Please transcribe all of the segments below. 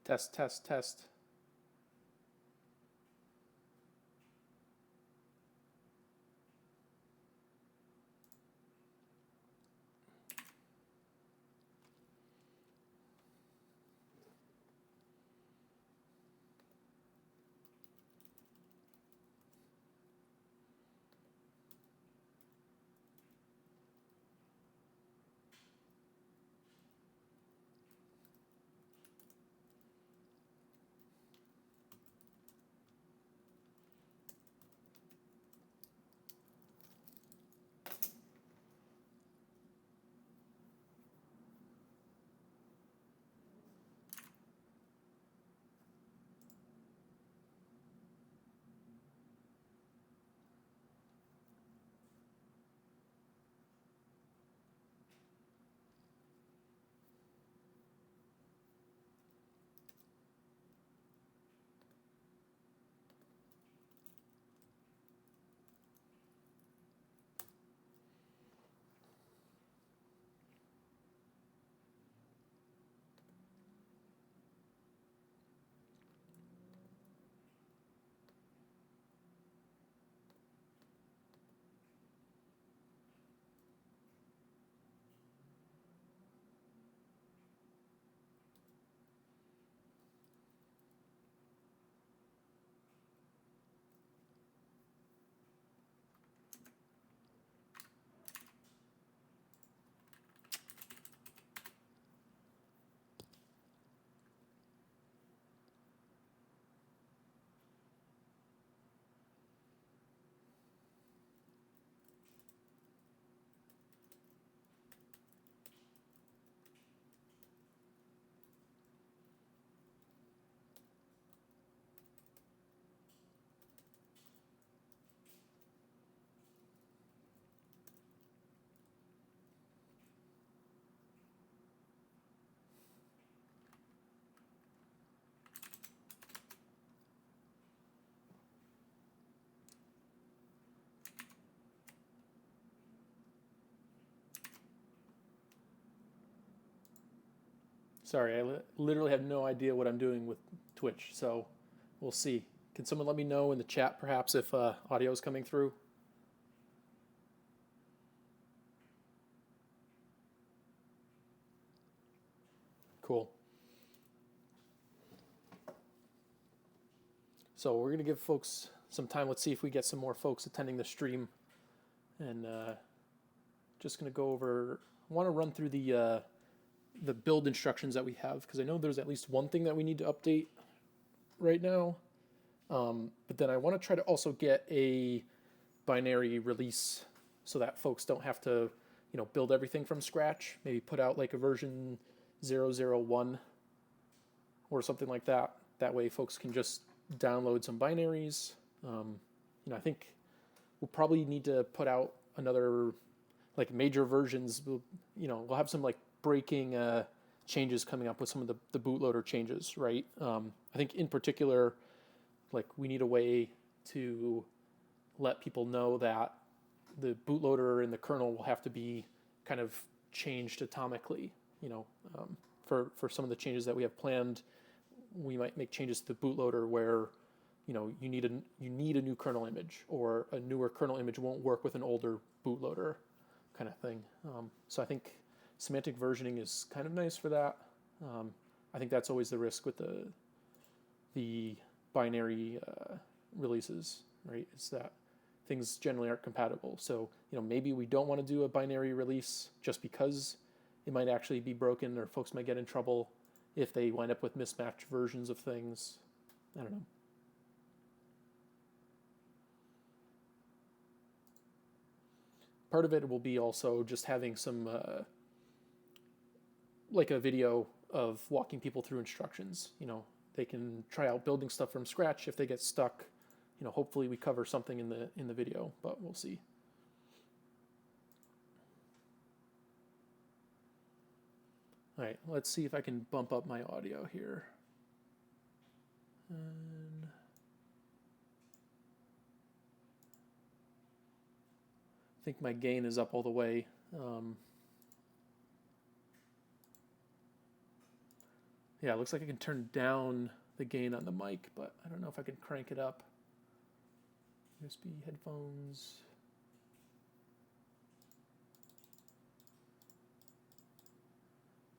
Test, test, test. Sorry, I literally have no idea what I'm doing with Twitch, so we'll see. Can someone let me know in the chat perhaps if audio is coming through? Cool. So we're going to give folks some time. Let's see if we get some more folks attending the stream. And just going to go over, I want to run through the build instructions that we have, because I know there's at least one thing that we need to update right now. But then I want to try to also get a binary release so that folks don't have to, build everything from scratch. Maybe put out like a version 001 or something like that. That way folks can just download some binaries. I think we'll probably need to put out another like major versions. We'll have some like breaking changes coming up with some of the bootloader changes, right? I think in particular, like we need a way to let people know that the bootloader and the kernel will have to be kind of changed atomically. For some of the changes that we have planned, we might make changes to the bootloader where you need a new kernel image, or a newer kernel image won't work with an older bootloader, kind of thing. So I think semantic versioning is kind of nice for that. I think that's always the risk with the binary releases, right? It's that things generally aren't compatible. So maybe we don't want to do a binary release just because it might actually be broken, or folks might get in trouble if they wind up with mismatched versions of things. I don't know. Part of it will be also just having some like a video of walking people through instructions. They can try out building stuff from scratch. If they get stuck, hopefully we cover something in the video, but we'll see. All right, let's see if I can bump up my audio here. And I think my gain is up all the way. Yeah, it looks like I can turn down the gain on the mic, but I don't know if I can crank it up. USB headphones.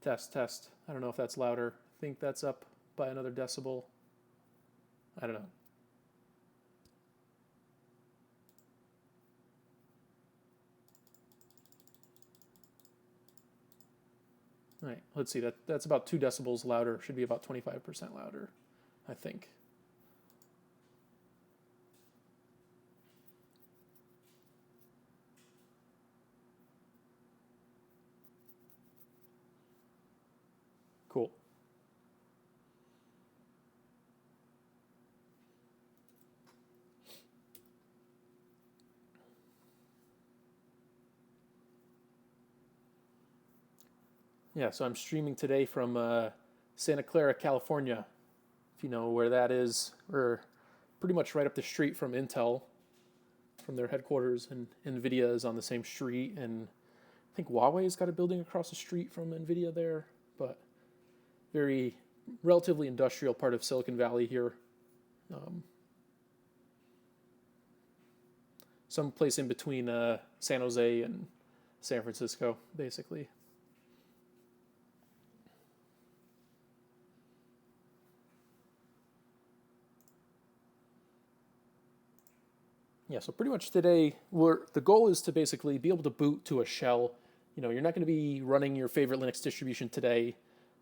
Test, test. I don't know if that's louder. I think that's up by another decibel. I don't know. All right, let's see. That's about 2 decibels louder. Should be about 25% louder, I think. Cool. Yeah, so I'm streaming today from Santa Clara, California. If you know where that is, we're pretty much right up the street from Intel, from their headquarters, and NVIDIA is on the same street, and I think Huawei's got a building across the street from NVIDIA there, but very relatively industrial part of Silicon Valley here. Some place in between San Jose and San Francisco, basically. Yeah, so pretty much today, the goal is to basically be able to boot to a shell. You know, you're not going to be running your favorite Linux distribution today.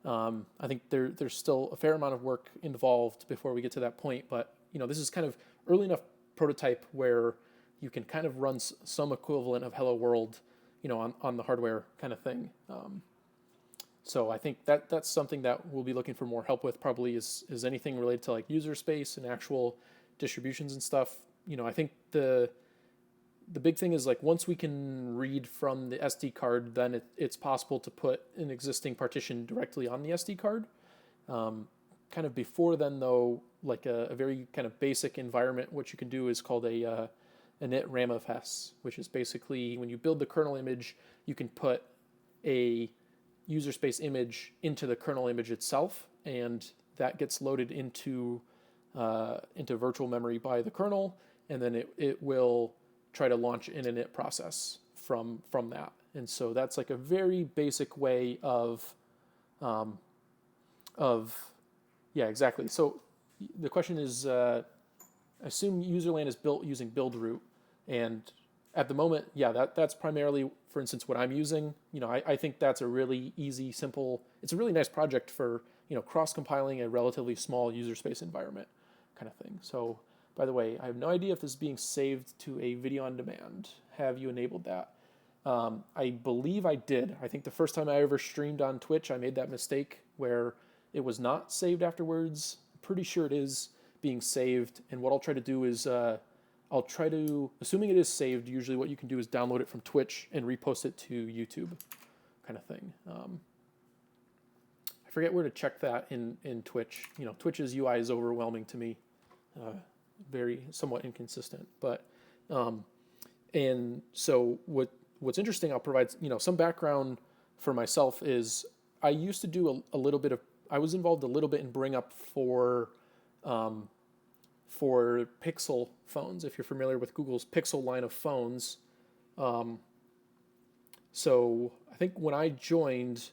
I think there's still a fair amount of work involved before we get to that point, but you know, this is kind of early enough prototype where you can kind of run some equivalent of Hello World, you know, on the hardware kind of thing. So I think that's something that we'll be looking for more help with probably is anything related to like user space and actual distributions and stuff. You know, I think the big thing is like once we can read from the SD card, then it's possible to put an existing partition directly on the SD card. Kind of before then, though, like a very kind of basic environment, what you can do is called a init ramfs, which is basically when you build the kernel image, you can put a user space image into the kernel image itself, and that gets loaded into virtual memory by the kernel, and then it will try to launch an init process from that. And so that's like a very basic way of yeah, exactly. So the question is, I assume userland is built using build root, and at the moment, yeah, that's primarily, for instance, what I'm using. You know, I think that's a really easy, simple. It's a really nice project for, you know, cross-compiling a relatively small user space environment kind of thing. So, by the way, I have no idea if this is being saved to a video on demand. Have you enabled that? I believe I did. I think the first time I ever streamed on Twitch, I made that mistake where it was not saved afterwards. I'm pretty sure it is being saved. And what I'll try to do is I'll try to, assuming it is saved, usually what you can do is download it from Twitch and repost it to YouTube kind of thing. I forget where to check that in Twitch. You know, Twitch's UI is overwhelming to me. Very somewhat inconsistent, but and so what's interesting, I'll provide, you know, some background for myself is I used to do a little bit of, I was involved a little bit in bring up for Pixel phones, if you're familiar with Google's Pixel line of phones. So I think when I joined,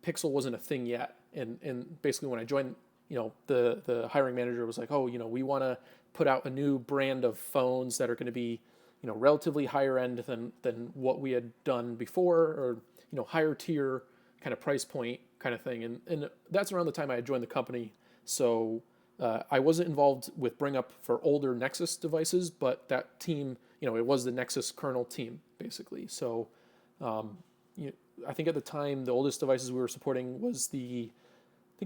Pixel wasn't a thing yet, and basically when I joined, you know, the hiring manager was like, oh, you know, we want to put out a new brand of phones that are going to be, you know, relatively higher end than what we had done before, or, you know, higher tier kind of price point kind of thing. And that's around the time I had joined the company. So I wasn't involved with bring up for older Nexus devices, but that team, you know, it was the Nexus kernel team basically. So you know, I think at the time the oldest devices we were supporting was the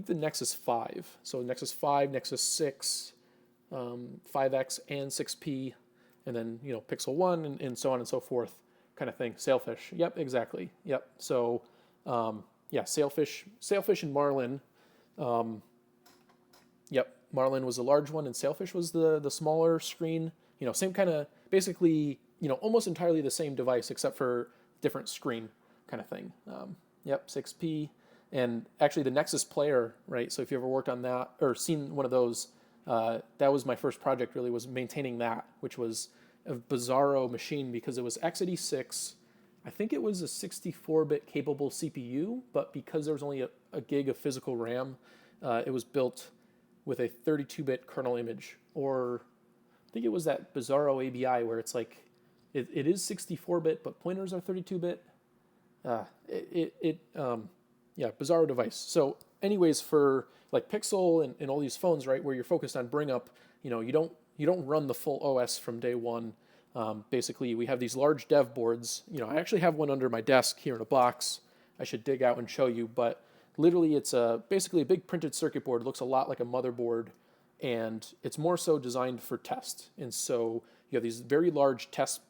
Nexus 5. So Nexus 5, Nexus 6, 5X, and 6P, and then, you know, Pixel 1, and so on and so forth kind of thing. Sailfish. Yep, exactly. Yep. So, yeah, Sailfish and Marlin. Yep, Marlin was the large one, and Sailfish was the smaller screen. You know, same kind of, basically, you know, almost entirely the same device, except for different screen kind of thing. Yep, 6P. And actually, the Nexus player, right? So if you ever worked on that or seen one of those, that was my first project. Really, was maintaining that, which was a bizarro machine because it was x86. I think it was a 64-bit capable CPU, but because there was only a gig of physical RAM, it was built with a 32-bit kernel image. Or I think it was that bizarro ABI where it's like it is 64-bit, but pointers are 32-bit. Yeah, bizarro device. So anyways, for like Pixel and all these phones, right, where you're focused on bring up, you don't run the full OS from day one. Basically, we have these large dev boards. I actually have one under my desk here in a box. I should dig out and show you, but literally it's basically a big printed circuit board. It looks a lot like a motherboard, and it's more so designed for test. And so you have these very large test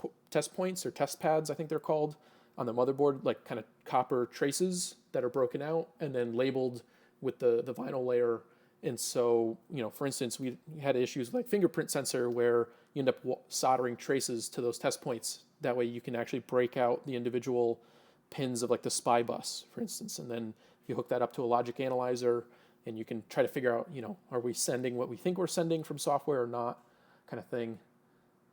points or test pads, I think they're called, on the motherboard, like kind of copper traces that are broken out and then labeled with the vinyl layer. And so, for instance, we had issues like fingerprint sensor where you end up soldering traces to those test points. That way you can actually break out the individual pins of like the SPI bus, for instance. And then you hook that up to a logic analyzer and you can try to figure out, are we sending what we think we're sending from software or not, kind of thing.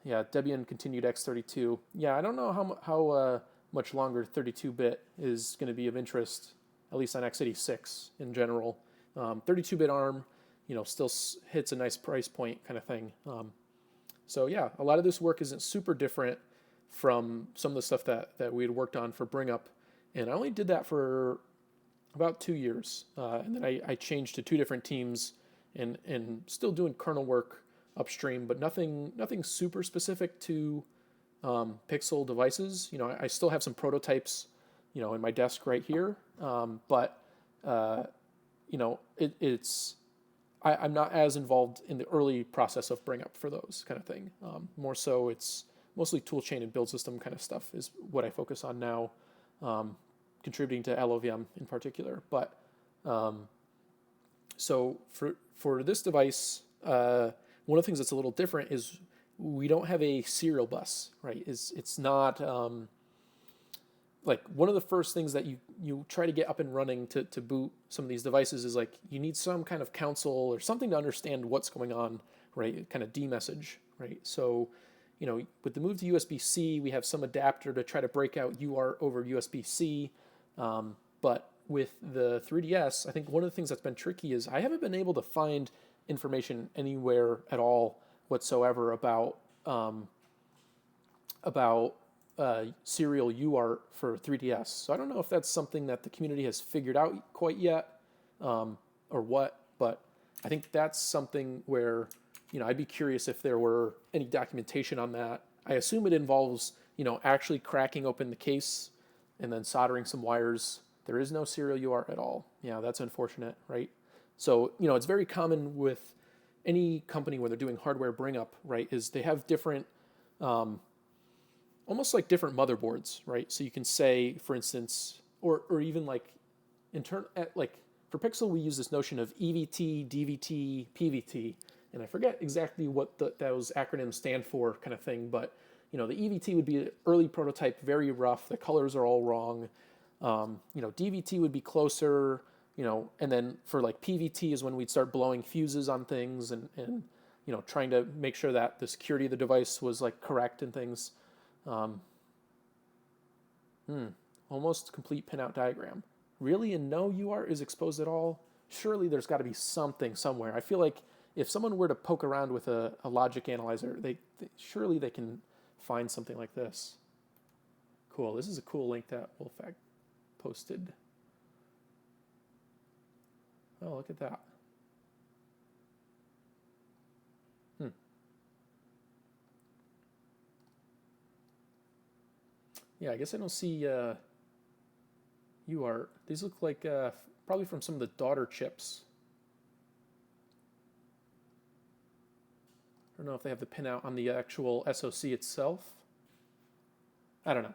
Yeah, Debian continued x32. Yeah, I don't know how much longer 32-bit is going to be of interest, at least on x86 in general. 32-bit ARM, still hits a nice price point kind of thing. So yeah, a lot of this work isn't super different from some of the stuff that we had worked on for Bring Up. And I only did that for about 2 years. And then I changed to 2 different teams and still doing kernel work upstream, but nothing super specific to Pixel devices. I still have some prototypes, in my desk right here. But I'm not as involved in the early process of Bring Up for those kind of thing. More so, it's mostly toolchain and build system kind of stuff is what I focus on now, contributing to LOVM in particular. But so for this device, one of the things that's a little different is we don't have a serial bus, right? It's not like one of the first things that you try to get up and running to boot some of these devices is like you need some kind of console or something to understand what's going on, right? Kind of D-message, right? So, with the move to USB-C, we have some adapter to try to break out UART over USB-C. But with the 3DS, I think one of the things that's been tricky is I haven't been able to find information anywhere at all whatsoever about serial UART for 3DS. So I don't know if that's something that the community has figured out quite yet, or what. But I think that's something where I'd be curious if there were any documentation on that. I assume it involves actually cracking open the case and then soldering some wires. There is no serial UART at all. Yeah, that's unfortunate, right? So it's very common with any company when they're doing hardware bring up, right? Is they have different almost like different motherboards, right? So you can say, for instance, or even like like for Pixel, we use this notion of EVT, DVT, PVT, and I forget exactly what those acronyms stand for, kind of thing. But the EVT would be an early prototype, very rough. The colors are all wrong. DVT would be closer. And then for like PVT is when we'd start blowing fuses on things and trying to make sure that the security of the device was like correct and things. Almost complete pinout diagram. Really, and no UART is exposed at all? Surely there's got to be something somewhere. I feel like if someone were to poke around with a logic analyzer, surely they can find something like this. Cool. This is a cool link that Wolfak posted. Oh, look at that. Yeah, I guess I don't see UART. These look like probably from some of the daughter chips. I don't know if they have the pinout on the actual SoC itself. I don't know.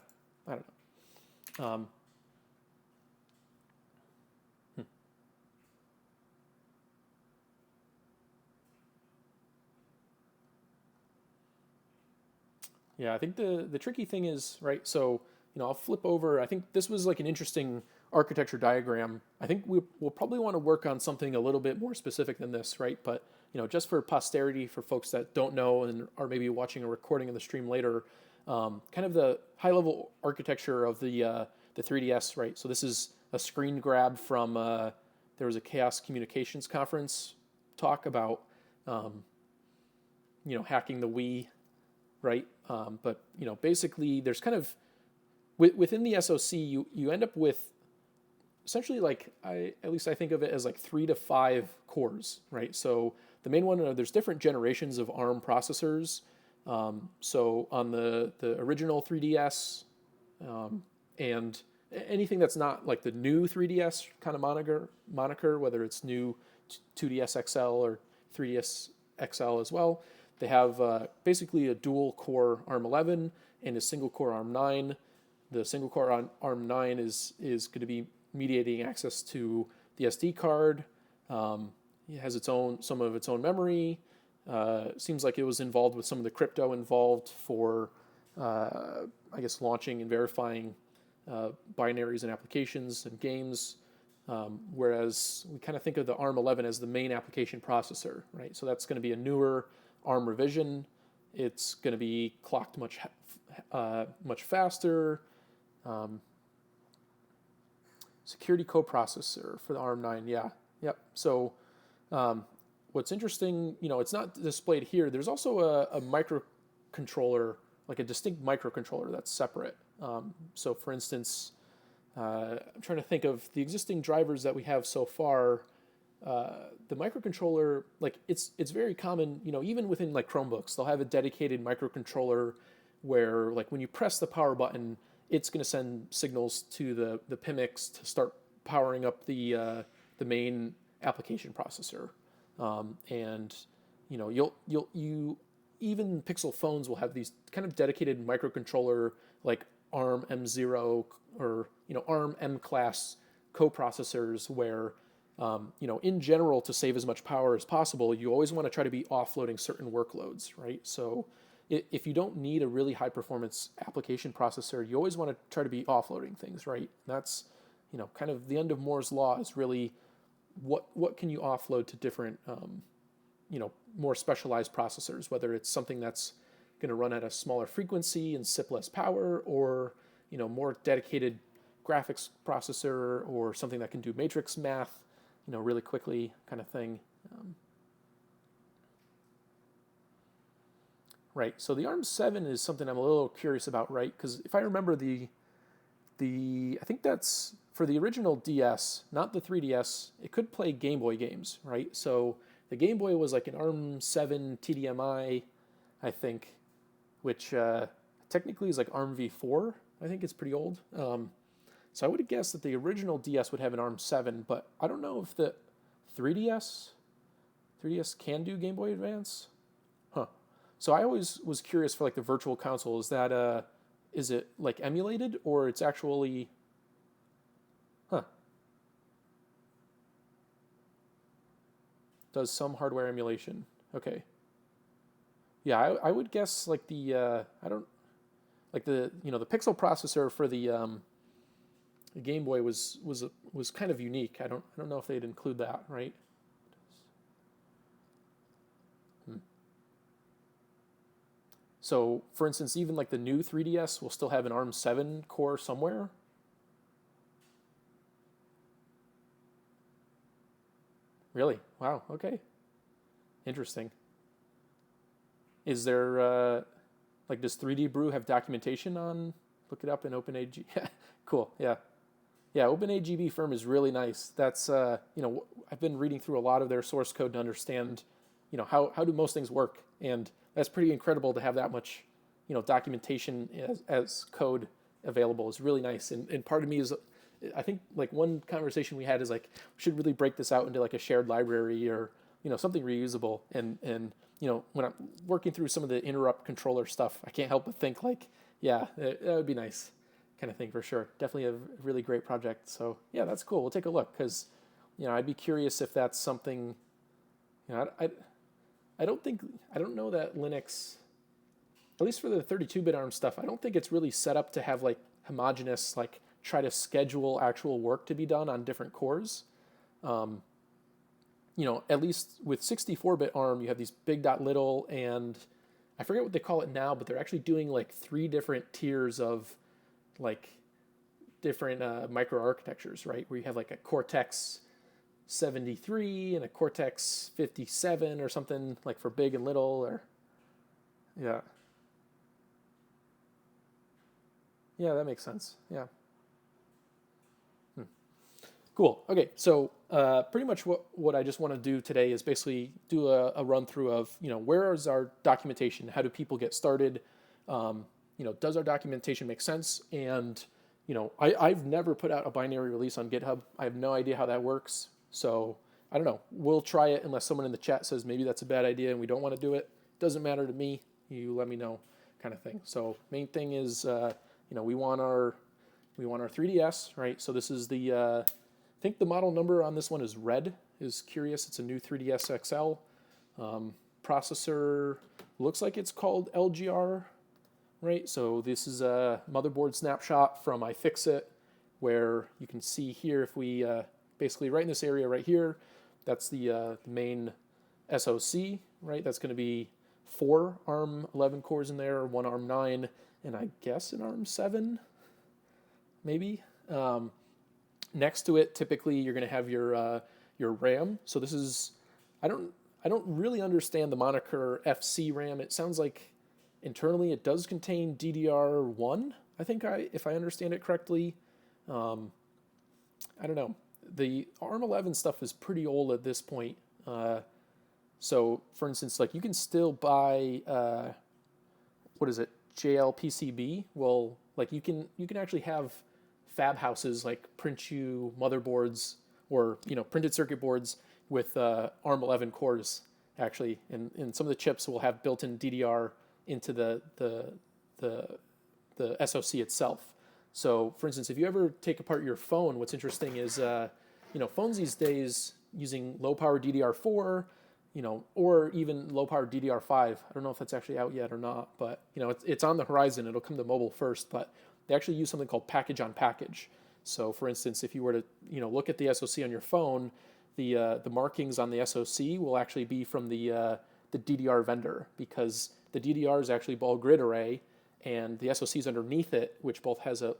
Yeah, I think the tricky thing is, right, so, I'll flip over. I think this was like an interesting architecture diagram. I think we'll probably want to work on something a little bit more specific than this, right? But just for posterity, for folks that don't know and are maybe watching a recording of the stream later, kind of the high-level architecture of the 3DS, right? So this is a screen grab from there was a Chaos Communications Conference talk about hacking the Wii, right? But basically, there's kind of within the SoC, you end up with essentially at least I think of it as like 3 to 5 cores, right? So the main one, there's different generations of ARM processors. So on the original 3DS, and anything that's not like the new 3DS kind of moniker, whether it's new 2DS XL or 3DS XL as well, they have basically a dual core ARM 11 and a single core ARM 9. The single core on ARM 9 is going to be mediating access to the SD card. It has some of its own memory. Seems like it was involved with some of the crypto involved for, I guess, launching and verifying binaries and applications and games. Whereas we kind of think of the ARM 11 as the main application processor, right? So that's going to be a newer ARM revision. It's going to be clocked much faster. Security coprocessor for the ARM 9, yeah. Yep. So what's interesting, it's not displayed here. There's also a microcontroller, like a distinct microcontroller that's separate. So for instance, I'm trying to think of the existing drivers that we have so far. The microcontroller, like it's very common, even within like Chromebooks, they'll have a dedicated microcontroller where like when you press the power button, it's going to send signals to the PMICs to start powering up the main application processor. And you even Pixel phones will have these kind of dedicated microcontroller like ARM M0 or ARM M class coprocessors where in general, to save as much power as possible, you always want to try to be offloading certain workloads, right? So if you don't need a really high performance application processor, you always want to try to be offloading things, right? That's kind of the end of Moore's law is really what can you offload to different more specialized processors, whether it's something that's going to run at a smaller frequency and sip less power, or more dedicated graphics processor, or something that can do matrix math really quickly, kind of thing. Right, so the ARM 7 is something I'm a little curious about, right? Because if I remember I think that's for the original DS, not the 3DS, it could play Game Boy games, right? So the Game Boy was like an ARM 7 TDMI, I think, which technically is like ARM v4. I think it's pretty old. So I would have guessed that the original DS would have an ARM 7, but I don't know if the 3DS can do Game Boy Advance. Huh. So I always was curious for like the Virtual Console. Is it like emulated, or it's actually? Huh. Does some hardware emulation? Okay. Yeah, I would guess like the Pixel processor for the Game Boy was kind of unique. I don't know if they'd include that, right? So, for instance, even like the new 3DS will still have an ARM 7 core somewhere. Really? Wow. Okay. Interesting. Is there does 3D Brew have documentation on? Look it up in OpenAG. Cool. Yeah. Yeah, OpenAGB firm is really nice. That's I've been reading through a lot of their source code to understand, how do most things work, and that's pretty incredible to have that much, documentation as code available is really nice. And part of me is, I think like one conversation we had is like we should really break this out into like a shared library or something reusable. And when I'm working through some of the interrupt controller stuff, I can't help but think like, yeah, that would be nice. Kind of thing for sure. Definitely a really great project. So yeah, that's cool. We'll take a look because I'd be curious if that's something. I don't know that Linux, at least for the 32-bit ARM stuff, I don't think it's really set up to have like homogeneous like try to schedule actual work to be done on different cores. At least with 64-bit ARM, you have these big dot little, and I forget what they call it now, but they're actually doing like 3 different tiers of like different microarchitectures, right? Where you have like a Cortex 73 and a Cortex 57 or something, like for big and little, or yeah. Yeah, that makes sense. Yeah. Cool. Okay, so pretty much what I just want to do today is basically do a run through of, where is our documentation? How do people get started? Does our documentation make sense? And, I've never put out a binary release on GitHub. I have no idea how that works. So I don't know. We'll try it unless someone in the chat says maybe that's a bad idea and we don't want to do it. Doesn't matter to me. You let me know, kind of thing. So main thing is, we want our 3DS, right? So this is the I think the model number on this one is red, is curious. It's a new 3DS XL. Processor looks like it's called LGR, right? So this is a motherboard snapshot from iFixit, where you can see here if we basically right in this area right here, that's the main SoC, right? That's going to be 4 ARM 11 cores in there, 1 ARM 9, and I guess an ARM 7, maybe. Next to it, typically you're going to have your RAM. So this is, I don't really understand the moniker FC RAM. It sounds like internally it does contain DDR1. I think if I understand it correctly. I don't know. The ARM 11 stuff is pretty old at this point. So for instance, like you can still buy what is it, JLPCB? Well, like you can actually have fab houses like print you motherboards or printed circuit boards with ARM 11 cores actually, and some of the chips will have built-in DDR into the SoC itself. So for instance, if you ever take apart your phone, what's interesting is phones these days using low power DDR4, or even low power DDR5. I don't know if that's actually out yet or not, but it's on the horizon. It'll come to mobile first, but they actually use something called package on package. So for instance, if you were to look at the SoC on your phone, the markings on the SoC will actually be from the DDR vendor, because the DDR is actually ball grid array, and the SoC is underneath it, which both has I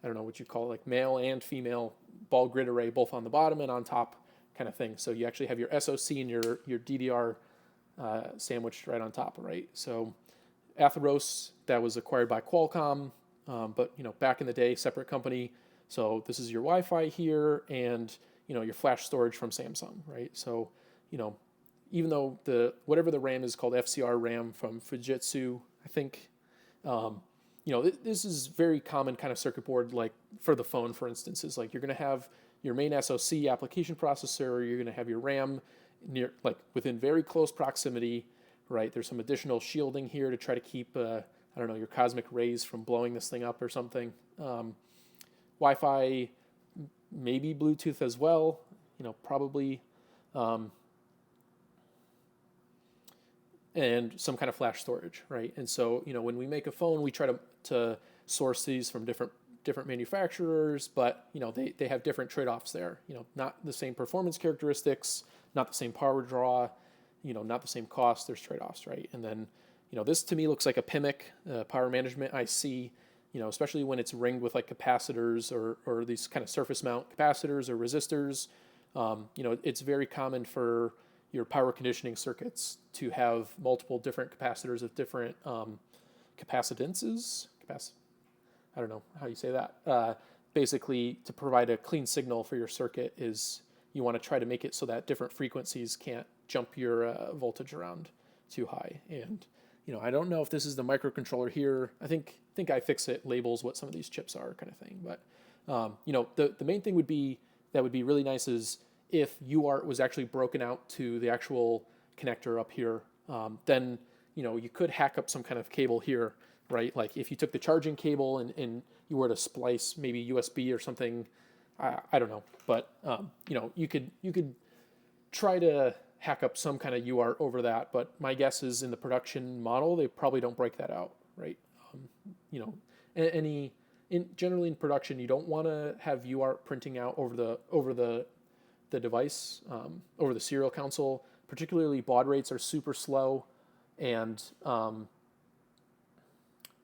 don't know what you call it, like male and female ball grid array, both on the bottom and on top, kind of thing. So you actually have your SoC and your DDR sandwiched right on top, right? So Atheros, that was acquired by Qualcomm, but back in the day, separate company. So this is your Wi-Fi here, and your flash storage from Samsung, right? So even though whatever the RAM is called FCR RAM from Fujitsu, I think, this is very common kind of circuit board, like for the phone, for instance, is like you're going to have your main SoC application processor, you're going to have your RAM near, like within very close proximity, right? There's some additional shielding here to try to keep, your cosmic rays from blowing this thing up or something. Wi-Fi, maybe Bluetooth as well, probably. And some kind of flash storage, right? And so, when we make a phone, we try to source these from different manufacturers, but, they have different trade-offs there. Not the same performance characteristics, not the same power draw, not the same cost. There's trade-offs, right? And then, this to me looks like a PMIC, power management IC, especially when it's ringed with like capacitors or these kind of surface mount capacitors or resistors. It's very common for your power conditioning circuits to have multiple different capacitors of different capacitances. I don't know how you say that. Basically, to provide a clean signal for your circuit is you want to try to make it so that different frequencies can't jump your voltage around too high. And I don't know if this is the microcontroller here. I think iFixit labels what some of these chips are, kind of thing. But the main thing would be really nice is if UART was actually broken out to the actual connector up here, then you could hack up some kind of cable here, right? Like if you took the charging cable and you were to splice maybe USB or something, I don't know, but you could try to hack up some kind of UART over that. But my guess is in the production model, they probably don't break that out, right? Any generally in production, you don't want to have UART printing out over the device, over the serial console. Particularly, baud rates are super slow, and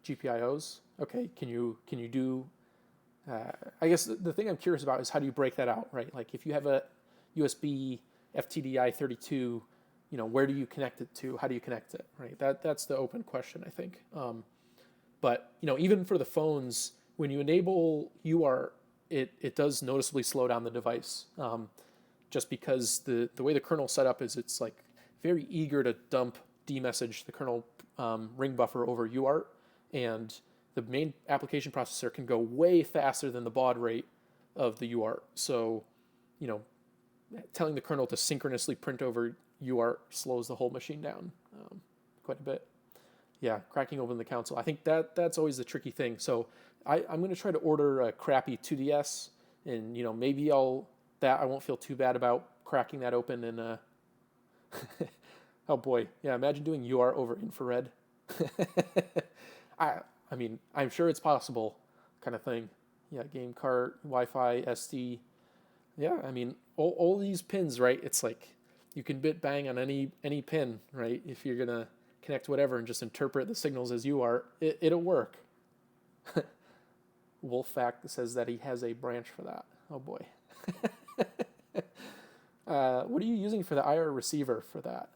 GPIOs. Okay, can you do? I guess the thing I'm curious about is how do you break that out, right? Like if you have a USB FTDI 32, where do you connect it to? How do you connect it, right? That's the open question, I think. But even for the phones, when you enable UART, it does noticeably slow down the device, just because the way the kernel's set up is it's like very eager to dump demessage the kernel ring buffer over UART, and the main application processor can go way faster than the baud rate of the UART. So, telling the kernel to synchronously print over UART slows the whole machine down quite a bit. Yeah, cracking open the console. I think that's always the tricky thing. So I'm going to try to order a crappy 2DS, and maybe I won't feel too bad about cracking that open. And oh boy, yeah, imagine doing UART over infrared. I mean, I'm sure it's possible, kind of thing. Yeah, game cart, Wi-Fi, SD. Yeah, I mean, all these pins, right? It's like you can bit bang on any pin, right? If you're gonna connect whatever and just interpret the signals as UART, it'll work. Wolfpack says that he has a branch for that. Oh boy. What are you using for the IR receiver for that?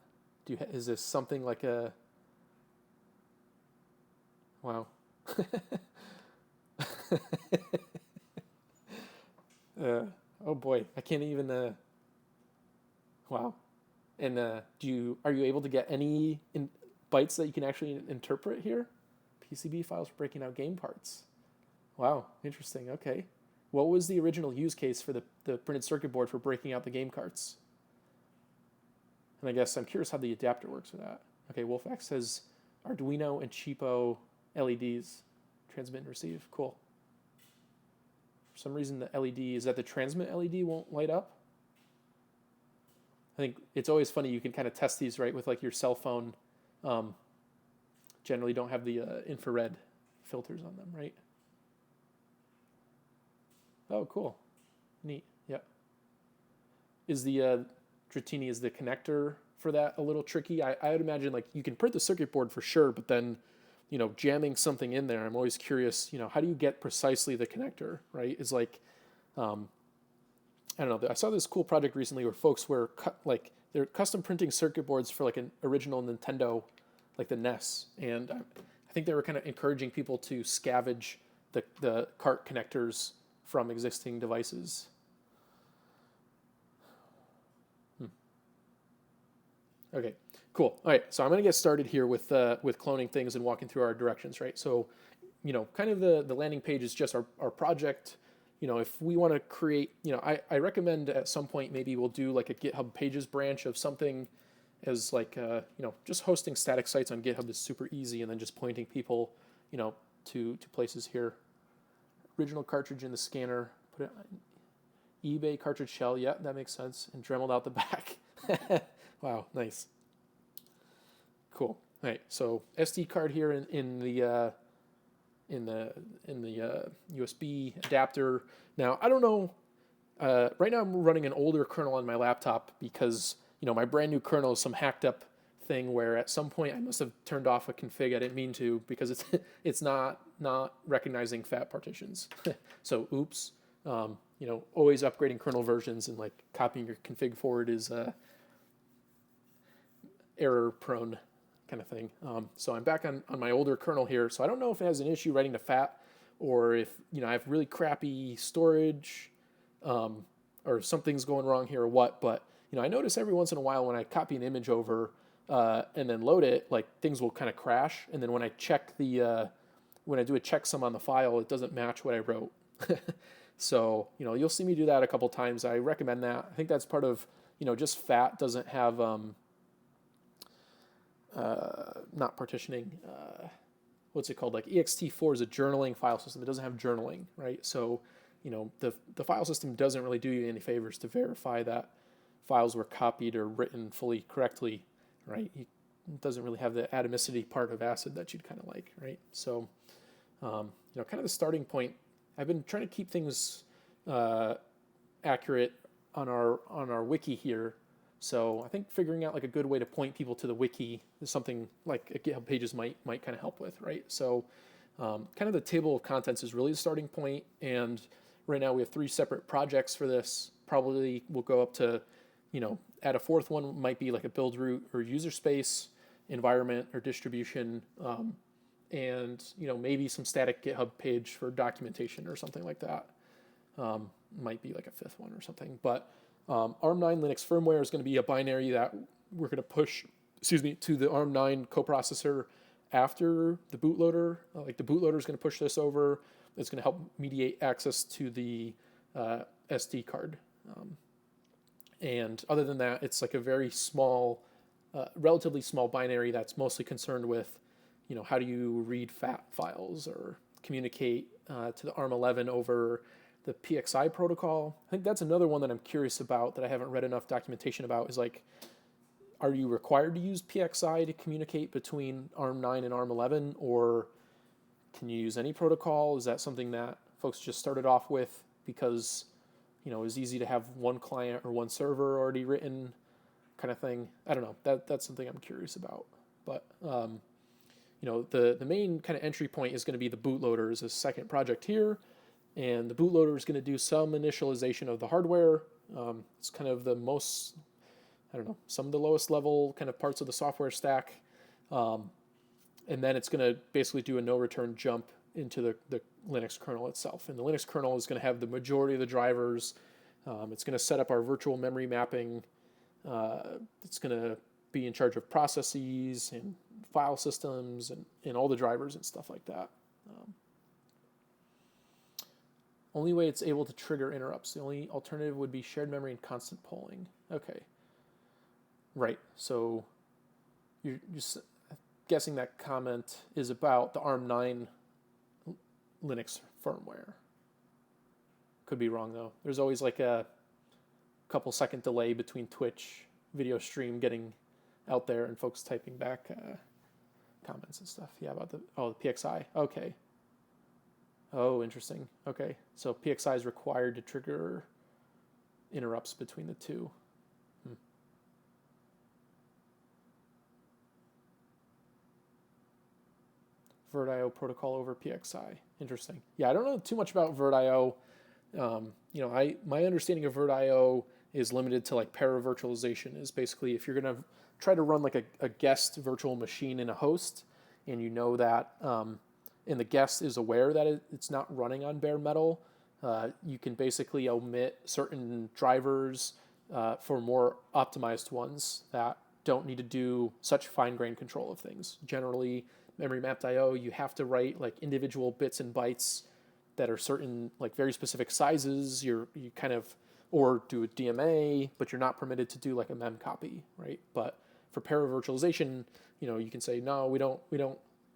Is this something like a? Wow. Oh boy, I can't even. Wow. And are you able to get any bytes that you can actually interpret here? PCB files for breaking out game parts. Wow, interesting. Okay. What was the original use case for the printed circuit board for breaking out the game carts? And I guess I'm curious how the adapter works for that. Okay, Wolfx says Arduino and cheapo LEDs. Transmit and receive. Cool. For some reason the LED, is that the transmit LED won't light up? I think it's always funny, you can kind of test these, right, with like your cell phone. Generally don't have the infrared filters on them, right? Oh, cool. Neat. Yep. Is the Dratini, is the connector for that a little tricky? I would imagine like you can print the circuit board for sure, but then, jamming something in there, I'm always curious, how do you get precisely the connector, right? It's like, I don't know. I saw this cool project recently where folks were they're custom printing circuit boards for like an original Nintendo, like the NES, and I think they were kind of encouraging people to scavenge the cart connectors from existing devices. Okay, cool. All right, so I'm going to get started here with cloning things and walking through our directions, right? So, kind of the landing page is just our project. If we want to create, I recommend at some point maybe we'll do like a GitHub Pages branch of something as like, just hosting static sites on GitHub is super easy, and then just pointing people, to places here. Original cartridge in the scanner, put it on eBay cartridge shell. Yeah, that makes sense. And Dremeled out the back. Wow, nice. Cool. All right, so SD card here in the USB adapter. Now, I don't know. Right now, I'm running an older kernel on my laptop because my brand new kernel is some hacked up thing where at some point I must have turned off a config I didn't mean to because it's not recognizing fat partitions. So oops. Always upgrading kernel versions and like copying your config forward is error prone kind of thing. So I'm back on my older kernel here. So I don't know if it has an issue writing to fat or if I have really crappy storage or something's going wrong here or what. But I notice every once in a while when I copy an image over and then load it, like things will kind of crash. And then when I check when I do a checksum on the file, it doesn't match what I wrote. So, you'll see me do that a couple times. I recommend that. I think that's part of, just fat doesn't have, not partitioning, what's it called? Like ext4 is a journaling file system. It doesn't have journaling, right? So, the file system doesn't really do you any favors to verify that files were copied or written fully correctly, right? It doesn't really have the atomicity part of ACID that you'd kind of like, right? So, kind of the starting point I've been trying to keep things accurate on our wiki here. So I think figuring out like a good way to point people to the wiki is something like a GitHub Pages might kind of help with, right? So kind of the table of contents is really the starting point, and right now we have 3 separate projects for this. Probably we'll go up to, add a 4th one, might be like a build root or user space, environment or distribution, and maybe some static GitHub page for documentation or something like that. Might be like a 5th one or something. But ARM9 Linux firmware is going to be a binary that we're going to push, to the ARM9 coprocessor after the bootloader. Like the bootloader is going to push this over. It's going to help mediate access to the SD card. And other than that, it's like a very small, relatively small binary that's mostly concerned with, how do you read FAT files or communicate to the ARM11 over the PXI protocol. I think that's another one that I'm curious about that I haven't read enough documentation about, is like, are you required to use PXI to communicate between ARM9 and ARM11, or can you use any protocol? Is that something that folks just started off with because, it was easy to have one client or one server already written kind of thing? I don't know. That's something I'm curious about. But, the main kind of entry point is going to be the bootloader as a second project here. And the bootloader is going to do some initialization of the hardware. It's kind of the most, some of the lowest level kind of parts of the software stack. And then it's going to basically do a no return jump into the Linux kernel itself. And the Linux kernel is going to have the majority of the drivers. It's going to set up our virtual memory mapping. It's going to be in charge of processes and file systems and all the drivers and stuff like that. Only way it's able to trigger interrupts. The only alternative would be shared memory and constant polling. Okay. Right. So you're just guessing that comment is about the ARM9 Linux firmware. Could be wrong though. There's always like a couple second delay between Twitch video stream getting out there and folks typing back comments and stuff. Yeah, about the PXI. Okay. Oh, interesting. Okay, so PXI is required to trigger interrupts between the two. VirtIO protocol over PXI. Interesting. Yeah, I don't know too much about VirtIO. My understanding of VirtIO is limited to like para-virtualization. Is basically if you're going to try to run like a guest virtual machine in a host, and you know that, and the guest is aware that it's not running on bare metal, you can basically omit certain drivers for more optimized ones that don't need to do such fine-grained control of things. Generally, memory mapped I/O, you have to write like individual bits and bytes that are certain, like very specific sizes. You kind of, or do a DMA, but you're not permitted to do like a mem copy, right? But for para-virtualization, you can say no, we don't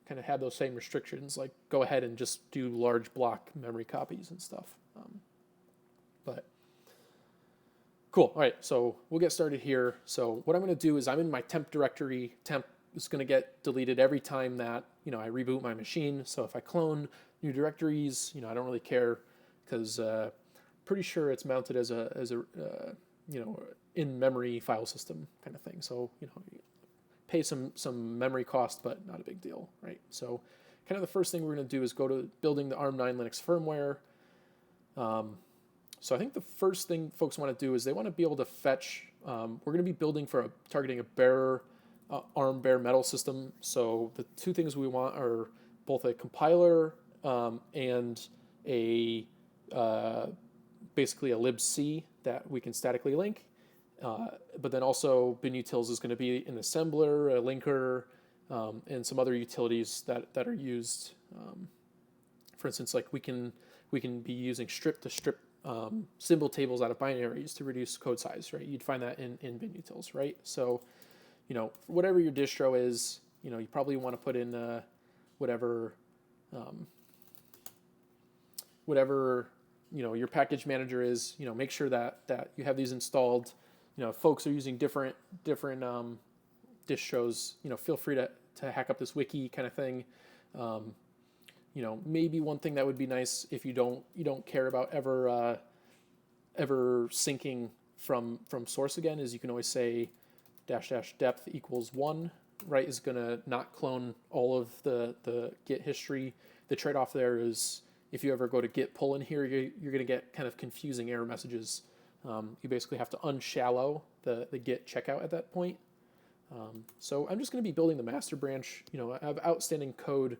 kind of have those same restrictions. Like go ahead and just do large block memory copies and stuff. But cool. All right, so we'll get started here. So what I'm going to do is I'm in my temp directory. Temp is going to get deleted every time that I reboot my machine. So if I clone new directories, I don't really care, because pretty sure it's mounted as a in-memory file system kind of thing. So pay some memory cost, but not a big deal, right? So kind of the first thing we're going to do is go to building the ARM9 Linux firmware. So I think the first thing folks want to do is they want to be able to fetch. We're going to be building targeting a bare ARM bare metal system. So the two things we want are both a compiler and a basically a libc that we can statically link. But then also binutils is going to be an assembler, a linker, and some other utilities that are used. For instance, like we can be using strip to strip symbol tables out of binaries to reduce code size, right? You'd find that in binutils, right? So, whatever your distro is, you probably want to put in whatever your package manager is. Make sure that you have these installed. If folks are using different distros, feel free to hack up this wiki kind of thing. maybe one thing that would be nice if you don't care about ever syncing from source again is you can always say -- depth equals 1, right? Is going to not clone all of the git history. The trade-off there is if you ever go to git pull in here, you're going to get kind of confusing error messages. You basically have to unshallow the git checkout at that point. So I'm just going to be building the master branch. I have outstanding code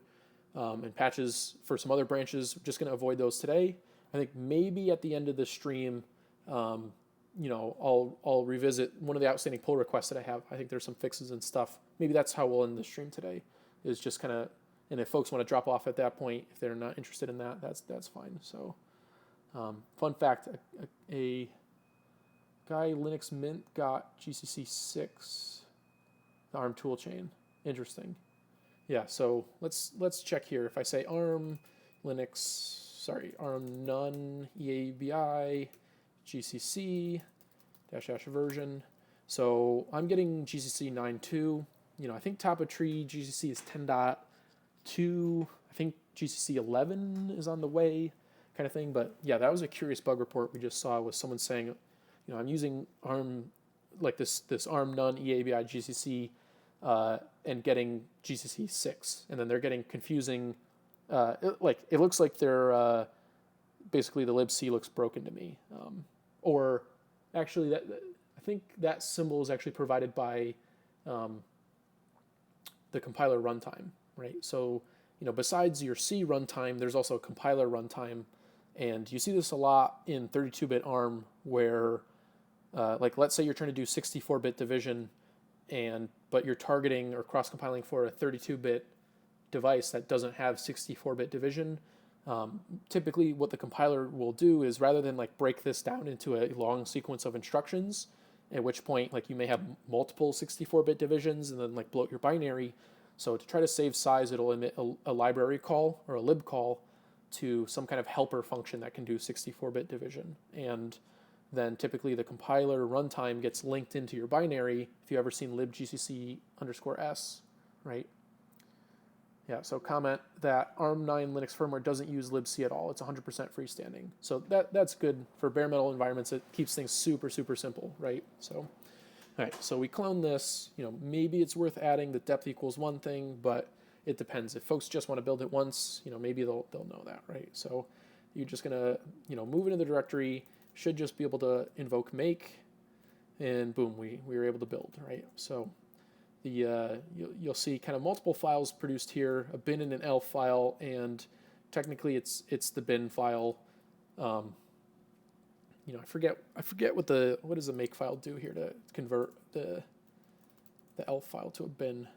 and patches for some other branches. I'm just going to avoid those today. I think maybe at the end of the stream, I'll revisit one of the outstanding pull requests that I have. I think there's some fixes and stuff. Maybe that's how we'll end the stream today, is just kind of, and if folks want to drop off at that point, if they're not interested in that, that's fine. So fun fact, a guy Linux Mint got GCC 6, the ARM toolchain. Interesting. Yeah, so let's check here. If I say ARM none EABI GCC -- version. So I'm getting GCC 9.2. I think top of tree GCC is 10.2. I think GCC 11 is on the way, kind of thing. But yeah, that was a curious bug report we just saw with someone saying, I'm using ARM, like this ARM none EABI GCC, and getting GCC 6, and then they're getting confusing. It looks like they're basically the libc looks broken to me, or actually I think that symbol is actually provided by the compiler runtime, right? So besides your C runtime, there's also a compiler runtime, and you see this a lot in 32-bit ARM where, let's say you're trying to do 64-bit division, but you're targeting or cross-compiling for a 32-bit device that doesn't have 64-bit division. Typically, what the compiler will do is rather than break this down into a long sequence of instructions, at which point you may have multiple 64-bit divisions and then bloat your binary. So to try to save size, it'll emit a library call or a lib call to some kind of helper function that can do 64-bit division. And then typically the compiler runtime gets linked into your binary. If you ever seen libgcc_s, right? Yeah, so comment that ARM 9 Linux firmware doesn't use libc at all. It's 100% freestanding. So that's good for bare metal environments. It keeps things super, super simple, right? So, all right, so we clone this. Maybe it's worth adding the depth equals 1 thing, but it depends. If folks just want to build it once, maybe they'll know that, right? So you're just gonna, move into the directory. Should just be able to invoke make, and boom, we were able to build, right? So you'll see kind of multiple files produced here, a bin and an elf file, and technically it's the bin file. I forget what does the make file do here to convert the elf file to a bin.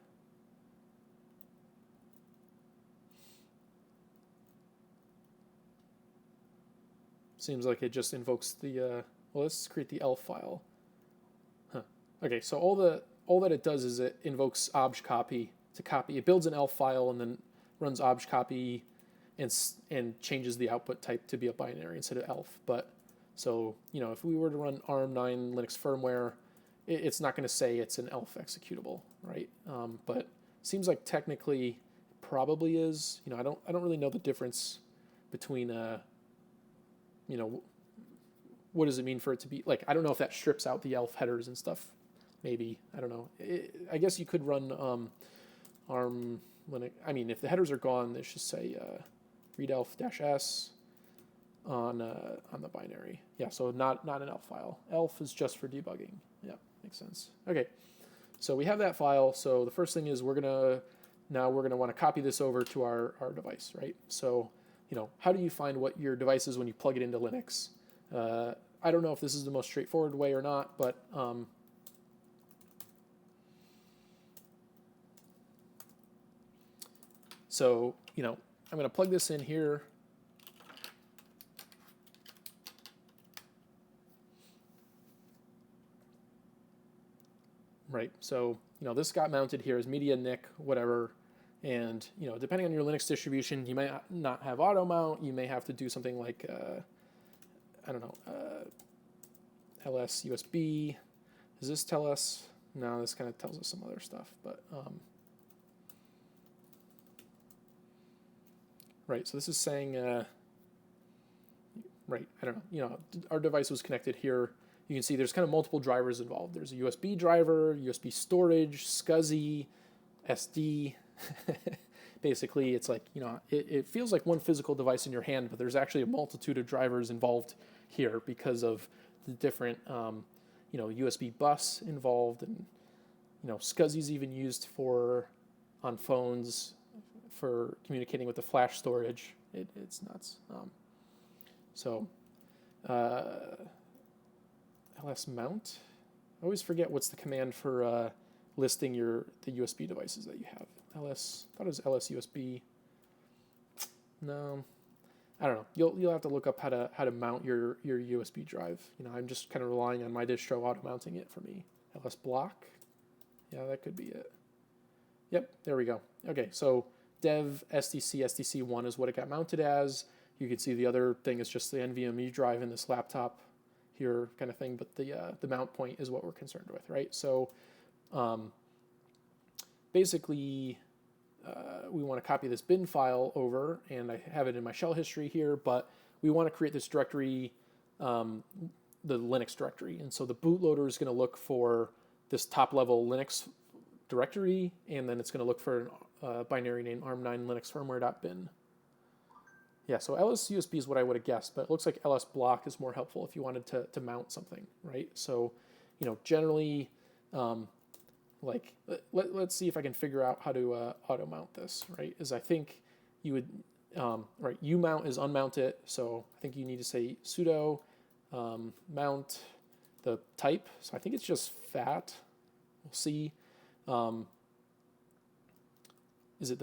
Seems like it just invokes the let's create the elf file. Okay, so all that it does is it invokes obj copy to copy. It builds an elf file and then runs obj copy and changes the output type to be a binary instead of elf. But so if we were to run ARM 9 Linux firmware, it's not going to say it's an elf executable, right? But seems like technically probably is. I don't really know the difference between what does it mean for it to be I don't know if that strips out the elf headers and stuff. Maybe, I don't know. I guess you could run ARM Linux. I mean, if the headers are gone, they should say read elf -s on the binary. Yeah, so not an elf file. Elf is just for debugging. Yeah, makes sense. Okay, so we have that file. So the first thing is we're gonna want to copy this over to our device, right? So how do you find what your device is when you plug it into Linux? I don't know if this is the most straightforward way or not, but so, I'm going to plug this in here. Right, so, this got mounted here as media NIC, whatever. And, depending on your Linux distribution, you might not have auto mount. You may have to do something like, I don't know, ls USB. Does this tell us? No, this kind of tells us some other stuff, but right? So this is saying, right, I don't know, our device was connected here. You can see there's kind of multiple drivers involved. There's a USB driver, USB storage, SCSI, SD. Basically, it's like, it feels like one physical device in your hand, but there's actually a multitude of drivers involved here because of the different, USB bus involved, and, SCSI is even used on phones for communicating with the flash storage. It's nuts. LS mount. I always forget what's the command for listing the USB devices that you have. LS, I thought it was LS USB. No, I don't know. You'll have to look up how to mount your USB drive. I'm just kind of relying on my distro auto mounting it for me. LS block. Yeah, that could be it. Yep, there we go. Okay, so dev SDC1 is what it got mounted as. You can see the other thing is just the NVMe drive in this laptop here kind of thing, but the mount point is what we're concerned with, right? So basically, we want to copy this bin file over, and I have it in my shell history here, but we want to create this directory, the Linux directory. And so the bootloader is going to look for this top-level Linux directory, and then it's going to look for a binary name arm9 linux firmware.bin. Yeah, so ls USB is what I would have guessed, but it looks like ls block is more helpful if you wanted to mount something, right? So, generally, let's see if I can figure out how to auto mount this, right? Is I think you would, right, umount is unmount it, so I think you need to say sudo mount the type. So I think it's just fat. We'll see. Is it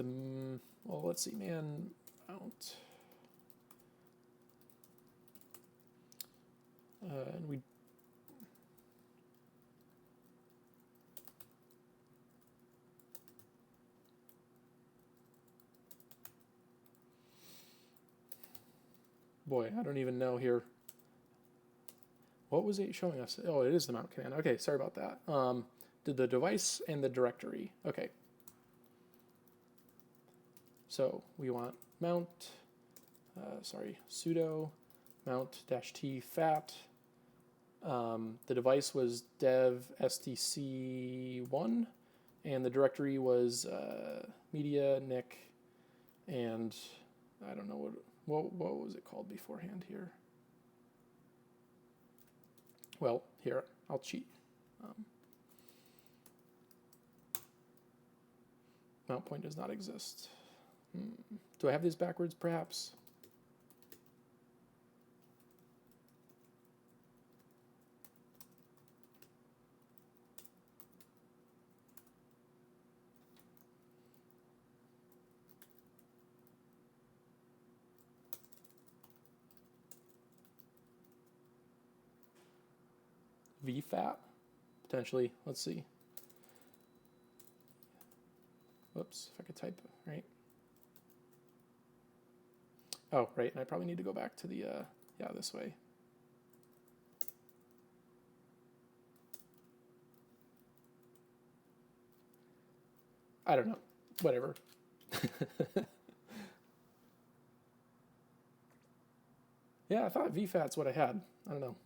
well, let's see, man mount. And we boy, I don't even know here. What was it showing us? Oh, it is the mount command. Okay, sorry about that. Did the device and the directory. Okay. So we want mount, sudo mount-t fat. The device was dev STC1, and the directory was media, Nick, and I don't know what was it called beforehand here. Well, here, I'll cheat. Mount point does not exist. Do I have these backwards, perhaps? VFAT, potentially. Let's see. Whoops, if I could type, right? Oh, right, and I probably need to go back to the, this way. I don't know, whatever. Yeah, I thought VFAT's what I had. I don't know.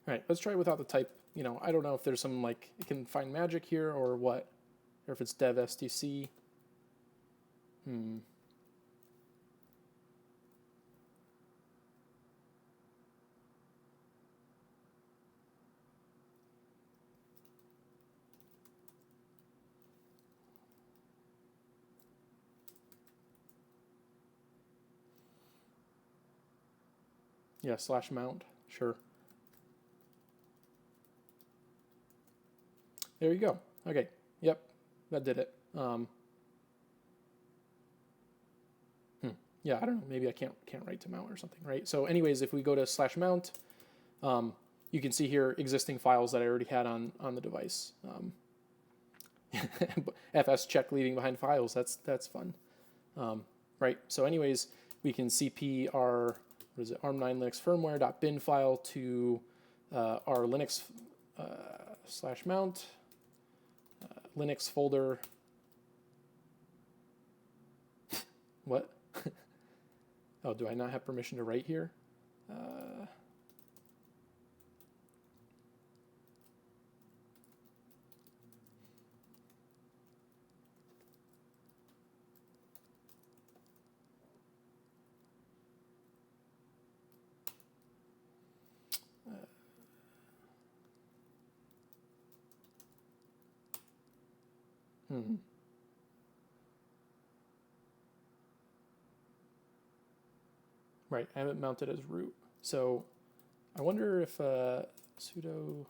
All right, let's try without the type. I don't know if there's some, it can find magic here or what, or if it's dev STC. Yeah, /mount, sure. There you go. Okay, yep, that did it. Yeah, I don't know, maybe I can't write to mount or something, right? So anyways, if we go to /mount, you can see here existing files that I already had on the device. FS check leaving behind files, that's fun. Right, so anyways, we can CP our what is it, ARM9 Linux firmware.bin file to our Linux /mount Linux folder. What? Oh, do I not have permission to write here? Right, I have it mounted as root. So I wonder if sudo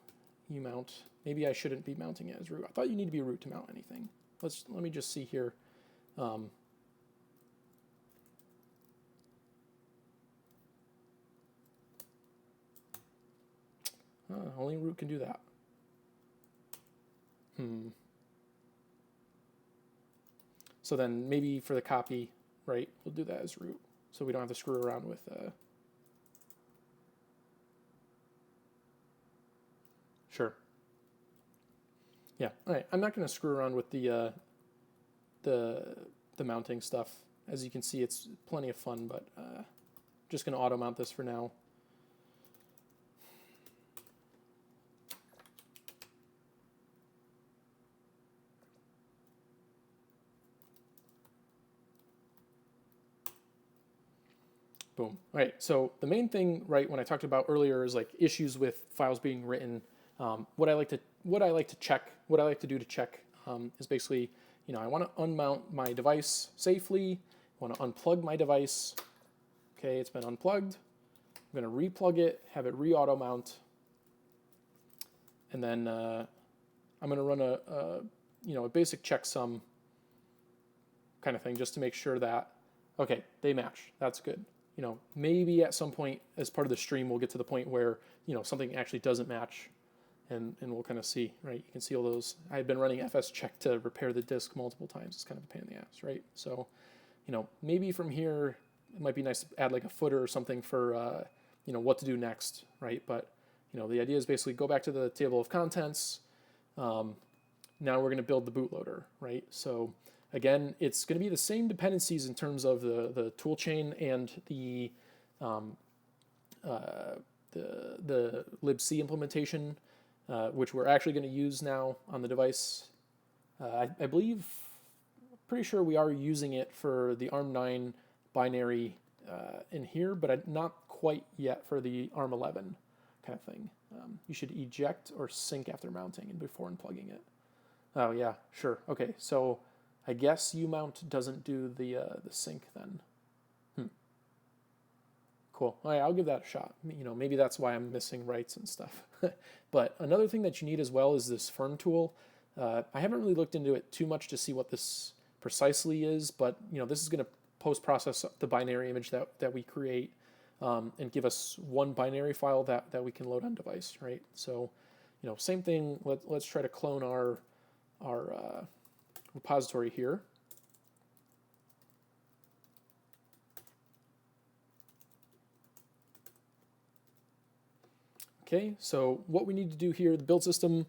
umount, maybe I shouldn't be mounting it as root. I thought you need to be root to mount anything. Let me just see here. Only root can do that. So then maybe for the copy, right, we'll do that as root. So we don't have to screw around with sure. Yeah, all right. I'm not going to screw around with the mounting stuff. As you can see, it's plenty of fun, but just going to auto mount this for now. Boom. All right. So the main thing, right, when I talked about earlier is like issues with files being written. What I like to do to check is basically, I want to unmount my device safely. I want to unplug my device. Okay, it's been unplugged. I'm going to replug it, have it re-auto mount, and then I'm going to run a basic checksum kind of thing just to make sure that okay, they match. That's good. Maybe at some point as part of the stream, we'll get to the point where, something actually doesn't match and we'll kind of see, right? You can see all those. I had been running fscheck to repair the disk multiple times. It's kind of a pain in the ass, right? So, maybe from here, it might be nice to add like a footer or something for, what to do next, right? But, the idea is basically go back to the table of contents. Now we're going to build the bootloader, right? So again, it's going to be the same dependencies in terms of the tool chain and the libc implementation, which we're actually going to use now on the device. I believe, pretty sure we are using it for the ARM9 binary in here, but not quite yet for the ARM11 kind of thing. You should eject or sync after mounting and before unplugging it. Oh yeah, sure. Okay, so I guess umount doesn't do the sync then. Cool. All right, I'll give that a shot. Maybe that's why I'm missing writes and stuff. But another thing that you need as well is this firm tool. I haven't really looked into it too much to see what this precisely is, but this is going to post-process the binary image that we create and give us one binary file that we can load on device, right? So, same thing. Let's try to clone our repository here. Okay, so what we need to do here, the build system,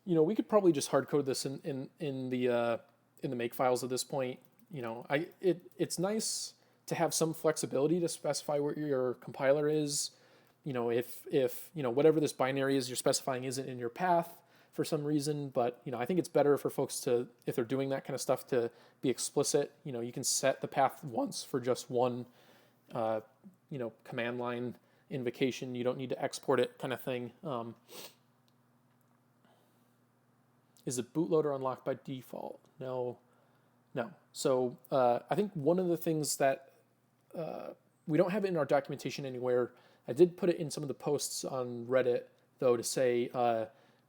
we could probably just hard code this in the make files at this point. It's nice to have some flexibility to specify where your compiler is. If whatever this binary is you're specifying isn't in your path for some reason, but I think it's better for folks to, if they're doing that kind of stuff, to be explicit. You can set the path once for just one command line invocation. You don't need to export it kind of thing. Is the bootloader unlocked by default? No. So I think one of the things that we don't have it in our documentation anywhere. I did put it in some of the posts on Reddit, though, to say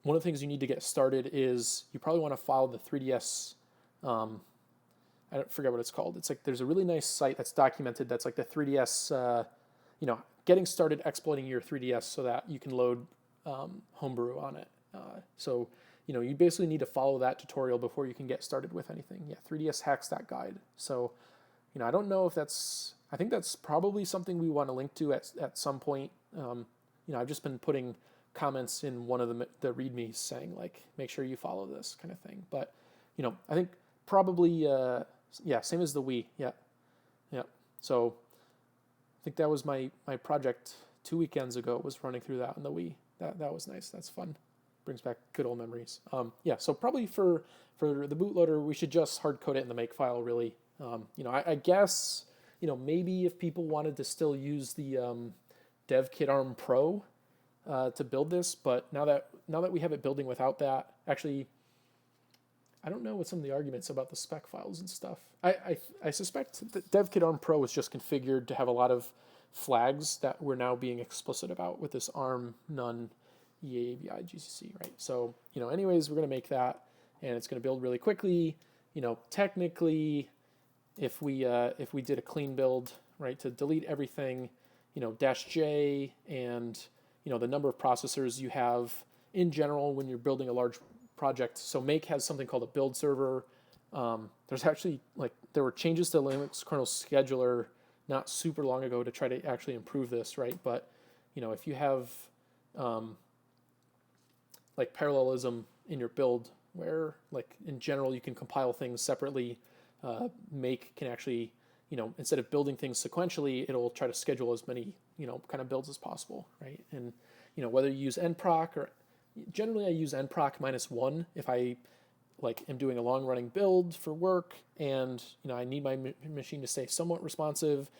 one of the things you need to get started is you probably want to follow the 3DS. I don't forget what it's called. It's like there's a really nice site that's documented that's like the 3DS, getting started exploiting your 3DS so that you can load Homebrew on it. So you basically need to follow that tutorial before you can get started with anything. Yeah, 3dshacks.guide. So, I don't know if that's, I think that's probably something we want to link to at some point. I've just been putting comments in one of the readmes saying like, make sure you follow this kind of thing. But, I think probably, same as the Wii. Yeah. Yeah. So I think that was my project 2 weekends ago, was running through that on the Wii. That was nice. That's fun. Brings back good old memories. So probably for the bootloader, we should just hard code it in the make file, really. I guess, maybe if people wanted to still use the DevKit ARM Pro to build this, but now that we have it building without that, actually, I don't know what some of the arguments about the spec files and stuff. I suspect that DevKit ARM Pro is just configured to have a lot of flags that we're now being explicit about with this ARM none EABI GCC, right? So, anyways, we're going to make that, and it's going to build really quickly. Technically, if we did a clean build, right, to delete everything, -J and, the number of processors you have in general when you're building a large project. So Make has something called a build server. There's actually, there were changes to Linux kernel scheduler not super long ago to try to actually improve this, right? But, if you have, parallelism in your build where, in general, you can compile things separately, Make can actually, instead of building things sequentially, it'll try to schedule as many, kind of builds as possible, right? And, whether you use nproc or generally I use nproc -1 if I am doing a long running build for work and, I need my machine to stay somewhat responsive.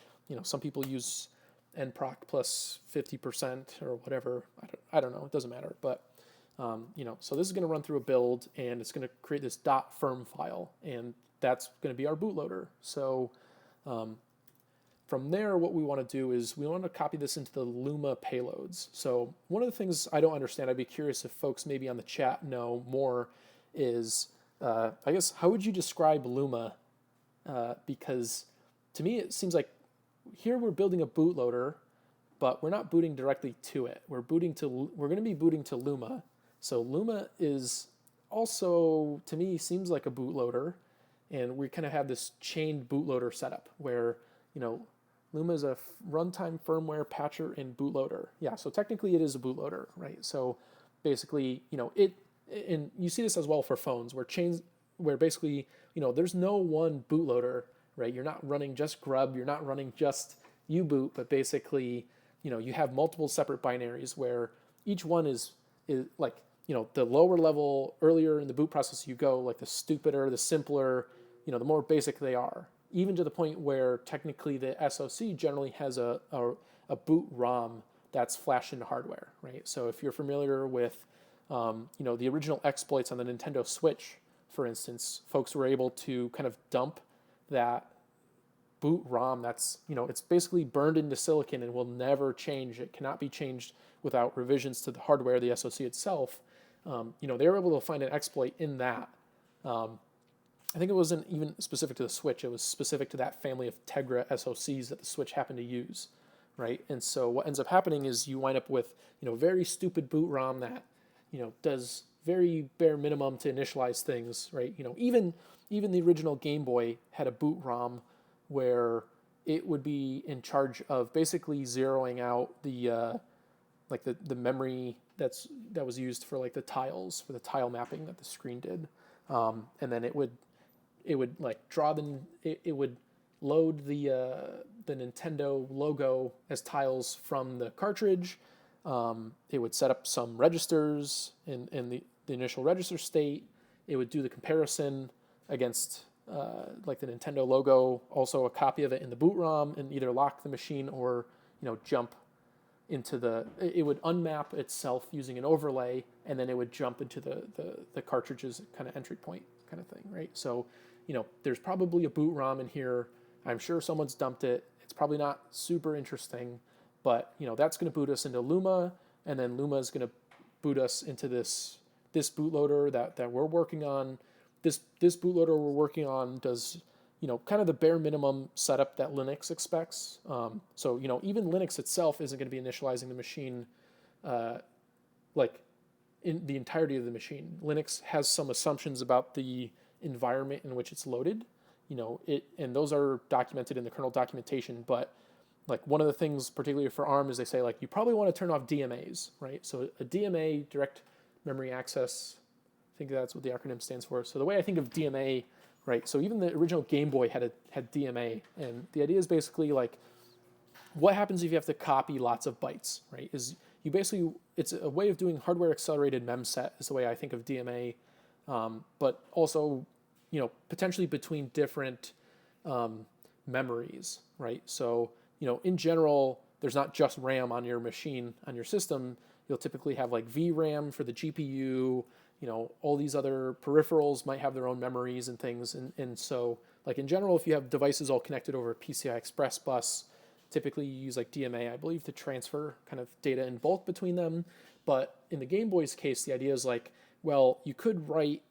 Some people use nproc plus 50% or whatever. I don't know. It doesn't matter. But, so this is going to run through a build and it's going to create this .firm file, and that's going to be our bootloader. So from there, what we want to do is we want to copy this into the Luma payloads. So one of the things I don't understand, I'd be curious if folks maybe on the chat know more, is I guess, how would you describe Luma? Because to me, it seems like here we're building a bootloader, but we're not booting directly to it. We're going to be booting to Luma. So Luma is also, to me, seems like a bootloader, and we kind of have this chained bootloader setup where, Luma is a runtime firmware patcher and bootloader. Yeah, so technically it is a bootloader, right? So basically, and you see this as well for phones, where basically, there's no one bootloader, right? You're not running just grub, you're not running just uboot, but basically, you have multiple separate binaries where each one is the lower level, earlier in the boot process you go, the stupider, the simpler, the more basic they are. Even to the point where technically the SoC generally has a boot ROM that's flashed into hardware, right? So if you're familiar with, the original exploits on the Nintendo Switch, for instance, folks were able to kind of dump that boot ROM that's, it's basically burned into silicon and will never change. It cannot be changed without revisions to the hardware, the SoC itself. They were able to find an exploit in that. I think it wasn't even specific to the Switch. It was specific to that family of Tegra SoCs that the Switch happened to use, right? And so what ends up happening is you wind up with, very stupid boot ROM that, does very bare minimum to initialize things, right? Even the original Game Boy had a boot ROM where it would be in charge of basically zeroing out the the memory that was used for the tiles, for the tile mapping that the screen did, and then it would it would load the Nintendo logo as tiles from the cartridge. It would set up some registers in the initial register state. It would do the comparison against the Nintendo logo, also a copy of it in the boot ROM, and either lock the machine or jump into it would unmap itself using an overlay, and then it would jump into the cartridge's kind of entry point kind of thing, right? So, there's probably a boot ROM in here. I'm sure someone's dumped it. It's probably not super interesting, but, that's going to boot us into Luma, and then Luma is going to boot us into this bootloader that we're working on. This bootloader we're working on does, kind of the bare minimum setup that Linux expects. So, even Linux itself isn't going to be initializing the machine, in the entirety of the machine. Linux has some assumptions about the environment in which it's loaded. and those are documented in the kernel documentation. But like one of the things, particularly for ARM, is they say like you probably want to turn off DMAs, right? So a DMA, direct memory access, I think that's what the acronym stands for. So the way I think of DMA, right? So even the original Game Boy had DMA, and the idea is basically like what happens if you have to copy lots of bytes, right? Is you basically, it's a way of doing hardware accelerated memset is the way I think of DMA, but also, potentially between different memories, right? So, in general, there's not just RAM on your machine, on your system. You'll typically have like VRAM for the GPU, all these other peripherals might have their own memories and things. And so, like in general, if you have devices all connected over a PCI Express bus, typically you use like DMA, I believe, to transfer kind of data in bulk between them. But in the Game Boy's case, the idea is like, well, you could write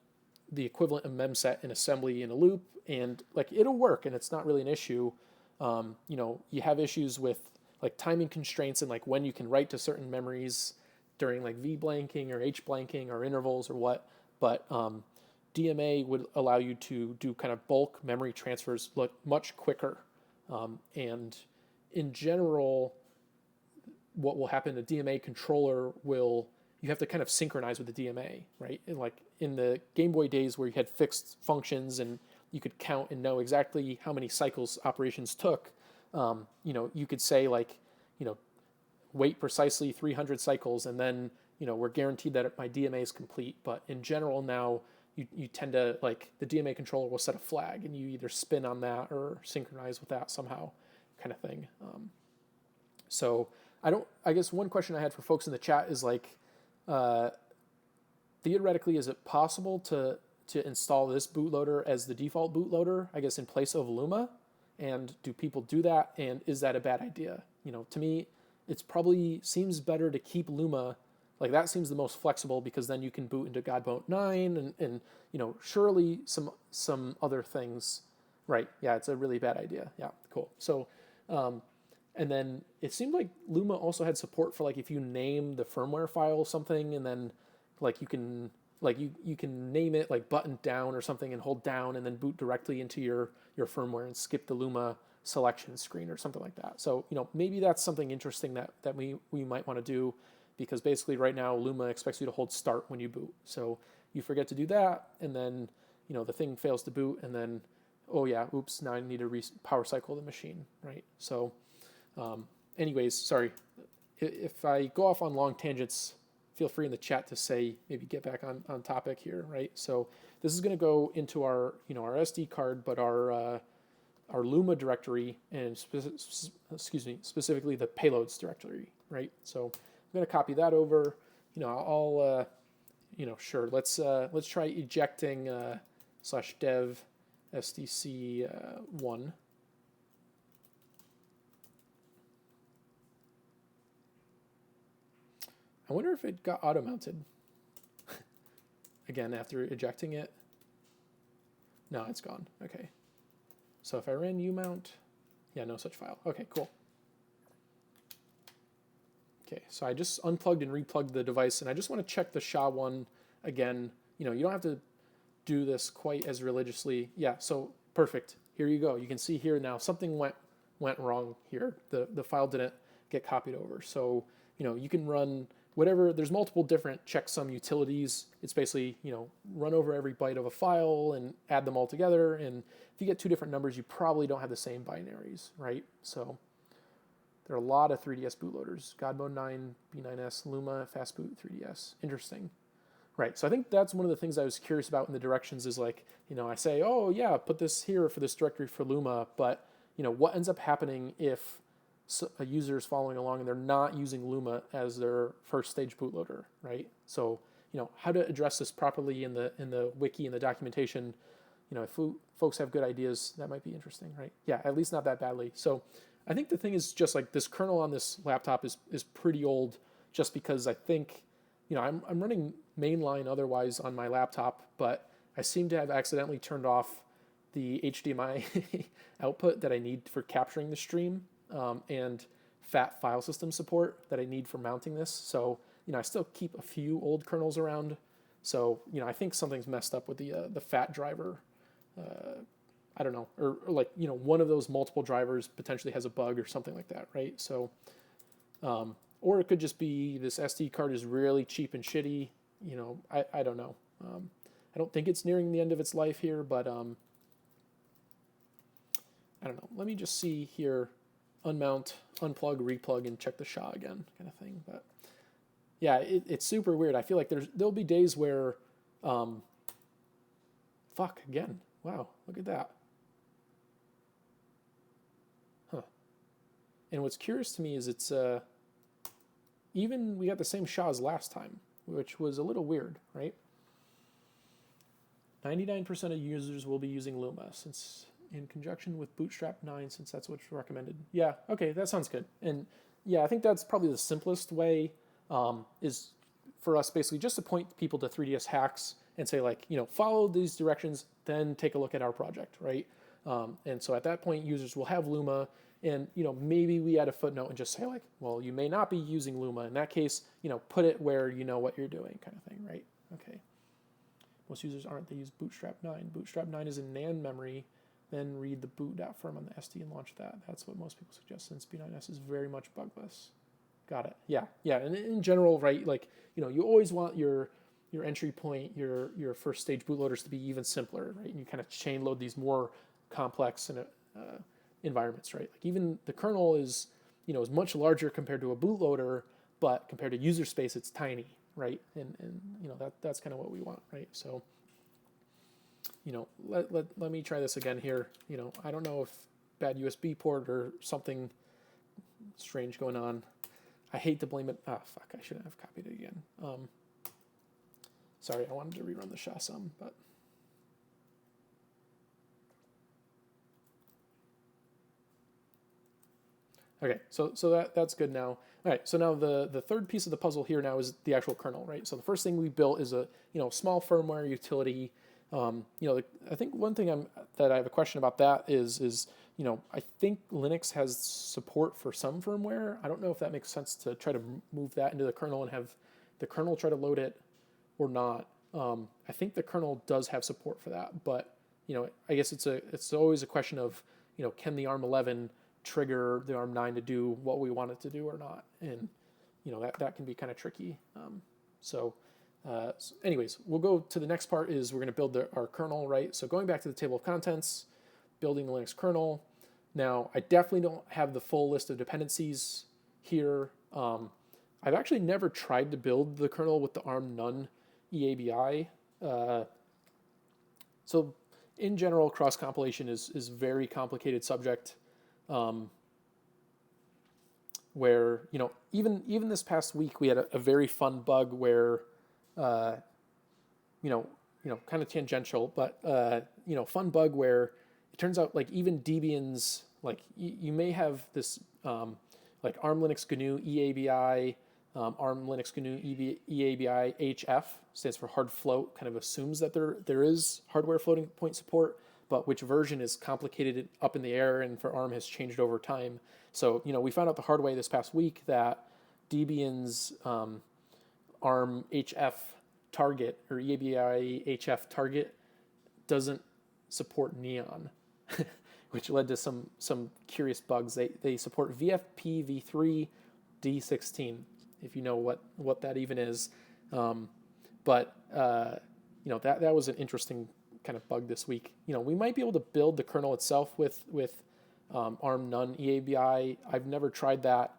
the equivalent of memset in assembly in a loop, and like it'll work, and it's not really an issue. You have issues with like timing constraints and like when you can write to certain memories during like V blanking or H blanking or intervals or what. But DMA would allow you to do kind of bulk memory transfers much quicker, and in general, what will happen, a DMA controller you have to kind of synchronize with the DMA, right? And like in the Game Boy days where you had fixed functions and you could count and know exactly how many cycles operations took, you could say like, wait precisely 300 cycles and then, we're guaranteed that my DMA is complete. But in general now, you tend to, like, the DMA controller will set a flag and you either spin on that or synchronize with that somehow, kind of thing. So I guess one question I had for folks in the chat is like, theoretically, is it possible to install this bootloader as the default bootloader, I guess, in place of Luma? And do people do that? And is that a bad idea? To me, it's probably seems better to keep Luma. Like that seems the most flexible because then you can boot into God Mode 9 and surely some other things. Right. Yeah, it's a really bad idea. Yeah, cool. So, and then it seemed like Luma also had support for like if you name the firmware file something and then like you can name it like button down or something and hold down and then boot directly into your firmware and skip the Luma selection screen or something like that. So, maybe that's something interesting that we might want to do, because basically right now Luma expects you to hold start when you boot. So you forget to do that and then, the thing fails to boot and then, oh yeah, oops, now I need to power cycle the machine, right? So anyways, sorry. If I go off on long tangents, feel free in the chat to say, maybe get back on topic here, right? So this is going to go into our, our SD card, but our Luma directory and specifically the payloads directory, right? So I'm going to copy that over. I'll sure. Let's try ejecting /dev SDC1. I wonder if it got auto-mounted. Again, after ejecting it. No, it's gone. Okay. So if I ran umount, yeah, no such file. Okay, cool. Okay, so I just unplugged and replugged the device, and I just want to check the SHA-1 again. You don't have to do this quite as religiously. Yeah, so perfect. Here you go. You can see here now something went wrong here. The file didn't get copied over. So, you can run whatever, there's multiple different checksum utilities. It's basically, run over every byte of a file and add them all together. And if you get two different numbers, you probably don't have the same binaries, right? So there are a lot of 3DS bootloaders. God Mode 9, B9S, Luma, Fastboot, 3DS. Interesting. Right, so I think that's one of the things I was curious about in the directions is like, I say, oh yeah, put this here for this directory for Luma, but, what ends up happening if a user is following along and they're not using Luma as their first stage bootloader, right? So, how to address this properly in the wiki and the documentation, if folks have good ideas, that might be interesting, right? Yeah, at least not that badly. So I think the thing is just like this kernel on this laptop is pretty old, just because I think, I'm running mainline otherwise on my laptop, but I seem to have accidentally turned off the HDMI output that I need for capturing the stream, and FAT file system support that I need for mounting this. So, I still keep a few old kernels around. So, I think something's messed up with the FAT driver. I don't know, or like, one of those multiple drivers potentially has a bug or something like that, right? So, or it could just be this SD card is really cheap and shitty. I don't know. I don't think it's nearing the end of its life here, but I don't know. Let me just see here, unmount, unplug, replug, and check the SHA again, kind of thing. But yeah, it's super weird. I feel like there'll be days where, fuck again. Wow, look at that. Huh. And what's curious to me is it's even we got the same SHA as last time, which was a little weird, right? 99% of users will be using Luma since in conjunction with Bootstrap 9, since that's what's recommended. Yeah, okay, that sounds good. And yeah, I think that's probably the simplest way, is for us basically just to point people to 3ds Hacks and say like, follow these directions, then take a look at our project, right? And so at that point, users will have Luma, and maybe we add a footnote and just say like, well, you may not be using Luma. In that case, put it where you know what you're doing, kind of thing, right? Okay. Most users aren't. They use Bootstrap 9. Bootstrap 9 is in NAND memory. Then read the boot.firm on the SD and launch that. That's what most people suggest, since B9S is very much bugless. Got it. Yeah. And in general, right, like, you always want your entry point, your first stage bootloaders to be even simpler, right? And you kind of chain load these more complex environments, right? Like even the kernel is much larger compared to a bootloader, but compared to user space, it's tiny, right? And that's kind of what we want, right? So, let me try this again here. I don't know if bad USB port or something strange going on. I hate to blame it. Ah, fuck, I shouldn't have copied it again. Sorry, I wanted to rerun the SHA some, but. Okay, so that's good now. All right, so now the third piece of the puzzle here now is the actual kernel, right? So the first thing we built is a small firmware utility. I think one thing that I have a question about that is I think Linux has support for some firmware. I don't know if that makes sense to try to move that into the kernel and have the kernel try to load it or not. I think the kernel does have support for that, but I guess it's always a question of can the ARM11 trigger the ARM9 to do what we want it to do or not, and that can be kind of tricky. So anyways, we'll go to the next part. Is we're going to build our kernel, right? So going back to the table of contents, building the Linux kernel. Now, I definitely don't have the full list of dependencies here. I've actually never tried to build the kernel with the ARM none EABI. So in general, cross compilation is very complicated subject. Where even this past week we had a very fun bug where kind of tangential, but fun bug where it turns out like even Debian's like you may have this like ARM Linux GNU EABI, ARM Linux GNU EABI HF stands for hard float, kind of assumes that there is hardware floating point support, but which version is complicated up in the air and for ARM has changed over time. So, we found out the hard way this past week that Debian's ARM HF target or EABI HF target doesn't support Neon, which led to some curious bugs. They support VFP v3 D16, if you know what that even is. But that was an interesting kind of bug this week. We might be able to build the kernel itself with ARM none EABI. I've never tried that.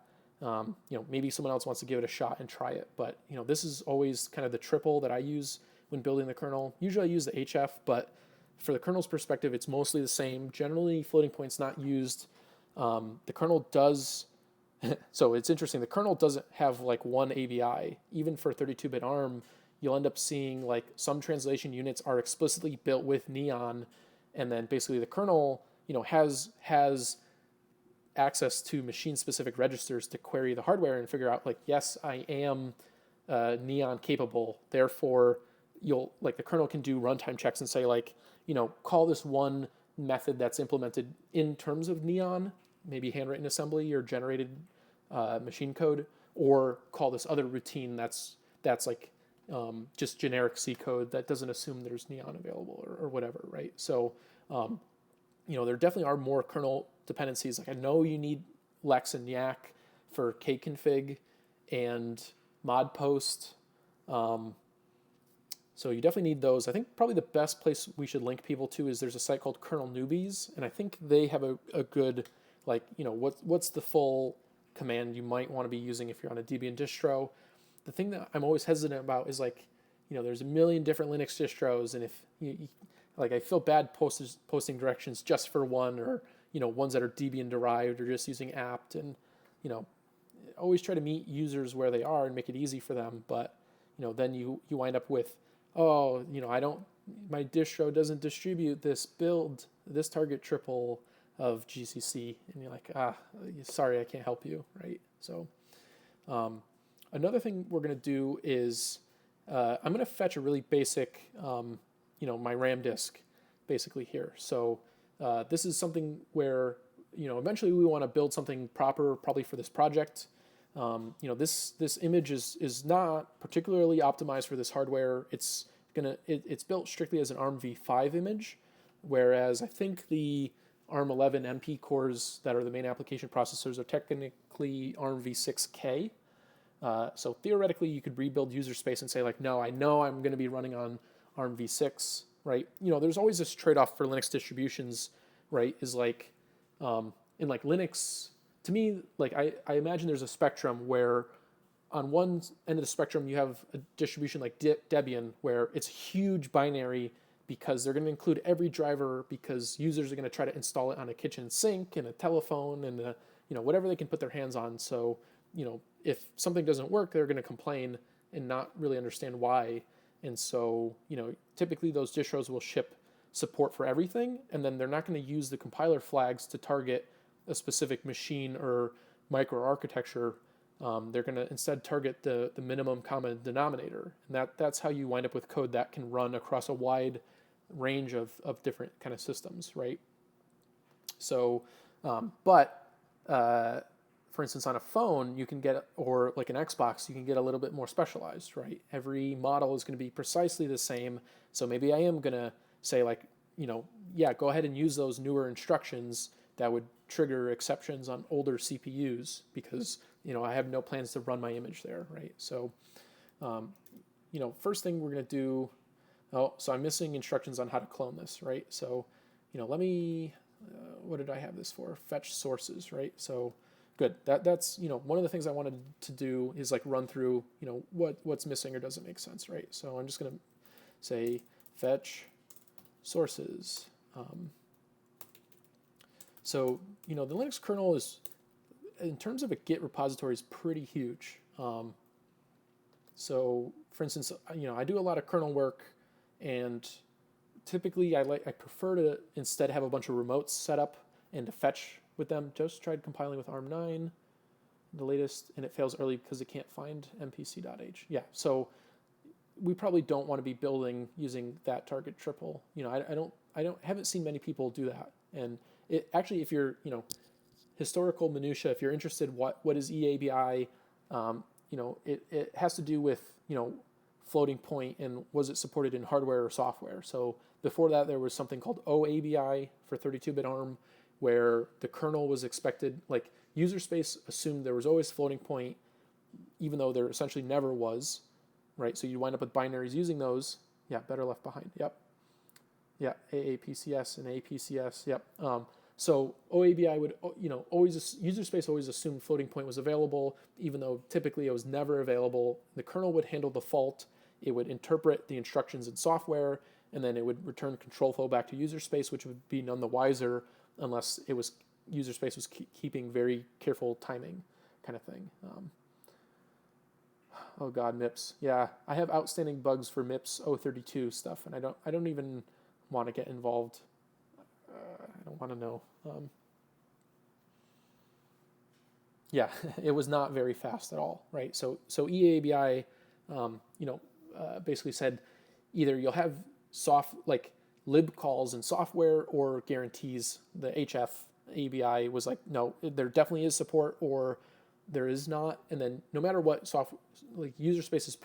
Maybe someone else wants to give it a shot and try it. But this is always kind of the triple that I use when building the kernel. Usually I use the HF, but for the kernel's perspective, it's mostly the same. Generally, floating point's not used. The kernel does. So it's interesting. The kernel doesn't have like one ABI. Even for 32-bit ARM, you'll end up seeing like some translation units are explicitly built with Neon, and then basically the kernel, has access to machine-specific registers to query the hardware and figure out like, yes, I am Neon capable. Therefore, the kernel can do runtime checks and say like, call this one method that's implemented in terms of Neon, maybe handwritten assembly or generated machine code, or call this other routine that's like just generic C code that doesn't assume there's Neon available or whatever, right? So there definitely are more kernel dependencies. Like I know you need Lex and Yak for kconfig and mod post. So you definitely need those. I think probably the best place we should link people to is there's a site called Kernel Newbies, and I think they have a good, like, what's the full command you might want to be using if you're on a Debian distro. The thing that I'm always hesitant about is like, there's a million different Linux distros, and if like, I feel bad posting directions just for one, or ones that are Debian derived or just using apt, and always try to meet users where they are and make it easy for them. But then you wind up with, oh, my distro doesn't distribute this target triple of GCC, and you're like, sorry, I can't help you, right? So another thing we're going to do is I'm going to fetch a really basic, my RAM disk basically here. So this is something where, eventually we want to build something proper, probably for this project. This image is not particularly optimized for this hardware. It's built strictly as an ARM v5 image, whereas I think the ARM 11 MP cores that are the main application processors are technically ARM v6K. So theoretically, you could rebuild user space and say like, no, I know I'm going to be running on ARM v6, right? There's always this trade-off for Linux distributions, right? Is like, in like Linux, to me, like I imagine there's a spectrum where on one end of the spectrum, you have a distribution like Debian, where it's huge binary because they're going to include every driver because users are going to try to install it on a kitchen sink and a telephone and whatever they can put their hands on. So, if something doesn't work, they're going to complain and not really understand why. And so, typically those distros will ship support for everything, and then they're not going to use the compiler flags to target a specific machine or microarchitecture. They're going to instead target the minimum common denominator, and that's how you wind up with code that can run across a wide range of different kind of systems, right? So, for instance, on a phone, you can get, or like an Xbox, you can get a little bit more specialized, right? Every model is going to be precisely the same. So maybe I am going to say like, go ahead and use those newer instructions that would trigger exceptions on older CPUs because, I have no plans to run my image there, right? So, first thing we're going to do, so I'm missing instructions on how to clone this, right? So, let me, what did I have this for? Fetch sources, right? So, good. That's one of the things I wanted to do is like run through what's missing or doesn't make sense, right? So I'm just going to say fetch sources. So the Linux kernel is, in terms of a Git repository, is pretty huge. So for instance, I do a lot of kernel work, and typically I prefer to instead have a bunch of remotes set up and to fetch with them. Just tried compiling with ARM9, the latest, and it fails early because it can't find mpc.h. Yeah, so we probably don't want to be building using that target triple. I haven't seen many people do that. And it actually, if you're, historical minutia, if you're interested, what is EABI, it has to do with, floating point and was it supported in hardware or software. So before that, there was something called OABI for 32-bit ARM, where the kernel was expected, like user space assumed there was always floating point, even though there essentially never was, right? So you wind up with binaries using those. Yeah, better left behind. Yep. Yeah, AAPCS and APCS. Yep. So OABI would, always, user space always assumed floating point was available, even though typically it was never available. The kernel would handle the fault. It would interpret the instructions in software, and then it would return control flow back to user space, which would be none the wiser unless it was user space was keeping very careful timing, kind of thing. Oh God, MIPS. Yeah, I have outstanding bugs for MIPS 032 stuff, and I don't even want to get involved. I don't want to know. Yeah, it was not very fast at all, right? So EABI, basically said either you'll have like lib calls in software or guarantees. The HF ABI was like, no, there definitely is support or there is not. And then no matter what like user space is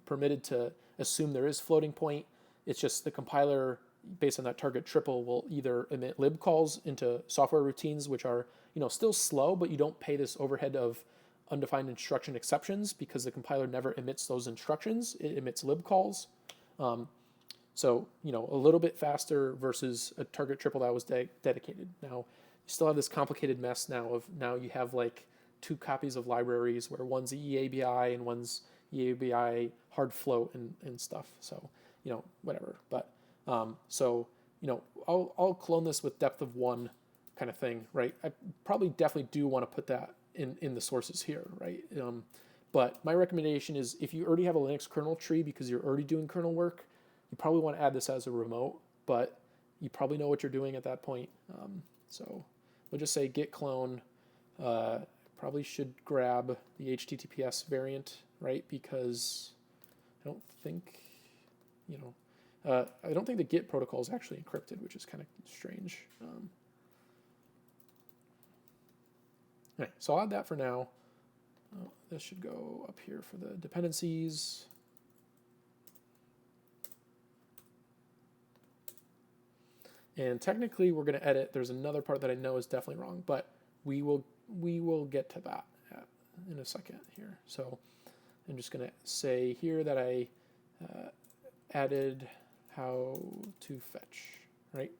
permitted to assume there is floating point, it's just the compiler based on that target triple, will either emit lib calls into software routines, which are, still slow, but you don't pay this overhead of undefined instruction exceptions because the compiler never emits those instructions. It emits lib calls. So, a little bit faster versus a target triple that was dedicated. Now, you still have this complicated mess now you have like 2 copies of libraries where one's EABI and one's EABI hard float and stuff. So, whatever. But, I'll clone this with depth of 1 kind of thing, right? I probably definitely do want to put that in the sources here, right? But my recommendation is if you already have a Linux kernel tree because you're already doing kernel work, you probably want to add this as a remote, but you probably know what you're doing at that point. So we'll just say git clone. Probably should grab the HTTPS variant, right? Because I don't think, I don't think the Git protocol is actually encrypted, which is kind of strange. Right, so I'll add that for now. This should go up here for the dependencies. And technically, we're going to edit. There's another part that I know is definitely wrong, but we will get to that in a second here. So I'm just going to say here that I added how to fetch, right?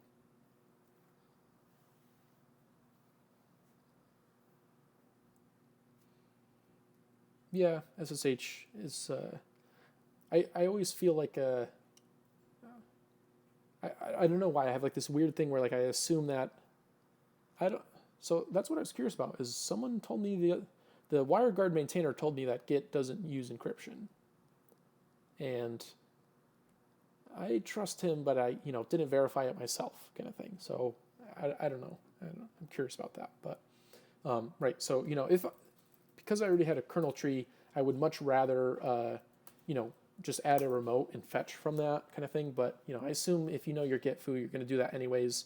Yeah, SSH is, I always feel like, I don't know why I have like this weird thing where like I assume that, so that's what I was curious about, is someone told me, the WireGuard maintainer told me that Git doesn't use encryption. And I trust him, but I, didn't verify it myself kind of thing. So I don't know. I'm curious about that, but, right. So, because I already had a kernel tree, I would much rather, just add a remote and fetch from that kind of thing. But, I assume if you know your Git foo, you're going to do that anyways.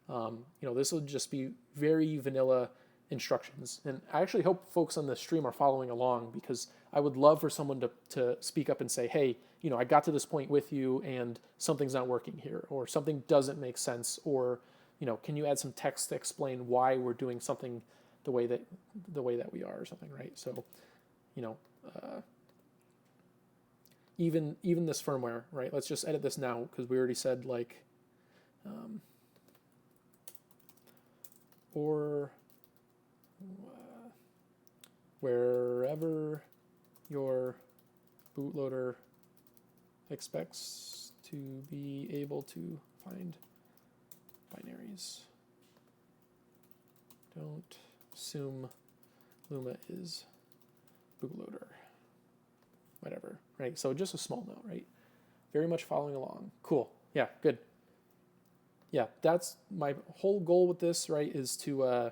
This will just be very vanilla instructions. And I actually hope folks on the stream are following along, because I would love for someone to speak up and say, hey, I got to this point with you and something's not working here, or something doesn't make sense, or, can you add some text to explain why we're doing something the way that we are, or something, right? So, even this firmware, right? Let's just edit this now, because we already said like, or wherever your bootloader expects to be able to find binaries. Don't assume Luma is bootloader. Whatever, right? So just a small note, right? Very much following along. Cool. Yeah, good. Yeah, that's my whole goal with this, right, is to,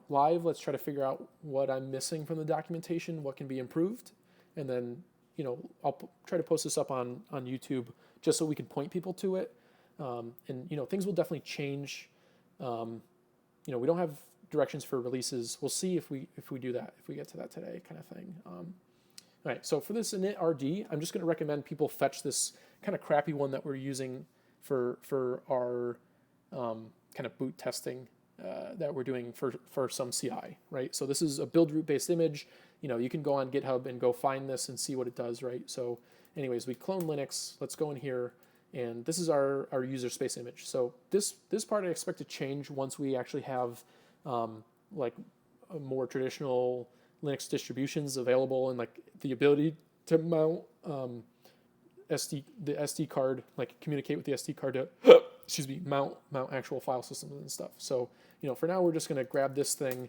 live, let's try to figure out what I'm missing from the documentation, what can be improved, and then, I'll try to post this up on YouTube just so we can point people to it. And, things will definitely change. We don't have directions for releases. We'll see if we do that, if we get to that today kind of thing. All right, so for this init.rd, I'm just going to recommend people fetch this kind of crappy one that we're using for our kind of boot testing that we're doing for some CI, right? So this is a build root based image. You can go on GitHub and go find this and see what it does, right? So anyways, we clone Linux. Let's go in here, and this is our user space image. So this part I expect to change once we actually have like a more traditional Linux distributions available, and like the ability to mount the SD card, like communicate with the SD card to mount actual file systems and stuff. So for now we're just going to grab this thing,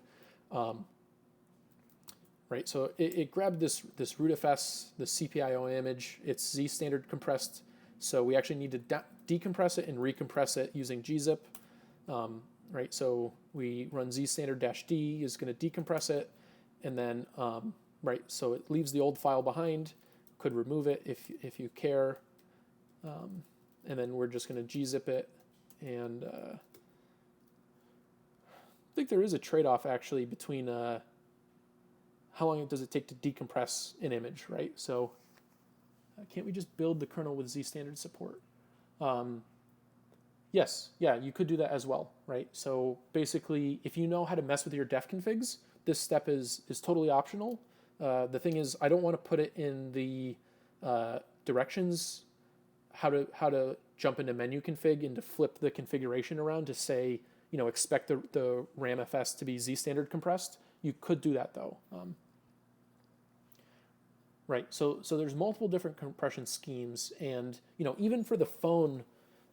right? So it grabbed this rootfs, the CPIO image. It's Z standard compressed, so we actually need to decompress it and recompress it using gzip, right? So we run Z standard -d is going to decompress it. And then, right, so it leaves the old file behind. Could remove it if you care. And then we're just going to gzip it. And I think there is a trade-off actually between how long does it take to decompress an image, right? So can't we just build the kernel with Z standard support? Yes, yeah, you could do that as well, right? So basically, if you know how to mess with your def configs, this step is totally optional. The thing is, I don't want to put it in the directions how to jump into menu config and to flip the configuration around to say, expect the RAMFS to be Z standard compressed. You could do that though. Right. So there's multiple different compression schemes, and even for the phone,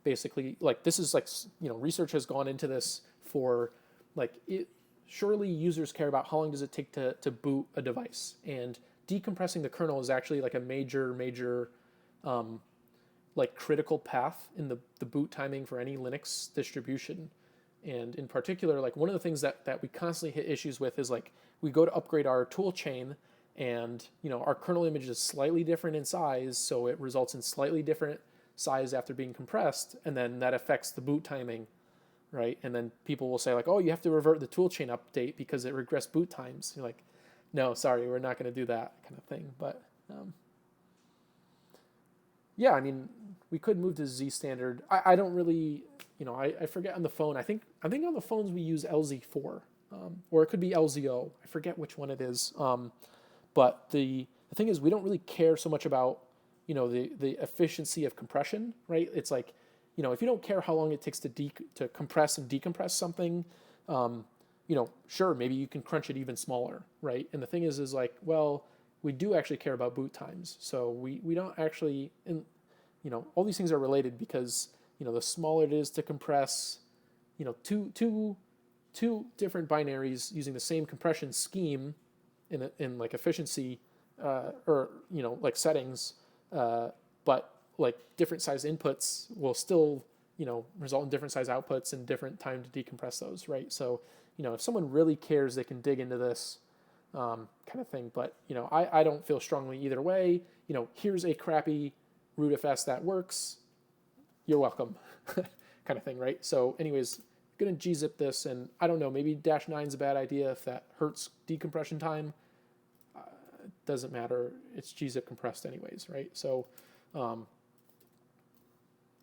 basically, like this is like research has gone into this for like it. Surely users care about how long does it take to boot a device, and decompressing the kernel is actually like a major like critical path in the boot timing for any Linux distribution. And in particular, like one of the things that we constantly hit issues with is like we go to upgrade our tool chain, and our kernel image is slightly different in size, so it results in slightly different size after being compressed, and then that affects the boot timing, right? And then people will say like, oh, you have to revert the toolchain update because it regressed boot times. You're like, no, sorry, we're not going to do that kind of thing. But yeah, I mean, we could move to Z standard. I don't really, I forget on the phone. I think on the phones we use LZ4, or it could be LZO. I forget which one it is. But the thing is, we don't really care so much about the efficiency of compression, right? It's like, if you don't care how long it takes to compress and decompress something, sure, maybe you can crunch it even smaller, right? And the thing is like, well, we do actually care about boot times, so we don't actually, and all these things are related because the smaller it is to compress, two different binaries using the same compression scheme in like efficiency or like settings, but like different size inputs will still result in different size outputs and different time to decompress those, right? So if someone really cares, they can dig into this kind of thing. But I don't feel strongly either way. Here's a crappy rootfs that works, you're welcome kind of thing, right? So anyways, gonna gzip this, and I don't know, maybe -9 is a bad idea if that hurts decompression time. It doesn't matter, it's gzip compressed anyways, right? So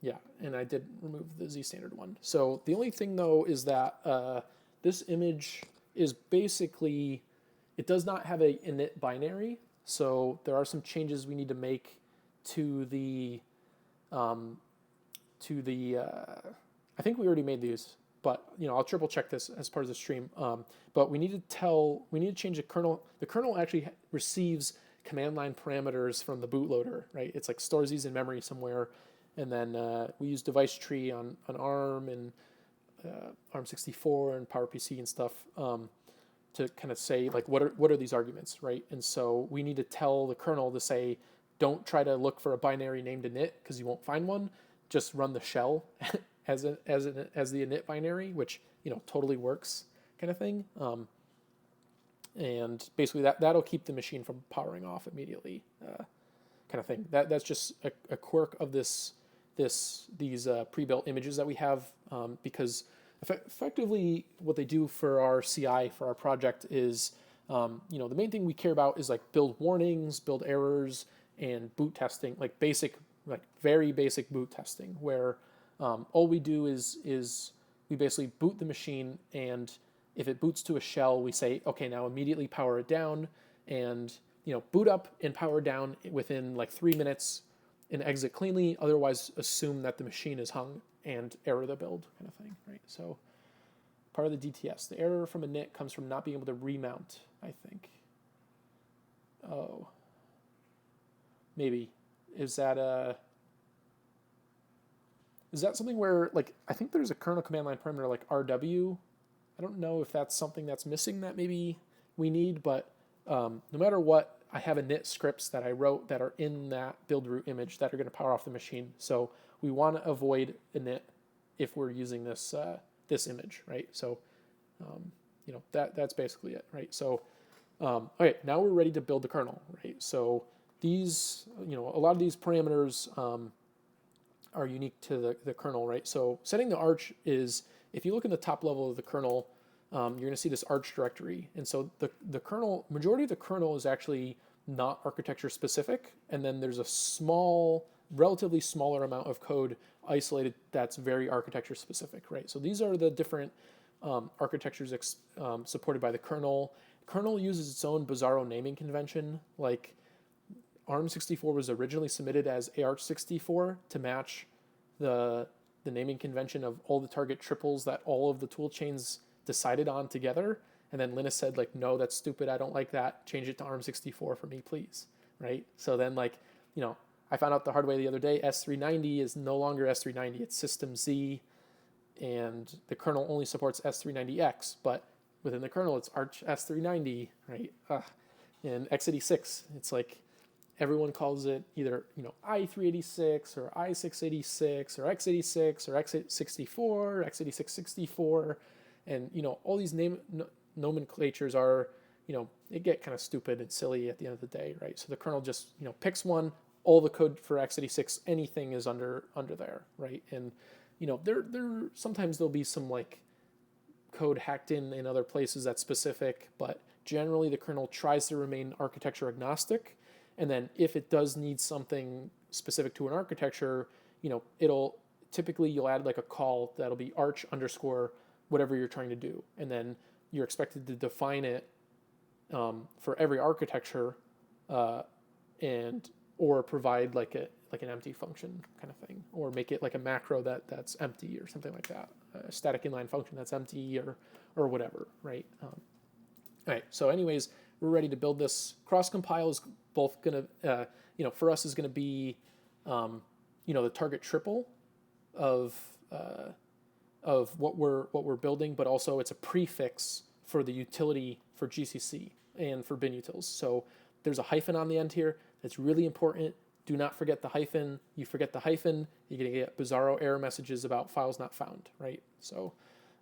yeah, and I did remove the Z standard one. So the only thing though is that this image is basically, it does not have a init binary, so there are some changes we need to make to the I think we already made these, but I'll triple check this as part of the stream. But we need to change the kernel. The kernel actually receives command line parameters from the bootloader, right? It's like stores these in memory somewhere, and then we use device tree on ARM and ARM64 and PowerPC and stuff to kind of say like what are these arguments, right? And so we need to tell the kernel to say, don't try to look for a binary named init because you won't find one. Just run the shell as the init binary, which totally works, kind of thing. And basically that'll keep the machine from powering off immediately, kind of thing. That's just a quirk of these pre-built images that we have, because effectively what they do for our CI for our project is, the main thing we care about is like build warnings, build errors, and boot testing, like very basic boot testing, where all we do is we basically boot the machine, and if it boots to a shell, we say, okay, now immediately power it down, and boot up and power down within like 3 minutes and exit cleanly. Otherwise, assume that the machine is hung and error the build, kind of thing, right? So part of the DTS, the error from init comes from not being able to remount, I think. Oh, maybe. Is that something where, like, I think there's a kernel command line parameter like RW. I don't know if that's something that's missing that maybe we need, but no matter what, I have init scripts that I wrote that are in that build root image that are going to power off the machine. So we want to avoid init if we're using this this image, right? So that's basically it, right? So okay, now we're ready to build the kernel, right? So these, a lot of these parameters are unique to the kernel, right? So setting the arch is, if you look in the top level of the kernel, you're going to see this arch directory. And so the kernel, majority of the kernel is actually not architecture specific. And then there's a relatively smaller amount of code isolated that's very architecture specific, right? So these are the different architectures supported by the kernel. Kernel uses its own bizarro naming convention. Like ARM64 was originally submitted as AArch64 to match the naming convention of all the target triples that all of the tool chains decided on together. And then Linus said, like, no, that's stupid. I don't like that. Change it to ARM64 for me, please. Right? So then, like, I found out the hard way the other day, S390 is no longer S390. It's System Z, and the kernel only supports S390X. But within the kernel, it's Arch S390, right? And x86, it's like everyone calls it either i386 or i686 or x86 or x64 or x86-64, and all these nomenclatures are they get kind of stupid and silly at the end of the day, right? So the kernel just picks one. All the code for x86 anything is under there, right? And there sometimes there'll be some like code hacked in other places that's specific, but generally the kernel tries to remain architecture agnostic. And then if it does need something specific to an architecture, it'll typically you'll add like a call that'll be arch underscore whatever you're trying to do. And then you're expected to define it for every architecture or provide like an empty function kind of thing, or make it like a macro that's empty or something like that, a static inline function that's empty or whatever, right? All right, so anyways, we're ready to build this. Cross compile is both gonna, for us is gonna be, the target triple of what we're building, but also it's a prefix for the utility for GCC and for bin utils. So there's a hyphen on the end here. That's really important. Do not forget the hyphen. You forget the hyphen, you're gonna get bizarro error messages about files not found, right? So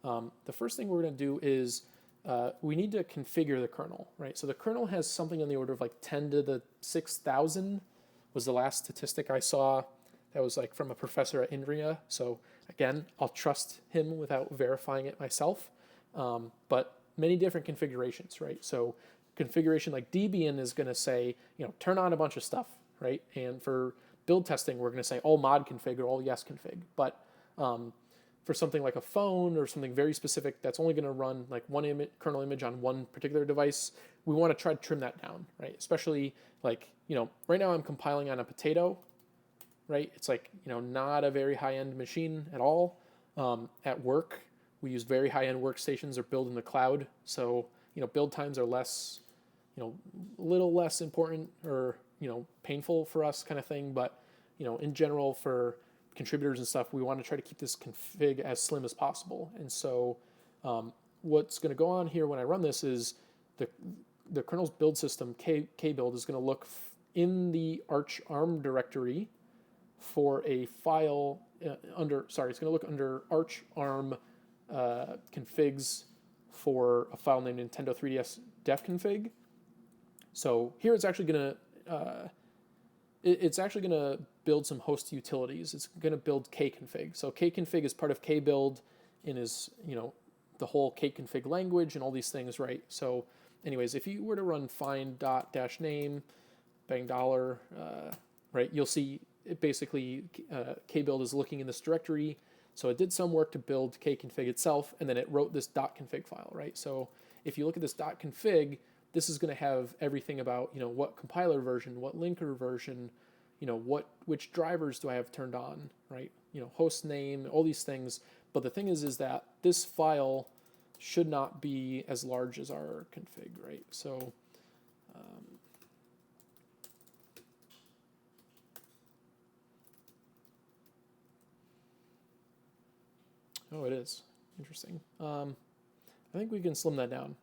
the first thing we're gonna do is we need to configure the kernel, right? So the kernel has something on the order of like 10 to the 6,000 was the last statistic I saw. That was like from a professor at INRIA. So again, I'll trust him without verifying it myself. But many different configurations, right? So configuration like Debian is going to say, turn on a bunch of stuff, right? And for build testing, we're going to say all mod config or all yes config. But for something like a phone or something very specific that's only going to run like one kernel image on one particular device, we want to try to trim that down, right? Especially like, right now I'm compiling on a Potato, right? It's like, not a very high-end machine at all. At work, we use very high-end workstations or build in the cloud. So, build times are less, a little less important or, painful for us kind of thing. But, in general for contributors and stuff, we want to try to keep this config as slim as possible. And so what's going to go on here when I run this is the kernel's build system, kbuild, is going to look in the Arch ARM directory for a file it's going to look under Arch ARM configs for a file named Nintendo 3DS defconfig. So here it's actually going to build some host utilities. It's going to build kconfig. So kconfig is part of kbuild and is, the whole kconfig language and all these things, right? So anyways, if you were to run find.-name, bang $, right, you'll see it basically kbuild is looking in this directory. So it did some work to build kconfig itself, and then it wrote this .config file, right? So if you look at this .config, this is going to have everything about, what compiler version, what linker version, which drivers do I have turned on, right? Host name, all these things. But the thing is that this file should not be as large as our config, right? So oh, it is. Interesting. I think we can slim that down.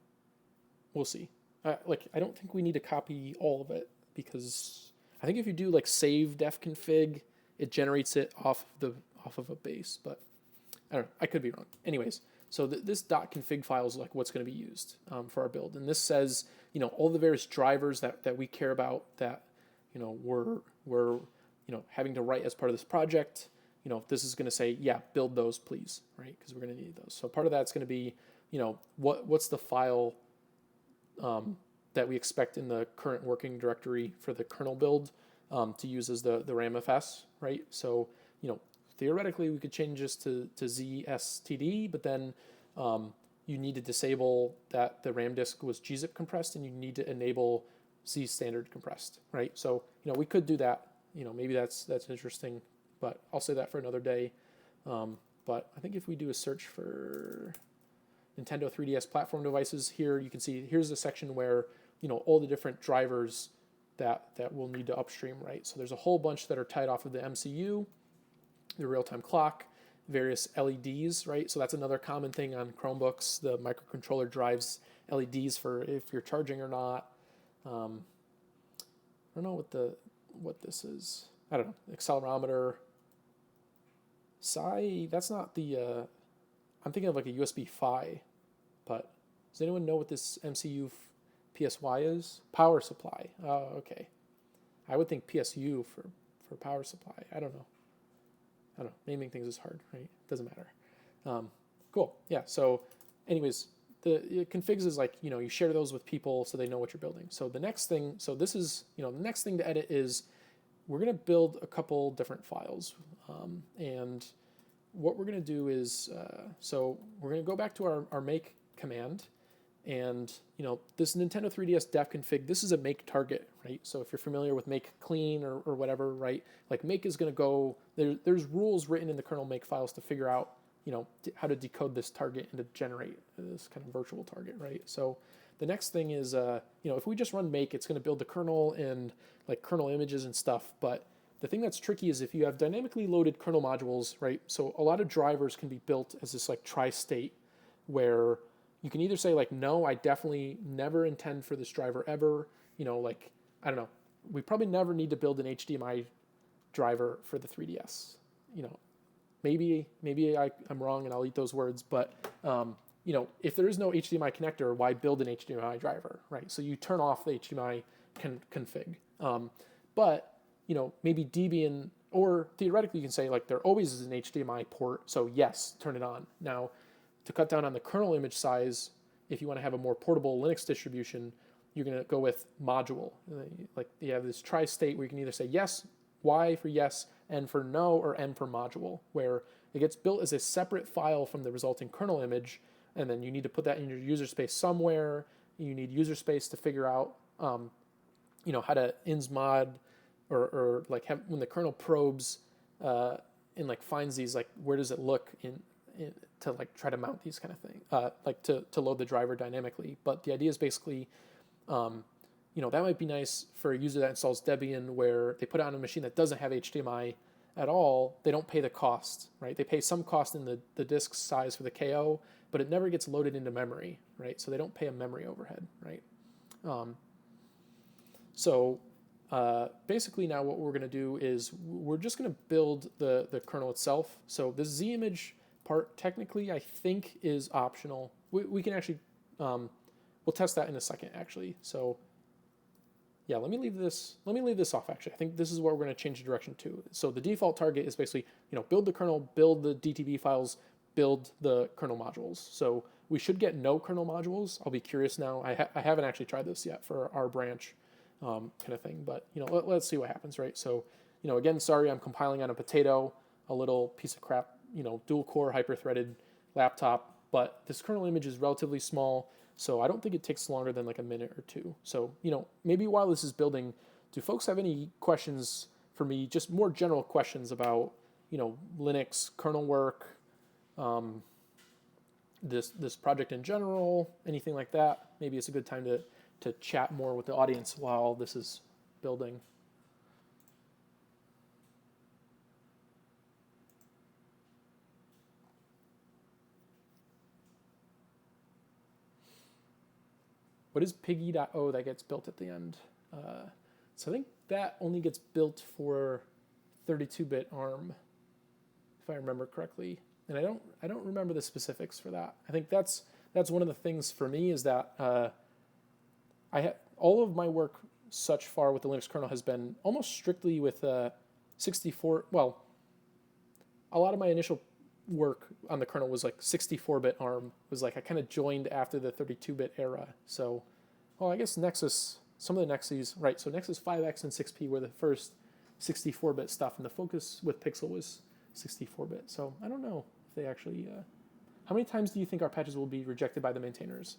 We'll see. I don't think we need to copy all of it, because I think if you do like save defconfig, it generates it off of a base, but I don't know. I could be wrong. Anyways, so this .config file is like what's going to be used for our build, and this says all the various drivers that we care about that we're having to write as part of this project. This is going to say, yeah, build those, please, right? Because we're going to need those. So part of that's going to be, what's the file that we expect in the current working directory for the kernel build to use as the ramfs, right? So, theoretically we could change this to ZSTD, but then you need to disable that the RAM disk was gzip compressed, and you need to enable Z standard compressed, right? So, we could do that. Maybe that's interesting, but I'll say that for another day. But I think if we do a search for Nintendo 3DS platform devices here, you can see here's a section where, all the different drivers that we'll need to upstream, right? So there's a whole bunch that are tied off of the MCU, the real-time clock, various LEDs, right? So that's another common thing on Chromebooks. The microcontroller drives LEDs for if you're charging or not. I don't know what this is. I don't know. Accelerometer. That's not the, I'm thinking of like a USB PHY, but does anyone know what this MCU PSY is? Power supply. Oh, okay. I would think PSU for power supply. I don't know. Naming things is hard, right? Doesn't matter. Cool. Yeah. So anyways, the configs is like, you share those with people so they know what you're building. So the next thing, this is, the next thing to edit is we're going to build a couple different files. And what we're going to do is, so we're going to go back to our make command, and, this Nintendo 3DS dev config, this is a make target, right? So if you're familiar with make clean or whatever, right? Like make is going to go, there's rules written in the kernel make files to figure out, how to decode this target and to generate this kind of virtual target, right? So the next thing is, if we just run make, it's going to build the kernel and like kernel images and stuff. But the thing that's tricky is if you have dynamically loaded kernel modules, right? So a lot of drivers can be built as this like tri-state where you can either say like, no, I definitely never intend for this driver ever, like, I don't know, we probably never need to build an HDMI driver for the 3DS. Maybe I'm wrong and I'll eat those words, but if there is no HDMI connector, why build an HDMI driver, right? So you turn off the HDMI config. But maybe Debian, or theoretically you can say like there always is an HDMI port, so yes, turn it on. Now, to cut down on the kernel image size, if you want to have a more portable Linux distribution, you're going to go with module. Like you have this tri-state where you can either say yes, Y for yes, N for no, or N for module, where it gets built as a separate file from the resulting kernel image, and then you need to put that in your user space somewhere. You need user space to figure out, how to insmod or like have, when the kernel probes and like finds these, like where does it look in to like try to mount these kind of things, like to load the driver dynamically. But the idea is basically, that might be nice for a user that installs Debian where they put it on a machine that doesn't have HDMI at all. They don't pay the cost, right? They pay some cost in the disk size for the KO, but it never gets loaded into memory, right? So they don't pay a memory overhead, right? Basically now what we're going to do is we're just going to build the kernel itself. So the Z image part technically I think is optional. We can actually, we'll test that in a second actually. So yeah, let me leave this off actually. I think this is what we're going to change the direction to. So the default target is basically, build the kernel, build the DTB files, build the kernel modules. So we should get no kernel modules. I'll be curious now. I haven't actually tried this yet for our branch kind of thing, but let's see what happens, right? So, again, sorry, I'm compiling on a Potato, a little piece of crap, dual core hyper-threaded laptop, but this kernel image is relatively small, so I don't think it takes longer than like a minute or two. So, maybe while this is building, do folks have any questions for me, just more general questions about, Linux kernel work, this project in general, anything like that? Maybe it's a good time to chat more with the audience while this is building. What is piggy.o that gets built at the end? So I think that only gets built for 32-bit ARM, if I remember correctly. And I don't remember the specifics for that. I think that's one of the things for me is that all of my work such far with the Linux kernel has been almost strictly with 64. Well, a lot of my initial work on the kernel was like 64-bit ARM. It was like I kind of joined after the 32-bit era. So, I guess Nexus, some of the Nexus, right? So Nexus 5X and 6P were the first 64-bit stuff, and the focus with Pixel was 64-bit. So I don't know if they actually. How many times do you think our patches will be rejected by the maintainers?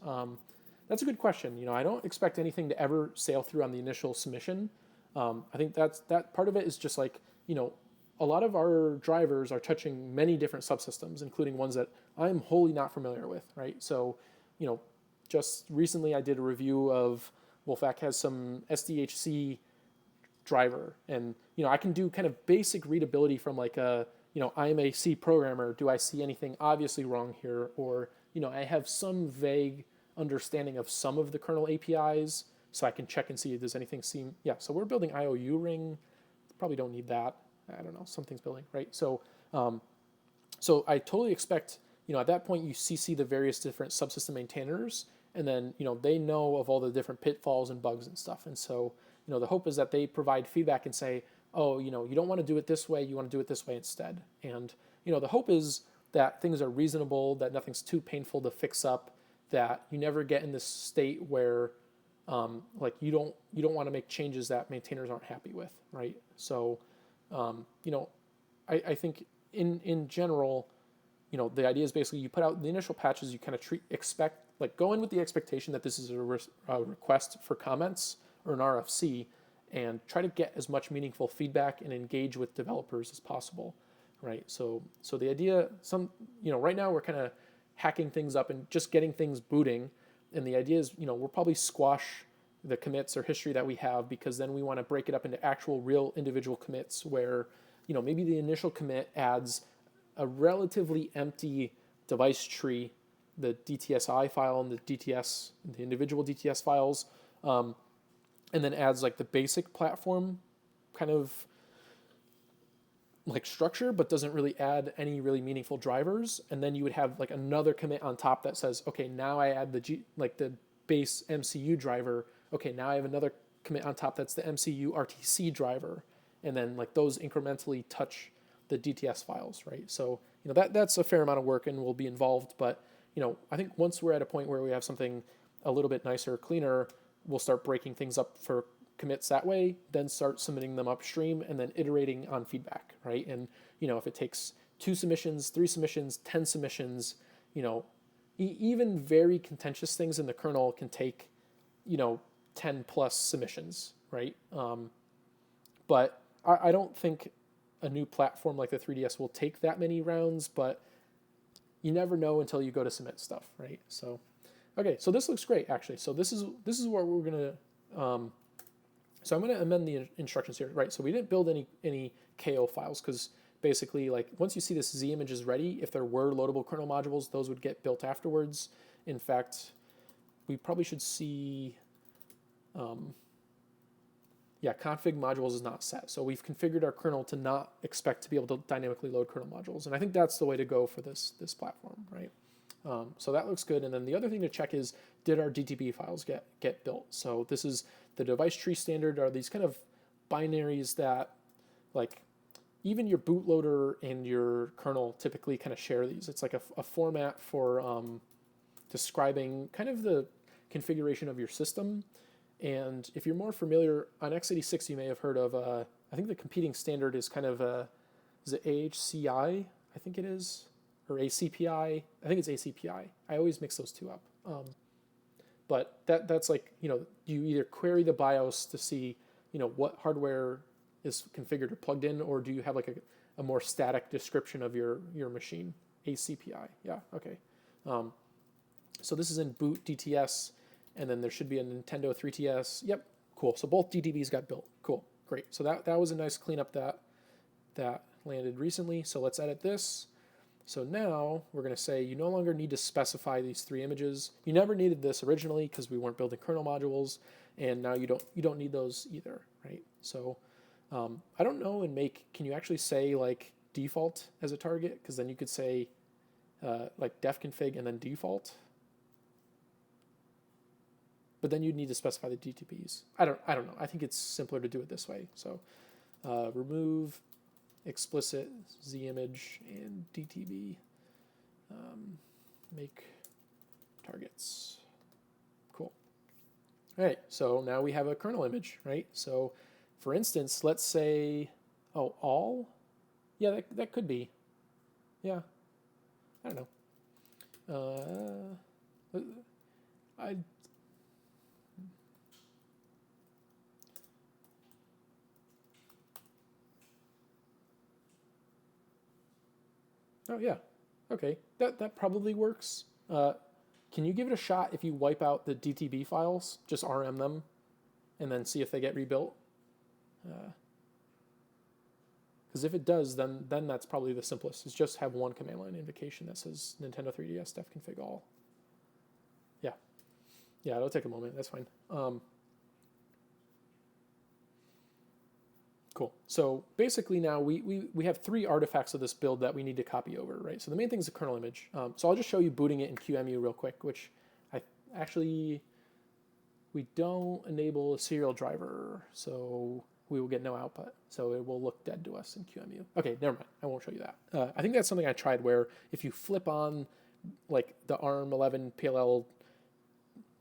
That's a good question. You know, I don't expect anything to ever sail through on the initial submission. I think that part of it is just like, you know, a lot of our drivers are touching many different subsystems, including ones that I'm wholly not familiar with, right? So, you know, just recently I did a review of Wolfpack has some SDHC driver, and you know, I can do kind of basic readability from like a, you know, I'm a C programmer. Do I see anything obviously wrong here? Or, you know, I have some vague understanding of some of the kernel APIs, so I can check and see if there's anything seem, yeah, so we're building IOU ring. Probably don't need that. I don't know, something's building, right? So, so I totally expect, you know, at that point you CC the various different subsystem maintainers, and then, you know, they know of all the different pitfalls and bugs and stuff. And so, you know, the hope is that they provide feedback and say, oh, you know, you don't want to do it this way, you want to do it this way instead. And, you know, the hope is that things are reasonable, that nothing's too painful to fix up, that you never get in this state where, like, you don't want to make changes that maintainers aren't happy with, right? So, you know, I think in general, you know, the idea is basically you put out the initial patches, you kind of go in with the expectation that this is a request for comments or an RFC, and try to get as much meaningful feedback and engage with developers as possible, right? So the idea, you know, right now we're kind of hacking things up and just getting things booting, and the idea is, you know, we'll probably squash the commits or history that we have, because then we want to break it up into actual real individual commits where, you know, maybe the initial commit adds a relatively empty device tree, the DTSI file and the individual DTS files, and then adds like the basic platform kind of like structure, but doesn't really add any really meaningful drivers. And then you would have like another commit on top that says, okay, now I add the base MCU driver. Okay, now I have another commit on top that's the MCU RTC driver. And then like those incrementally touch the DTS files, right? So, you know, that's a fair amount of work and will be involved. But, you know, I think once we're at a point where we have something a little bit nicer, cleaner, we'll start breaking things up for commits that way, then start submitting them upstream, and then iterating on feedback, right? And, you know, if it takes 2 submissions, 3 submissions, 10 submissions, you know, even very contentious things in the kernel can take, you know, 10 plus submissions, right? But I don't think a new platform like the 3DS will take that many rounds, but you never know until you go to submit stuff, right? So, okay, so this looks great, actually. So this is what we're gonna. So I'm gonna amend the instructions here, right? So we didn't build any KO files, because basically, like, once you see this Z image is ready, if there were loadable kernel modules, those would get built afterwards. In fact, we probably should see. Config modules is not set. So we've configured our kernel to not expect to be able to dynamically load kernel modules. And I think that's the way to go for this platform, right? So that looks good. And then the other thing to check is, did our DTB files get built? So this is the device tree standard, are these kind of binaries that, like, even your bootloader and your kernel typically kind of share these. It's like a format for describing kind of the configuration of your system. And if you're more familiar, on x86 you may have heard of, I think the competing standard is kind of, is it AHCI? I think it is, or ACPI. I think it's ACPI. I always mix those two up. But that's like, you know, you either query the BIOS to see, you know, what hardware is configured or plugged in, or do you have like a more static description of your machine? ACPI, yeah, okay. So this is in boot DTS, and then there should be a Nintendo 3DS. Yep, cool. So both DTBs got built. Cool, great. So that was a nice cleanup that landed recently. So let's edit this. So now we're going to say you no longer need to specify these 3 images. You never needed this originally because we weren't building kernel modules, and now you don't need those either, right? So I don't know in Make, can you actually say like default as a target? Because then you could say like defconfig and then default. But then you'd need to specify the DTPs. I don't know. I think it's simpler to do it this way. So remove explicit Z image and DTB. Make targets. Cool. All right. So now we have a kernel image, right? So for instance, let's say, all. Yeah, that could be. Yeah, I don't know. I Oh yeah, okay. That probably works. Can you give it a shot if you wipe out the DTB files, just RM them, and then see if they get rebuilt? Because if it does, then that's probably the simplest. Is just have one command line invocation that says Nintendo 3DS def config all. Yeah, yeah, it'll take a moment. That's fine. Cool. So basically now we have 3 artifacts of this build that we need to copy over, right? So the main thing is the kernel image. So I'll just show you booting it in QEMU real quick, which we don't enable a serial driver, so we will get no output. So it will look dead to us in QEMU. Okay, never mind. I won't show you that. I think that's something I tried where if you flip on like the ARM11 PLL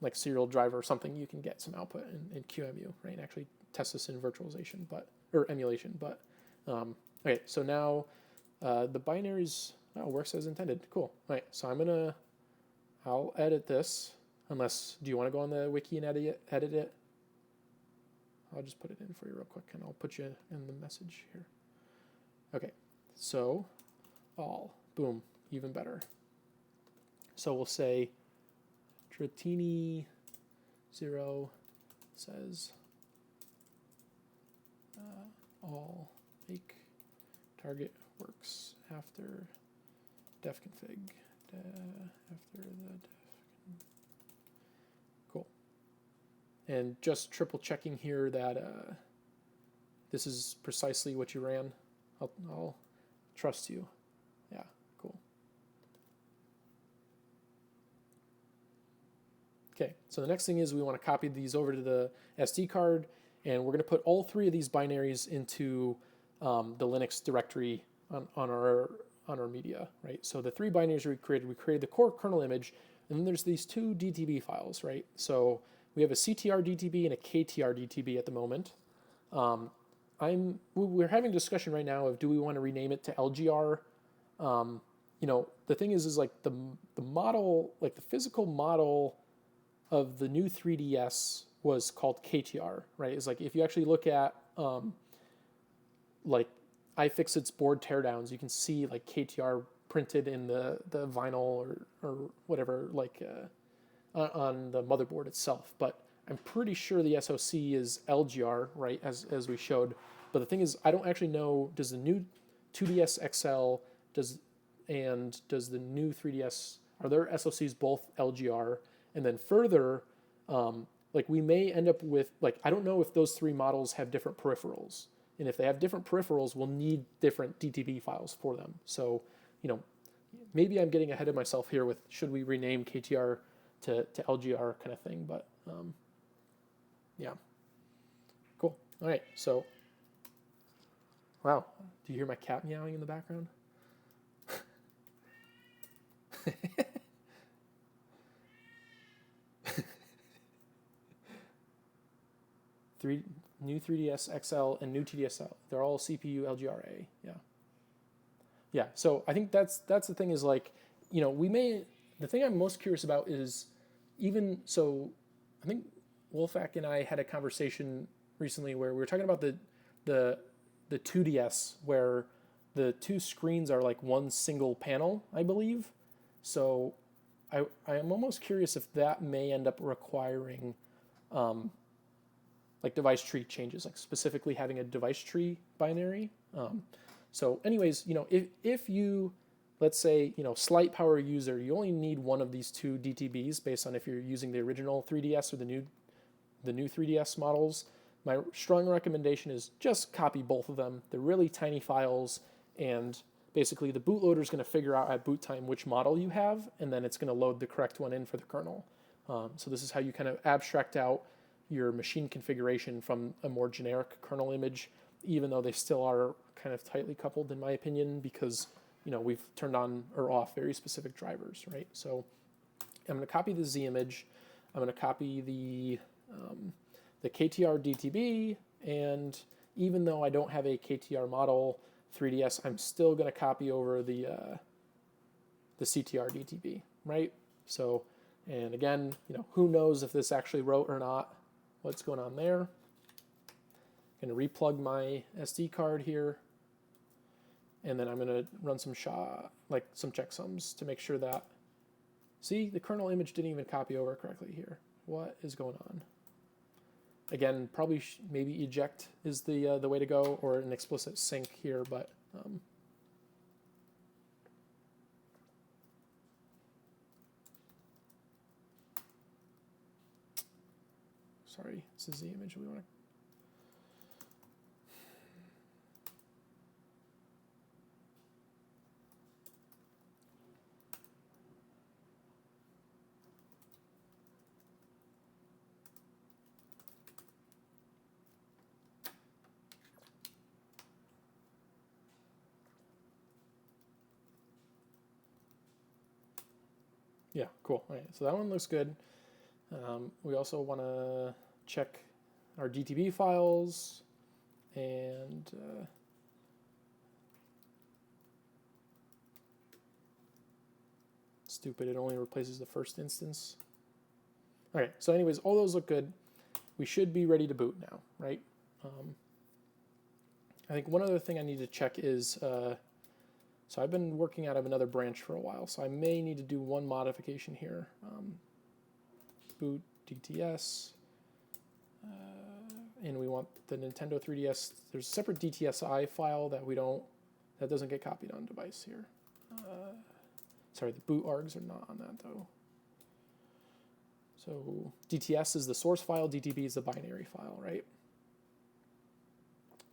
like serial driver or something, you can get some output in QEMU, right? And actually test this in virtualization, or emulation. But okay, so now the binaries works as intended. Cool. All right, so I'll edit this. Unless, do you want to go on the wiki and edit it? I'll just put it in for you real quick, and I'll put you in the message here. Okay, so all, boom, even better. So we'll say Dratini 0 says all make target works after def config, after the def. Cool. And just triple checking here that this is precisely what you ran. I'll trust you. Yeah, cool. Okay, so the next thing is we want to copy these over to the SD card, and we're going to put all 3 of these binaries into the Linux directory on our media, right? So the 3 binaries we created the core kernel image, and then there's these 2 DTB files, right? So we have a CTR DTB and a KTR DTB at the moment. We're having a discussion right now of do we want to rename it to LGR? The thing is like the model, like the physical model of the new 3DS was called KTR, right? It's like if you actually look at like iFixit's board teardowns, you can see like KTR printed in the vinyl or whatever, like on the motherboard itself. But I'm pretty sure the SoC is LGR, right, as we showed. But the thing is, I don't actually know, does the new 2DS XL, does the new 3DS, are their SoCs both LGR? And then further, like we may end up with, like, I don't know if those 3 models have different peripherals. And if they have different peripherals, we'll need different DTB files for them. So, maybe I'm getting ahead of myself here with should we rename KTR to LGR kind of thing. But, yeah. Cool. All right. So, wow. Do you hear my cat meowing in the background? New 3DS XL and new TDSL. They're all CPU LGRA. Yeah. Yeah. So I think that's the thing is like, the thing I'm most curious about is I think Wolfak and I had a conversation recently where we were talking about the 2DS where the 2 screens are like one single panel, I believe. So I am almost curious if that may end up requiring like device tree changes, like specifically having a device tree binary. So anyways, if you, let's say, slight power user, you only need one of these 2 DTBs based on if you're using the original 3DS or the new 3DS models. My strong recommendation is just copy both of them. They're really tiny files, and basically the bootloader is going to figure out at boot time which model you have, and then it's going to load the correct one in for the kernel. So this is how you kind of abstract out your machine configuration from a more generic kernel image, even though they still are kind of tightly coupled in my opinion, because we've turned on or off very specific drivers, right? So I'm going to copy the Z image. I'm going to copy the KTR DTB, and even though I don't have a KTR model 3DS, I'm still going to copy over the CTR DTB, right? So, and again, who knows if this actually wrote or not, what's going on there. I'm going to replug my SD card here, and then I'm going to run some some checksums to make sure that, see, the kernel image didn't even copy over correctly here. What is going on? Again, probably maybe eject is the way to go, or an explicit sync here, but sorry, this is the image we want to. Yeah, cool. All right, so that one looks good. We also want to check our DTB files, and stupid, it only replaces the first instance. All right, so anyways, all those look good. We should be ready to boot now, right? I think one other thing I need to check is, so I've been working out of another branch for a while, so I may need to do one modification here. Boot DTS, and we want the Nintendo 3DS. There's a separate DTSI file that doesn't get copied on device here. Sorry, the boot args are not on that though. So DTS is the source file, DTB is the binary file, right?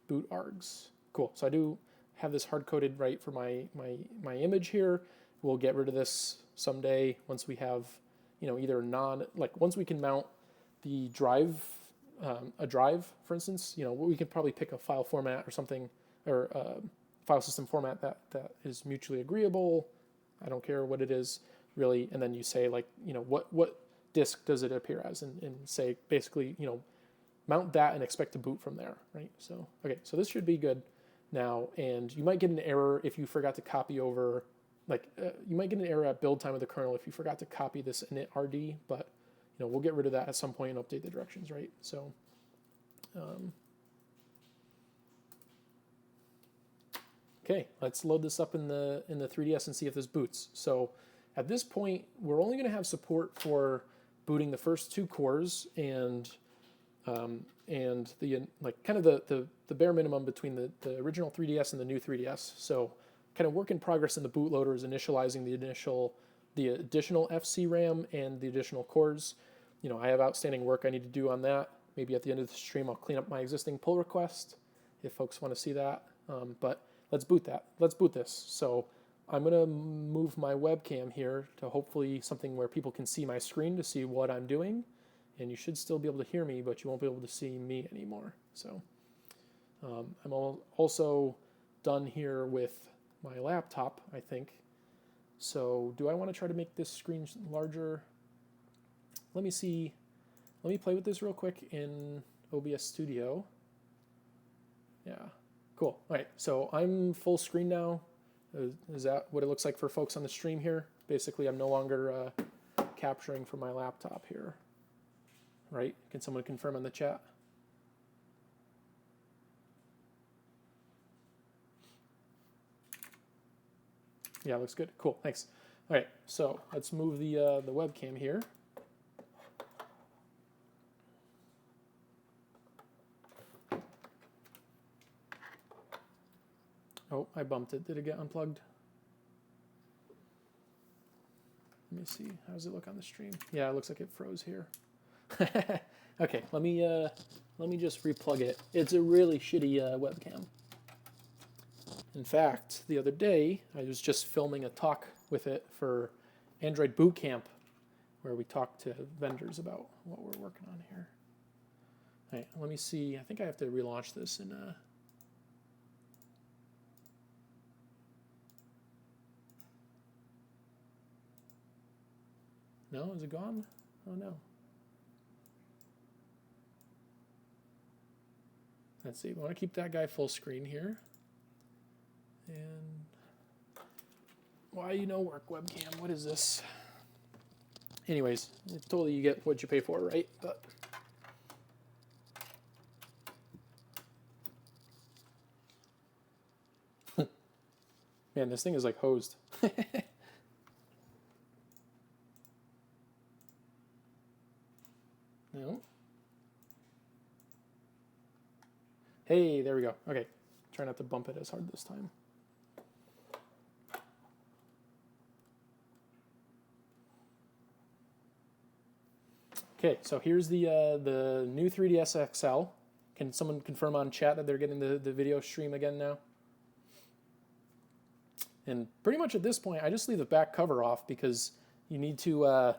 Boot args, cool. So I do have this hard-coded right for my image here. We'll get rid of this someday once we have, either once we can mount the drive, a drive, for instance, we could probably pick a file format or something, or file system format that is mutually agreeable. I don't care what it is, really. And then you say, what disk does it appear as? And say, basically, mount that and expect to boot from there, right? So, okay, so this should be good now, and you might get an error if you forgot to copy over, you might get an error at build time of the kernel if you forgot to copy this init RD, but we'll get rid of that at some point and update the directions, right? So, okay, let's load this up in the 3DS and see if this boots. So at this point, we're only going to have support for booting the first 2 cores and the kind of the bare minimum between the original 3DS and the new 3DS. So kind of work in progress in the bootloader is initializing the additional FC RAM and the additional cores. I have outstanding work I need to do on that. Maybe at the end of the stream I'll clean up my existing pull request if folks want to see that. But let's boot that. Let's boot this. So I'm going to move my webcam here to hopefully something where people can see my screen to see what I'm doing. And you should still be able to hear me, but you won't be able to see me anymore. So I'm also done here with my laptop, I think. So do I want to try to make this screen larger? Let me see. Let me play with this real quick in OBS Studio. Yeah, cool. All right, so I'm full screen now. Is that what it looks like for folks on the stream here? Basically, I'm no longer capturing from my laptop here. Right? Can someone confirm in the chat? Yeah, looks good. Cool, thanks. All right, so let's move the webcam here. Oh, I bumped it. Did it get unplugged? Let me see. How does it look on the stream? Yeah, it looks like it froze here. Okay, let me just replug it. It's a really shitty webcam. In fact, the other day I was just filming a talk with it for Android Boot Camp, where we talk to vendors about what we're working on here. All right, let me see. I think I have to relaunch this in No, is it gone? Oh no. Let's see, we want to keep that guy full screen here. And why work webcam? What is this? Anyways, totally you get what you pay for, right? But man, this thing is like hosed. No. Hey, there we go. Okay, try not to bump it as hard this time. Okay, so here's the new 3ds XL. Can someone confirm on chat that they're getting the video stream again now? And pretty much at this point, I just leave the back cover off because you need to,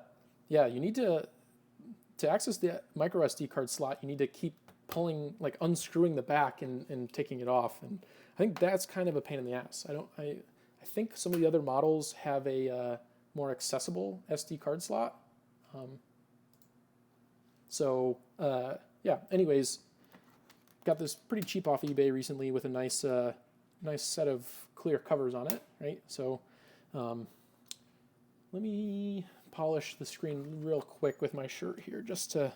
to access the micro SD card slot, you need to keep pulling, like unscrewing the back and taking it off. And I think that's kind of a pain in the ass. I think some of the other models have a more accessible SD card slot. Yeah, anyways, got this pretty cheap off eBay recently with a nice set of clear covers on it, right? So let me polish the screen real quick with my shirt here just to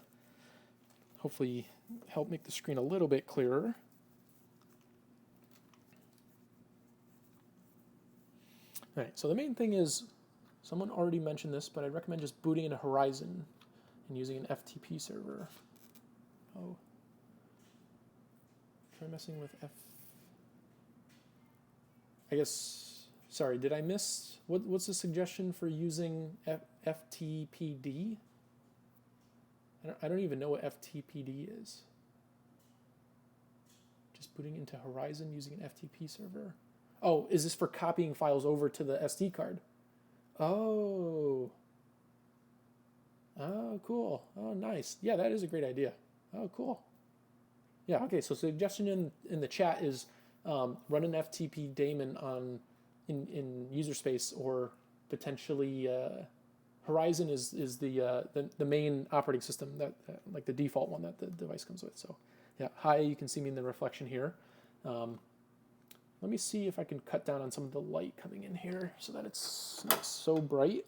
hopefully help make the screen a little bit clearer. All right, so the main thing is, someone already mentioned this, but I'd recommend just booting into Horizon and using an FTP server. Oh, try messing with I guess, sorry, did I miss, what's the suggestion for using FTPD? I don't even know what FTPD is. Just booting into Horizon using an FTP server. Oh, is this for copying files over to the SD card? Oh. Oh, cool. Oh, nice. Yeah, that is a great idea. Oh, cool. Yeah, okay, so suggestion in the chat is run an FTP daemon in user space, or potentially Horizon is the main operating system that like the default one that the device comes with. So yeah, hi, you can see me in the reflection here. Let me see if I can cut down on some of the light coming in here so that it's not so bright.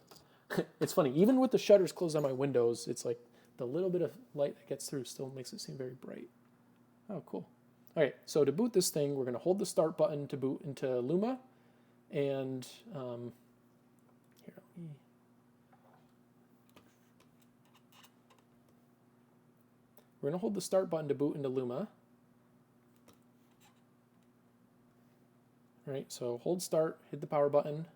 It's funny, even with the shutters closed on my windows, it's like the little bit of light that gets through still makes it seem very bright. Oh, cool. All right, so to boot this thing, we're going to hold the start button to boot into Luma, and here, we're going to hold the start button to boot into Luma. All right, so hold start, hit the power button.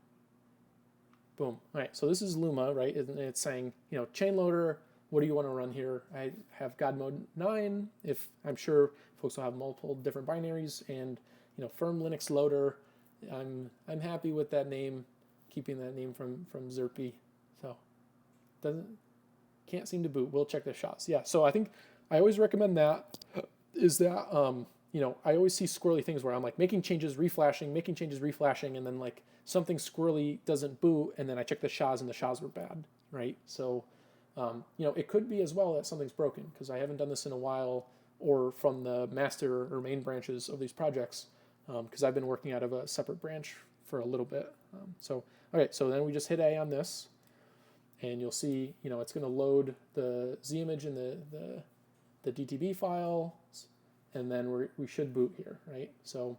Boom. All right, so this is Luma, right? And it's saying, chain loader, what do you want to run here? I have God mode 9. If I'm sure folks will have multiple different binaries, and firm Linux loader. I'm happy with that name, keeping that name from Zerpy. So can't seem to boot. We'll check the shots. Yeah. So I think I always recommend that. Is that I always see squirrely things where I'm like making changes, reflashing, and then like something squirrely doesn't boot, and then I check the SHAs and the SHAs were bad, right? So it could be as well that something's broken, because I haven't done this in a while, or from the master or main branches of these projects, because I've been working out of a separate branch for a little bit. Okay, so then we just hit A on this, and you'll see, it's going to load the Z image and the DTB file, and then we should boot here, right? So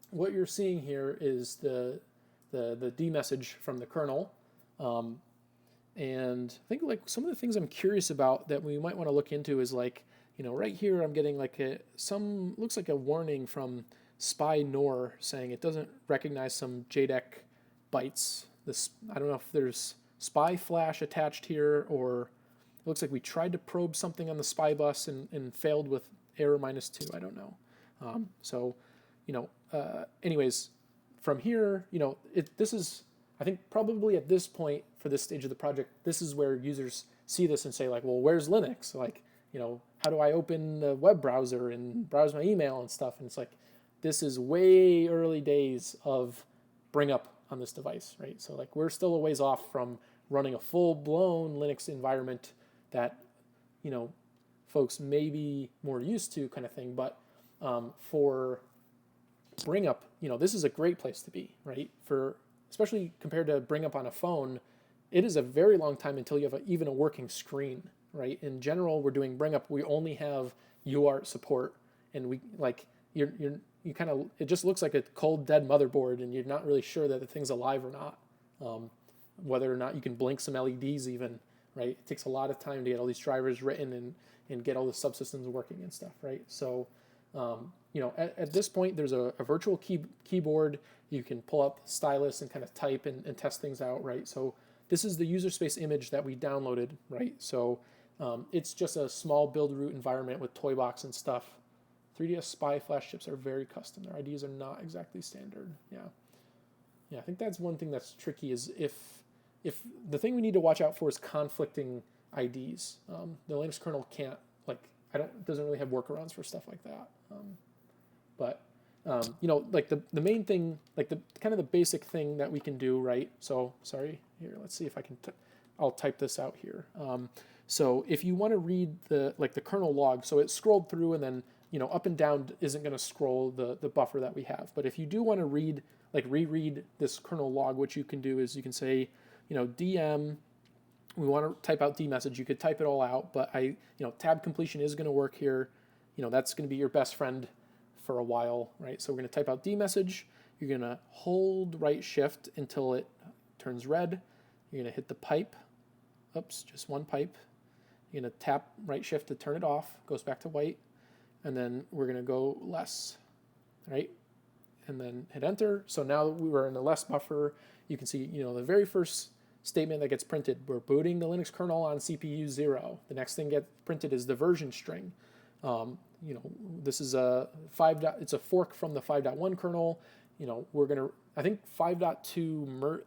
what you're seeing here is the D message from the kernel. And I think like some of the things I'm curious about that we might want to look into is like, right here I'm getting like looks like a warning from Spy Nor saying it doesn't recognize some JDEC bytes. I don't know if there's spy flash attached here, or it looks like we tried to probe something on the spy bus and failed with error -2. I don't know. Anyways, from here, this is, I think probably at this point for this stage of the project, this is where users see this and say like, well, where's Linux? Like, how do I open the web browser and browse my email and stuff? And it's like, this is way early days of bring up on this device, right? So like we're still a ways off from running a full-blown Linux environment that, folks may be more used to, kind of thing. But bring up, this is a great place to be, right? Especially compared to bring up on a phone, it is a very long time until you have even a working screen, right? In general, we're doing bring up, we only have UART support, and we like you kind of, it just looks like a cold dead motherboard, and you're not really sure that the thing's alive or not. Whether or not you can blink some LEDs even, right? It takes a lot of time to get all these drivers written and get all the subsystems working and stuff, right? So, at this point, there's a virtual keyboard. You can pull up the stylus and kind of type and test things out, right? So this is the user space image that we downloaded, right? So it's just a small build root environment with toy box and stuff. 3DS Spy flash chips are very custom. Their IDs are not exactly standard. Yeah, I think that's one thing that's tricky is if the thing we need to watch out for is conflicting IDs. The Linux kernel can't, doesn't really have workarounds for stuff like that. The main thing, kind of the basic thing that we can do, right? So, sorry, here, let's see if I can, I'll type this out here. So if you want to read the kernel log, so it scrolled through and then, up and down isn't going to scroll the buffer that we have. But if you do want to reread this kernel log, what you can do is you can say, DM, we want to type out dmessage. You could type it all out, but tab completion is going to work here. That's going to be your best friend for a while, right? So we're going to type out dmessage. You're going to hold right shift until it turns red. You're going to hit the pipe. Oops, just one pipe. You're going to tap right shift to turn it off. Goes back to white. And then we're going to go less, right? And then hit enter. So now we were in the less buffer. You can see, the very first statement that gets printed, we're booting the Linux kernel on CPU 0. The next thing get printed is the version string. This is it's a fork from the 5.1 kernel. We're gonna, I think 5.2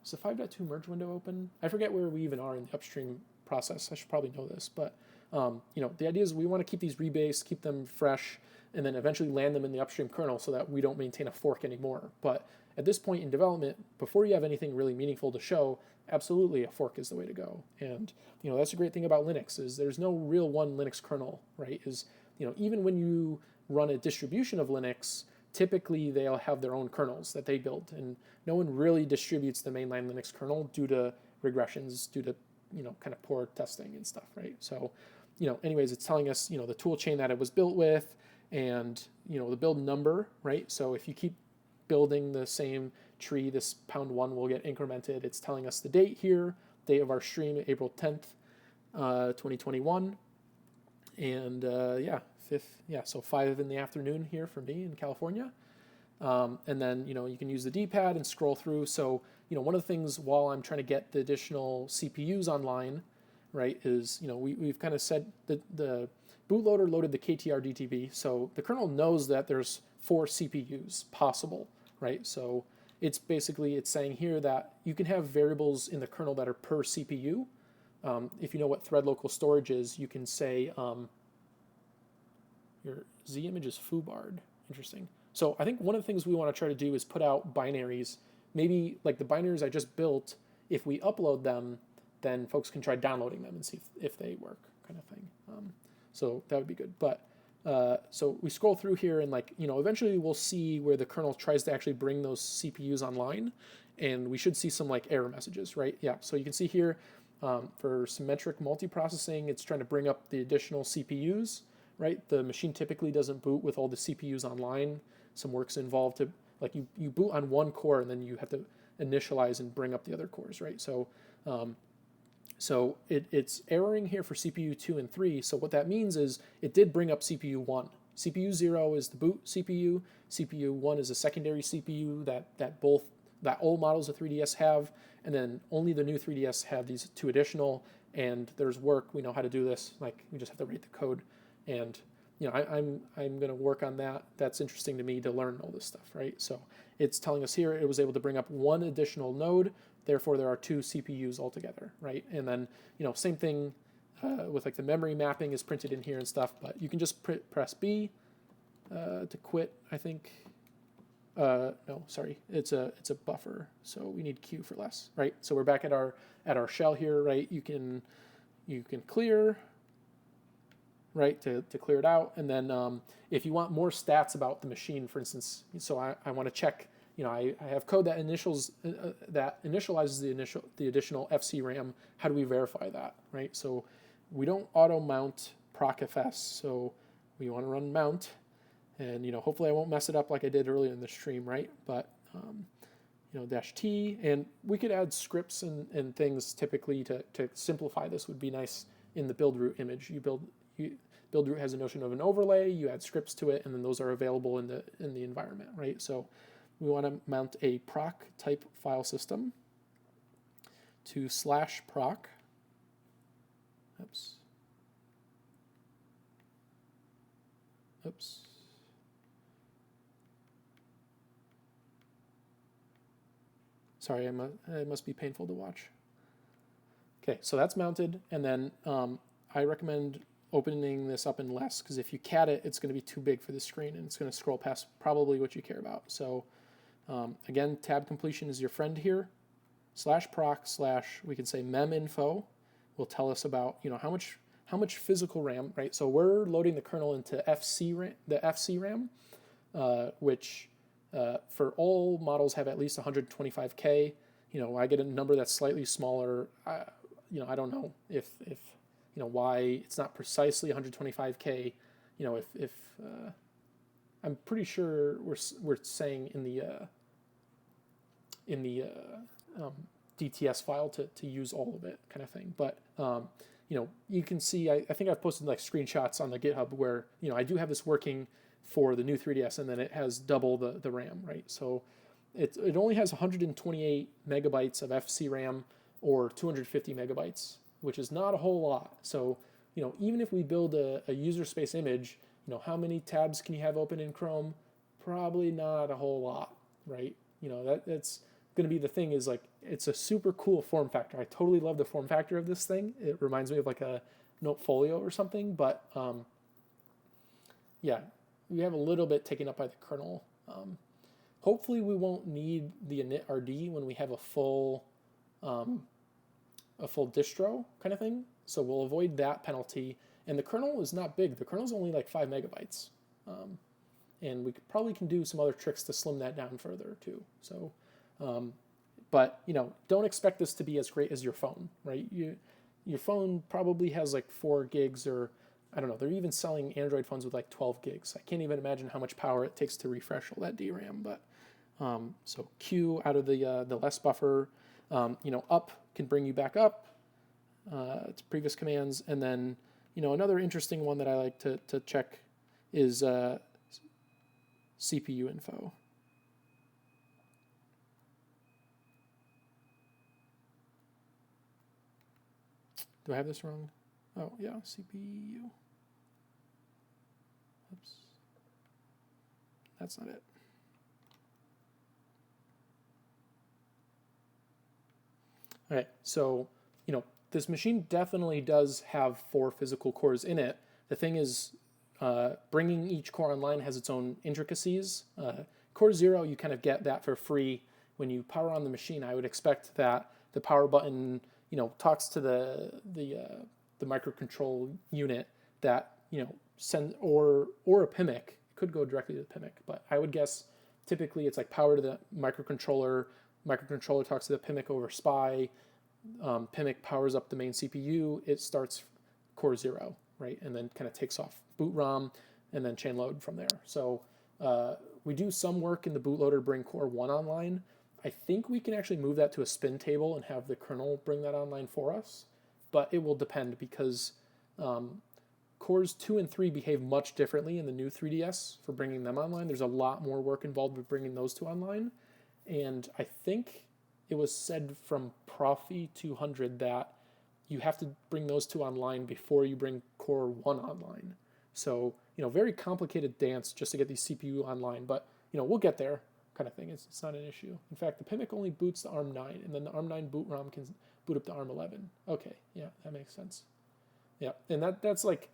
is the 5.2 merge window open? I forget where we even are in the upstream process. I should probably know this, but the idea is we want to keep these rebased, keep them fresh, and then eventually land them in the upstream kernel so that we don't maintain a fork anymore. But at this point in development, before you have anything really meaningful to show, absolutely a fork is the way to go. And that's a great thing about Linux is there's no real one Linux kernel, right? Even when you run a distribution of Linux, typically they'll have their own kernels that they build, and no one really distributes the mainline Linux kernel due to regressions, due to kind of poor testing and stuff, right? So anyways, it's telling us the tool chain that it was built with, and the build number, right? So if you keep building the same tree, this #1 will get incremented. It's telling us the date here, date of our stream, April 10th, 2021. And so 5 in the afternoon here for me in California. And then, you can use the D-pad and scroll through. So, one of the things while I'm trying to get the additional CPUs online, right, is, we've kind of said that the bootloader loaded the KTR DTB. So the kernel knows that there's 4 CPUs possible, right? So it's saying here that you can have variables in the kernel that are per CPU. If you know what thread local storage is, you can say your Z image is foobarred. Interesting. So I think one of the things we want to try to do is put out binaries. Maybe like the binaries I just built, if we upload them, then folks can try downloading them and see if they work, kind of thing. So that would be good. But so we scroll through here and eventually we'll see where the kernel tries to actually bring those CPUs online, and we should see some error messages, right? Yeah, so you can see here for symmetric multiprocessing, it's trying to bring up the additional CPUs, right? The machine typically doesn't boot with all the CPUs online. Some work's involved to, you boot on one core and then you have to initialize and bring up the other cores, right? So it's erroring here for CPU 2 and 3. So what that means is it did bring up CPU 1. CPU 0 is the boot CPU. CPU 1 is a secondary CPU that all models of 3DS have, and then only the new 3DS have these 2 additional, and there's work. We know how to do this. We just have to write the code. And I'm going to work on that. That's interesting to me to learn all this stuff, right? So it's telling us here it was able to bring up 1 additional node. Therefore, there are 2 CPUs altogether, right? And then, same thing with the memory mapping is printed in here and stuff, but you can just press B to quit, I think. No, sorry, it's a buffer, so we need Q for less, right? So we're back at our shell here, right? You can clear, right, to clear it out. And then if you want more stats about the machine, for instance, so I want to check, I have code that initializes the additional FC RAM. How do we verify that, right? So we don't auto mount procfs, so we want to run mount, and hopefully I won't mess it up like I did earlier in the stream, right? But -t, and we could add scripts and things typically to simplify this. Would be nice in the build root image. Build root has a notion of an overlay, you add scripts to it, and then those are available in the environment, right? So we want to mount a proc type file system to /proc. Oops. Sorry, it must be painful to watch. Okay, so that's mounted, and then I recommend opening this up in less, because if you cat it, it's going to be too big for the screen, and it's going to scroll past probably what you care about. So again, tab completion is your friend here. /proc/ we can say meminfo will tell us about how much physical RAM, right? So we're loading the kernel into the FC RAM, which for all models have at least 125K. I get a number that's slightly smaller. I don't know if why it's not precisely 125K. If I'm pretty sure we're saying in the DTS file to use all of it, kind of thing. But you can see, I think I've posted like screenshots on the GitHub where I do have this working for the new 3DS, and then it has double the RAM, right? So it only has 128 megabytes of FC RAM or 250 megabytes, which is not a whole lot. So even if we build a user space image, how many tabs can you have open in Chrome? Probably not a whole lot, right? That's going to be the thing, is like, it's a super cool form factor. I totally love the form factor of this thing. It reminds me of like a Notefolio or something, but yeah, we have a little bit taken up by the kernel. Hopefully we won't need the init-rd when we have a full distro kind of thing. So we'll avoid that penalty. And the kernel is not big. The kernel is only like 5 megabytes. And we probably can do some other tricks to slim that down further too. So, but don't expect this to be as great as your phone, right? Your phone probably has like 4 gigs, or I don't know. They're even selling Android phones with like 12 gigs. I can't even imagine how much power it takes to refresh all that DRAM. But so Q out of the less buffer, up can bring you back up to previous commands. And then another interesting one that I like to check is CPU info. Do I have this wrong? Oh, yeah, CPU. Oops. That's not it. All right, so, this machine definitely does have 4 physical cores in it. The thing is, bringing each core online has its own intricacies. Core 0, you kind of get that for free. When you power on the machine, I would expect that the power button talks to the microcontrol unit that send or a PIMIC. It could go directly to the PIMIC, but I would guess typically it's like power to the microcontroller. Microcontroller talks to the PIMIC over SPI. PIMIC powers up the main CPU. It starts core 0, right, and then kind of takes off boot ROM and then chain load from there. So we do some work in the bootloader to bring core 1 online. I think we can actually move that to a spin table and have the kernel bring that online for us, but it will depend, because cores 2 and 3 behave much differently in the new 3DS for bringing them online. There's a lot more work involved with bringing those 2 online, and I think it was said from Profi 200 that you have to bring those 2 online before you bring core 1 online. So, very complicated dance just to get these CPU online, but, we'll get there, kind of thing. It's not an issue. In fact, the PIMIC only boots the ARM9, and then the ARM9 boot ROM can boot up to ARM11. Okay, yeah, that makes sense. Yeah, and that's like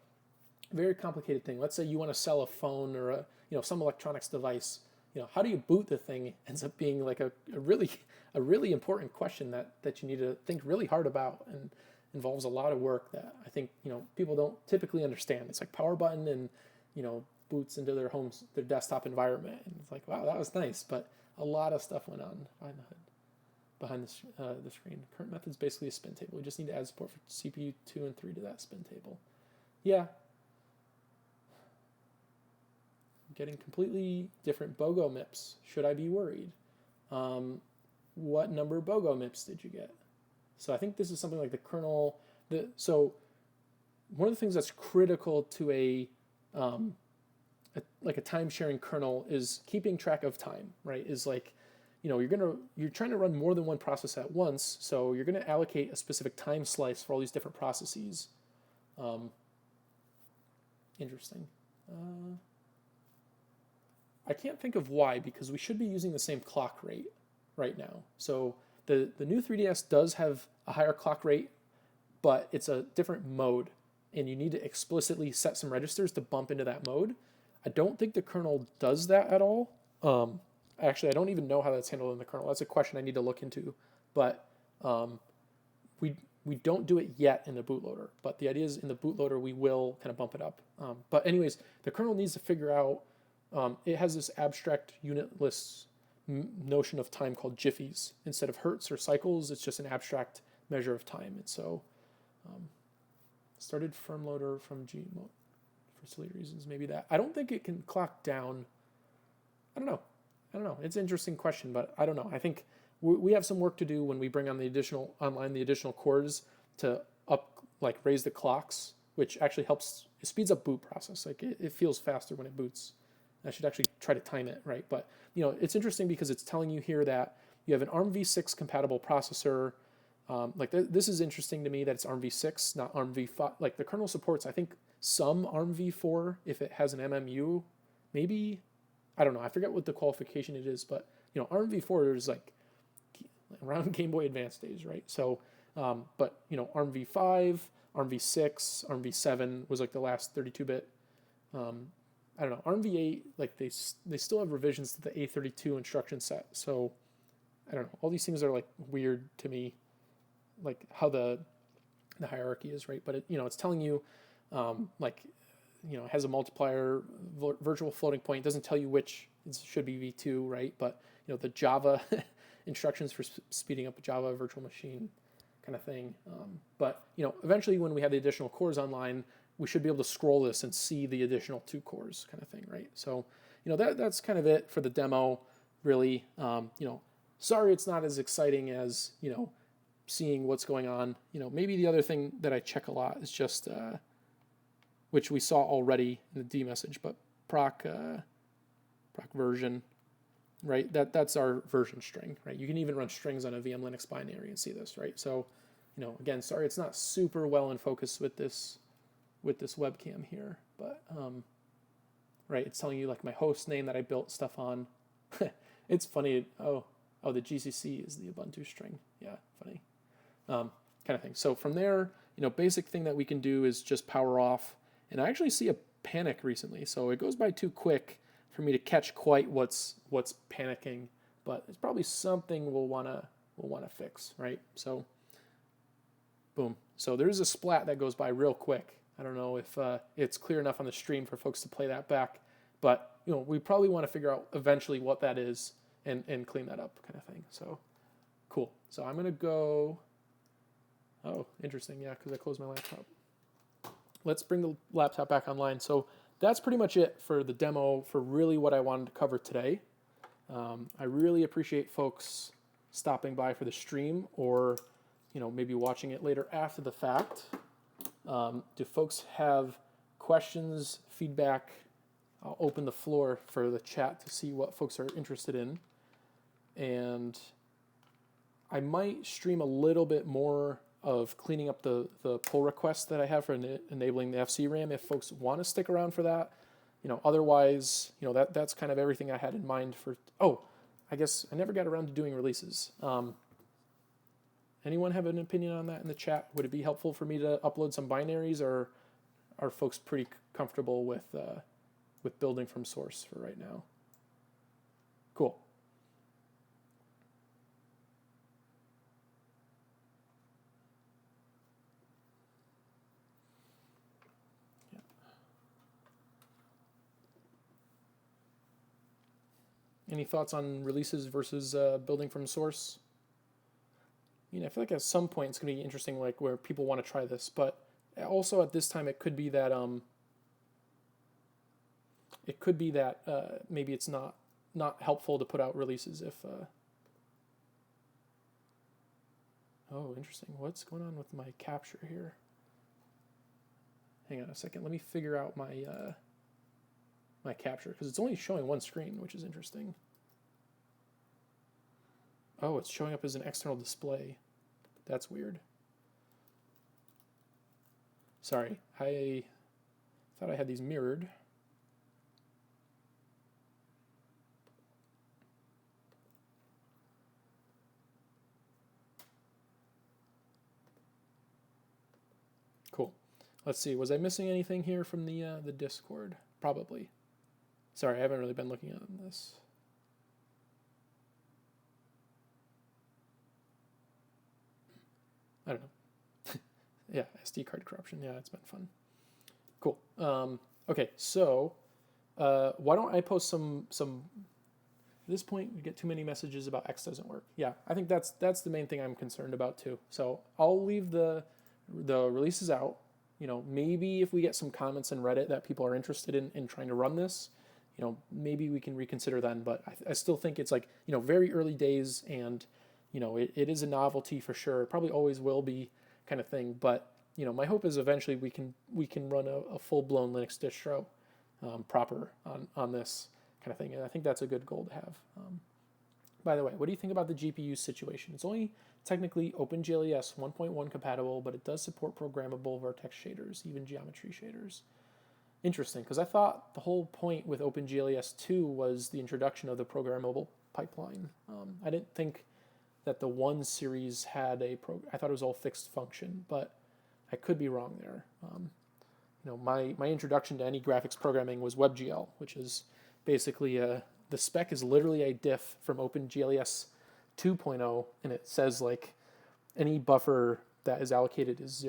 a very complicated thing. Let's say you want to sell a phone or some electronics device. How do you boot the thing ends up being like a really important question that you need to think really hard about. And involves a lot of work that I think, people don't typically understand. It's like power button and, boots into their homes, their desktop environment. And it's like, wow, that was nice. But a lot of stuff went on behind the screen. Current method's basically a spin table. We just need to add support for CPU 2 and 3 to that spin table. Yeah. Getting completely different BOGO MIPS. Should I be worried? What number BOGO MIPS did you get? So I think this is something like the kernel. So one of the things that's critical to a time sharing kernel is keeping track of time, right? Is like, you're trying to run more than one process at once, so you're going to allocate a specific time slice for all these different processes. Interesting. I can't think of why, because we should be using the same clock rate right now. So the new 3DS does have a higher clock rate, but it's a different mode, and you need to explicitly set some registers to bump into that mode. I don't think the kernel does that at all. Actually, I don't even know how that's handled in the kernel. That's a question I need to look into. But we don't do it yet in the bootloader. But the idea is in the bootloader we will kind of bump it up. But anyways, the kernel needs to figure out. It has this abstract unitless notion of time called jiffies. Instead of hertz or cycles, it's just an abstract measure of time. And so started firm loader from Gmode for silly reasons. Maybe that. I don't think it can clock down. I don't know. It's an interesting question, but I don't know. I think we have some work to do when we bring on the additional cores to raise the clocks, which actually helps. It speeds up boot process. Like it feels faster when it boots. I should actually try to time it, right? But, it's interesting because it's telling you here that you have an ARMv6 compatible processor. This is interesting to me that it's ARMv6, not ARMv5. Like the kernel supports, I think, some ARMv4 if it has an MMU. Maybe, I don't know. I forget what the qualification it is, but, ARMv4 is like around Game Boy Advance days, right? So, but, ARMv5, ARMv6, ARMv7 was like the last 32-bit. I don't know, ARMv8, like they still have revisions to the A32 instruction set. So I don't know, all these things are like weird to me, like how the hierarchy is, right? But it's telling you, it has a multiplier, virtual floating point. It doesn't tell you which, it should be V2, right? But the Java instructions for speeding up a Java virtual machine kind of thing. But eventually when we have the additional cores online, we should be able to scroll this and see the additional 2 cores kind of thing, right? So, that's kind of it for the demo, really. Sorry it's not as exciting as, seeing what's going on. Maybe the other thing that I check a lot is just, which we saw already in the D message, but proc version, right? That's our version string, right? You can even run strings on a VM Linux binary and see this, right? So, again, sorry it's not super well in focus with this webcam here, but right, it's telling you like my host name that I built stuff on. It's funny. Oh, the GCC is the Ubuntu string. Yeah, funny. Kind of thing. So from there, basic thing that we can do is just power off. And I actually see a panic recently, so it goes by too quick for me to catch quite what's panicking. But it's probably something we'll wanna fix, right? So, boom. So there's a splat that goes by real quick. I don't know if it's clear enough on the stream for folks to play that back, but we probably want to figure out eventually what that is and clean that up, kind of thing. So cool. So I'm gonna go. Oh, interesting. Yeah, because I closed my laptop. Let's bring the laptop back online. So that's pretty much it for the demo for really what I wanted to cover today. I really appreciate folks stopping by for the stream or maybe watching it later after the fact. Do folks have questions, feedback? I'll open the floor for the chat to see what folks are interested in. And I might stream a little bit more of cleaning up the pull requests that I have for enabling the FC RAM if folks want to stick around for that. Otherwise, that's kind of everything I had in mind for. Oh, I guess I never got around to doing releases. Anyone have an opinion on that in the chat? Would it be helpful for me to upload some binaries, or are folks pretty comfortable with building from source for right now? Cool. Any thoughts on releases versus building from source? I feel like at some point it's going to be interesting, like where people want to try this, but also at this time it could be that maybe it's not helpful to put out releases if. Oh, interesting. What's going on with my capture here? Hang on a second. Let me figure out my capture because it's only showing one screen, which is interesting. Oh, it's showing up as an external display. That's weird. Sorry, I thought I had these mirrored. Cool. Let's see. Was I missing anything here from the Discord? Probably. Sorry, I haven't really been looking at this. I don't know. Yeah, SD card corruption. Yeah, it's been fun. Cool. Okay, so why don't I post some? At this point, we get too many messages about X doesn't work. Yeah, I think that's the main thing I'm concerned about too. So I'll leave the releases out. Maybe if we get some comments in Reddit that people are interested in trying to run this, maybe we can reconsider then. But I still think it's like, very early days and, it is a novelty for sure. It probably always will be kind of thing. But, my hope is eventually we can run a full-blown Linux distro proper on this kind of thing. And I think that's a good goal to have. By the way, what do you think about the GPU situation? It's only technically OpenGLES 1.1 compatible, but it does support programmable vertex shaders, even geometry shaders. Interesting, because I thought the whole point with OpenGLES 2 was the introduction of the programmable pipeline. I didn't think that the 1 series had I thought it was all fixed function, but I could be wrong there. My introduction to any graphics programming was WebGL, which is basically the spec is literally a diff from OpenGLES 2.0, and it says like any buffer that is allocated is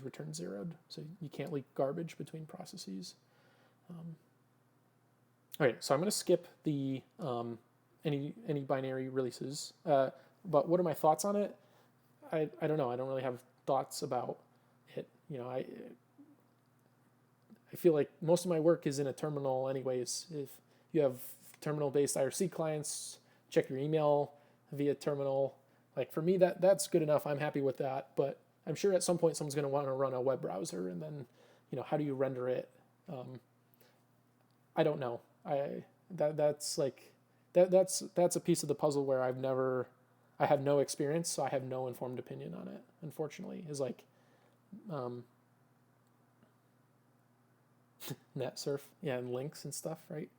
returned zeroed, so you can't leak garbage between processes. Okay, so I'm going to skip the any binary releases, but what are my thoughts on it? I don't know. I don't really have thoughts about it. I feel like most of my work is in a terminal anyways. If you have terminal-based IRC clients, check your email via terminal. Like for me, that's good enough. I'm happy with that. But I'm sure at some point someone's going to want to run a web browser, and then, how do you render it? I don't know. That's a piece of the puzzle where I have no experience, so I have no informed opinion on it. Unfortunately, is like, NetSurf, yeah, and links and stuff, right?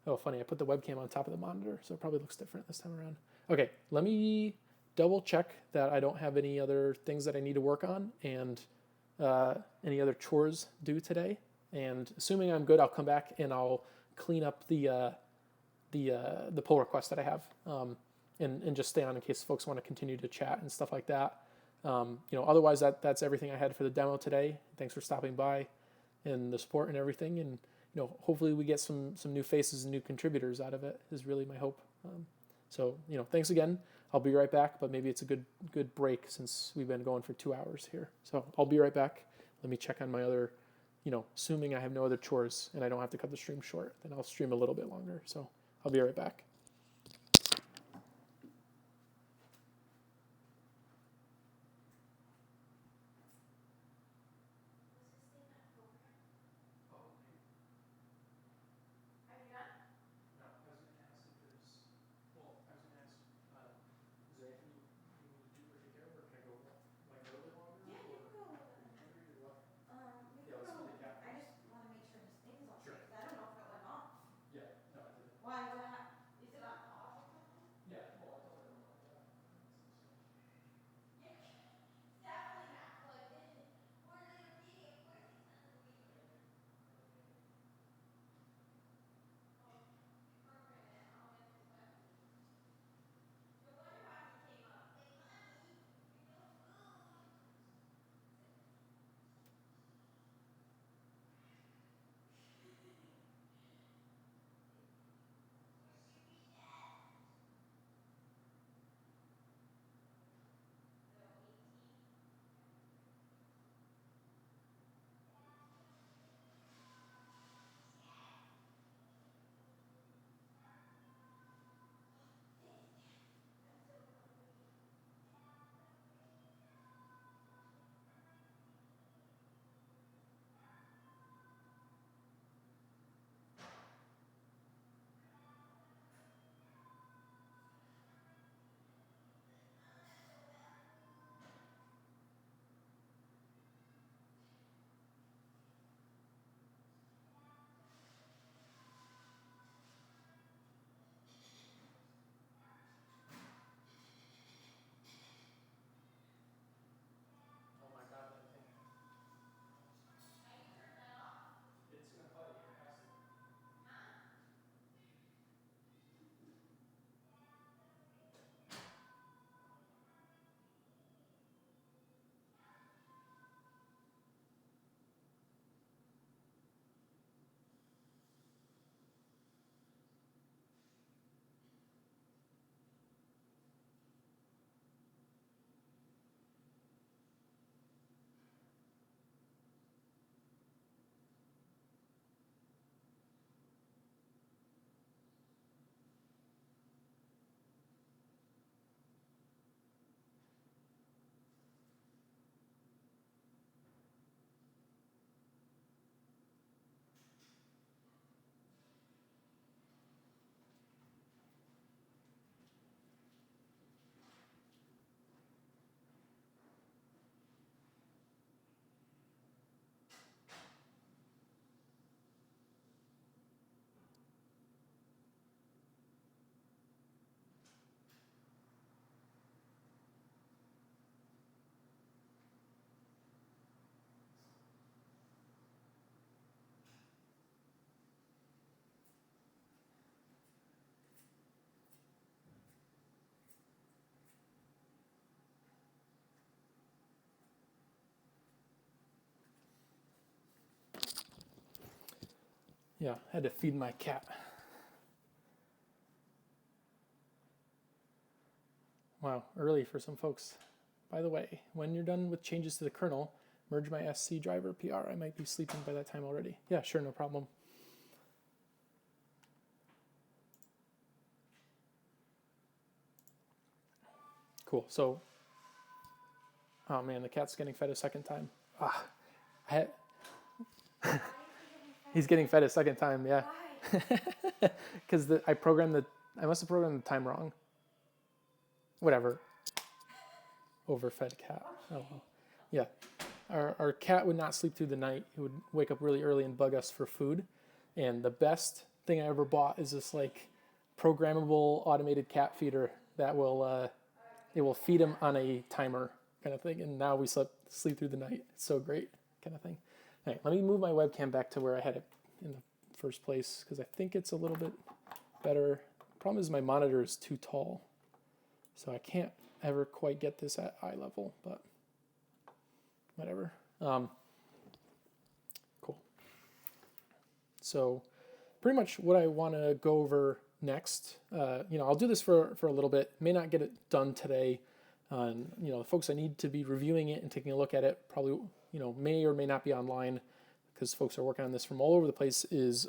Oh, funny, I put the webcam on top of the monitor, so it probably looks different this time around. Okay, let me double check that I don't have any other things that I need to work on and any other chores due today. And assuming I'm good, I'll come back and I'll clean up the pull request that I have and just stay on in case folks want to continue to chat and stuff like that. Otherwise that's everything I had for the demo today. Thanks for stopping by and the support and everything. And hopefully we get some new faces and new contributors out of it is really my hope. So thanks again. I'll be right back, but maybe it's a good break since we've been going for 2 hours here. So I'll be right back. Let me check on my other, assuming I have no other chores and I don't have to cut the stream short, then I'll stream a little bit longer. So I'll be right back. Yeah, I had to feed my cat. Wow, early for some folks. By the way, when you're done with changes to the kernel, merge my SC driver PR. I might be sleeping by that time already. Yeah, sure, no problem. Cool. So, oh man, the cat's getting fed a second time. Ah, I had, he's getting fed a second time. Yeah, because I must have programmed the time wrong. Whatever. Overfed cat. Oh well. Yeah. Our cat would not sleep through the night. He would wake up really early and bug us for food. And the best thing I ever bought is this like programmable automated cat feeder that will it will feed him on a timer kind of thing. And now we sleep through the night. It's so great kind of thing. All right, let me move my webcam back to where I had it in the first place because I think it's a little bit better. The problem is my monitor is too tall, so I can't ever quite get this at eye level, but whatever. Cool. So pretty much what I want to go over next, I'll do this for a little bit, may not get it done today. And, the folks I need to be reviewing it and taking a look at it probably, may or may not be online because folks are working on this from all over the place is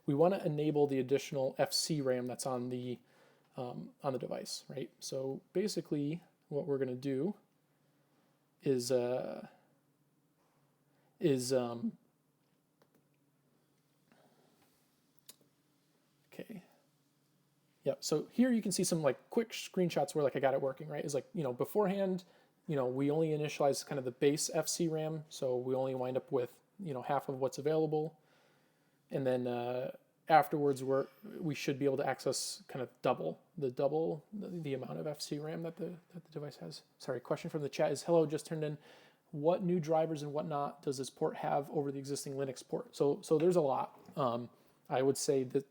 we want to enable the additional FC RAM that's on the device, right? So basically what we're going to do is okay. Yeah, so here you can see some like quick screenshots where like I got it working, right? It's like, beforehand, we only initialize kind of the base FC RAM, so we only wind up with, half of what's available. And then afterwards we should be able to access kind of double the amount of FC RAM that the device has. Sorry, question from the chat is, hello, just turned in. What new drivers and whatnot does this port have over the existing Linux port? So there's a lot. I would say that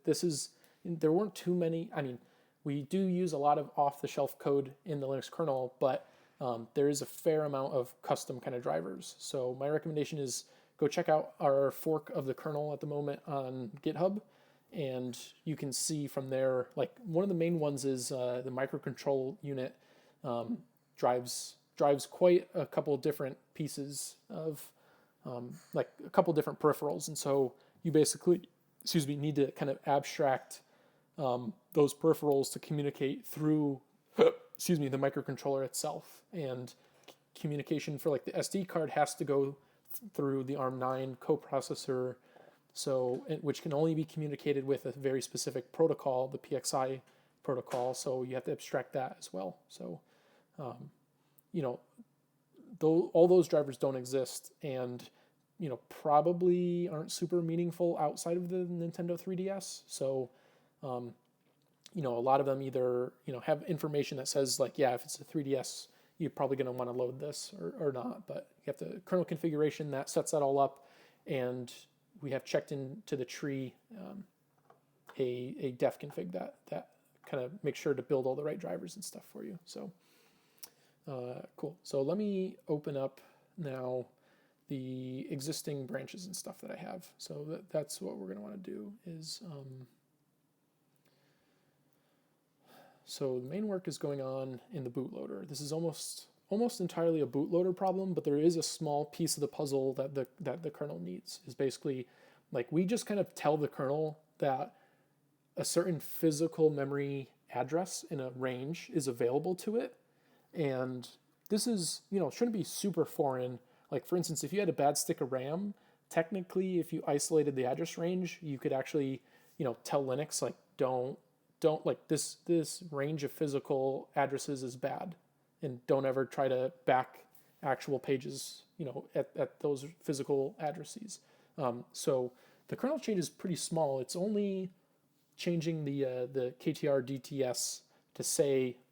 there weren't too many. I mean, we do use a lot of off-the-shelf code in the Linux kernel, but there is a fair amount of custom kind of drivers. So my recommendation is go check out our fork of the kernel at the moment on GitHub, and you can see from there, like one of the main ones is the microcontrol unit drives quite a couple different pieces of like a couple different peripherals, and so you basically, need to kind of abstract those peripherals to communicate through, the microcontroller itself. And communication for like the SD card has to go through the ARM9 coprocessor, which can only be communicated with a very specific protocol, the PXI protocol. So you have to abstract that as well. So, all those drivers don't exist, and probably aren't super meaningful outside of the Nintendo 3DS. So, a lot of them either, have information that says like, yeah, if it's a 3DS, you're probably going to want to load this or not. But you have the kernel configuration that sets that all up, and we have checked into the tree a def config that kind of makes sure to build all the right drivers and stuff for you. So cool. So let me open up now the existing branches and stuff that I have. So that's what we're going to want to do is, so the main work is going on in the bootloader. This is almost entirely a bootloader problem, but there is a small piece of the puzzle that the kernel needs. Is basically like we just kind of tell the kernel that a certain physical memory address in a range is available to it. And this is, shouldn't be super foreign. Like for instance, if you had a bad stick of RAM, technically if you isolated the address range, you could actually, tell Linux like don't like this range of physical addresses is bad, and don't ever try to back actual pages, at those physical addresses. So the kernel change is pretty small. It's only changing the KTR DTS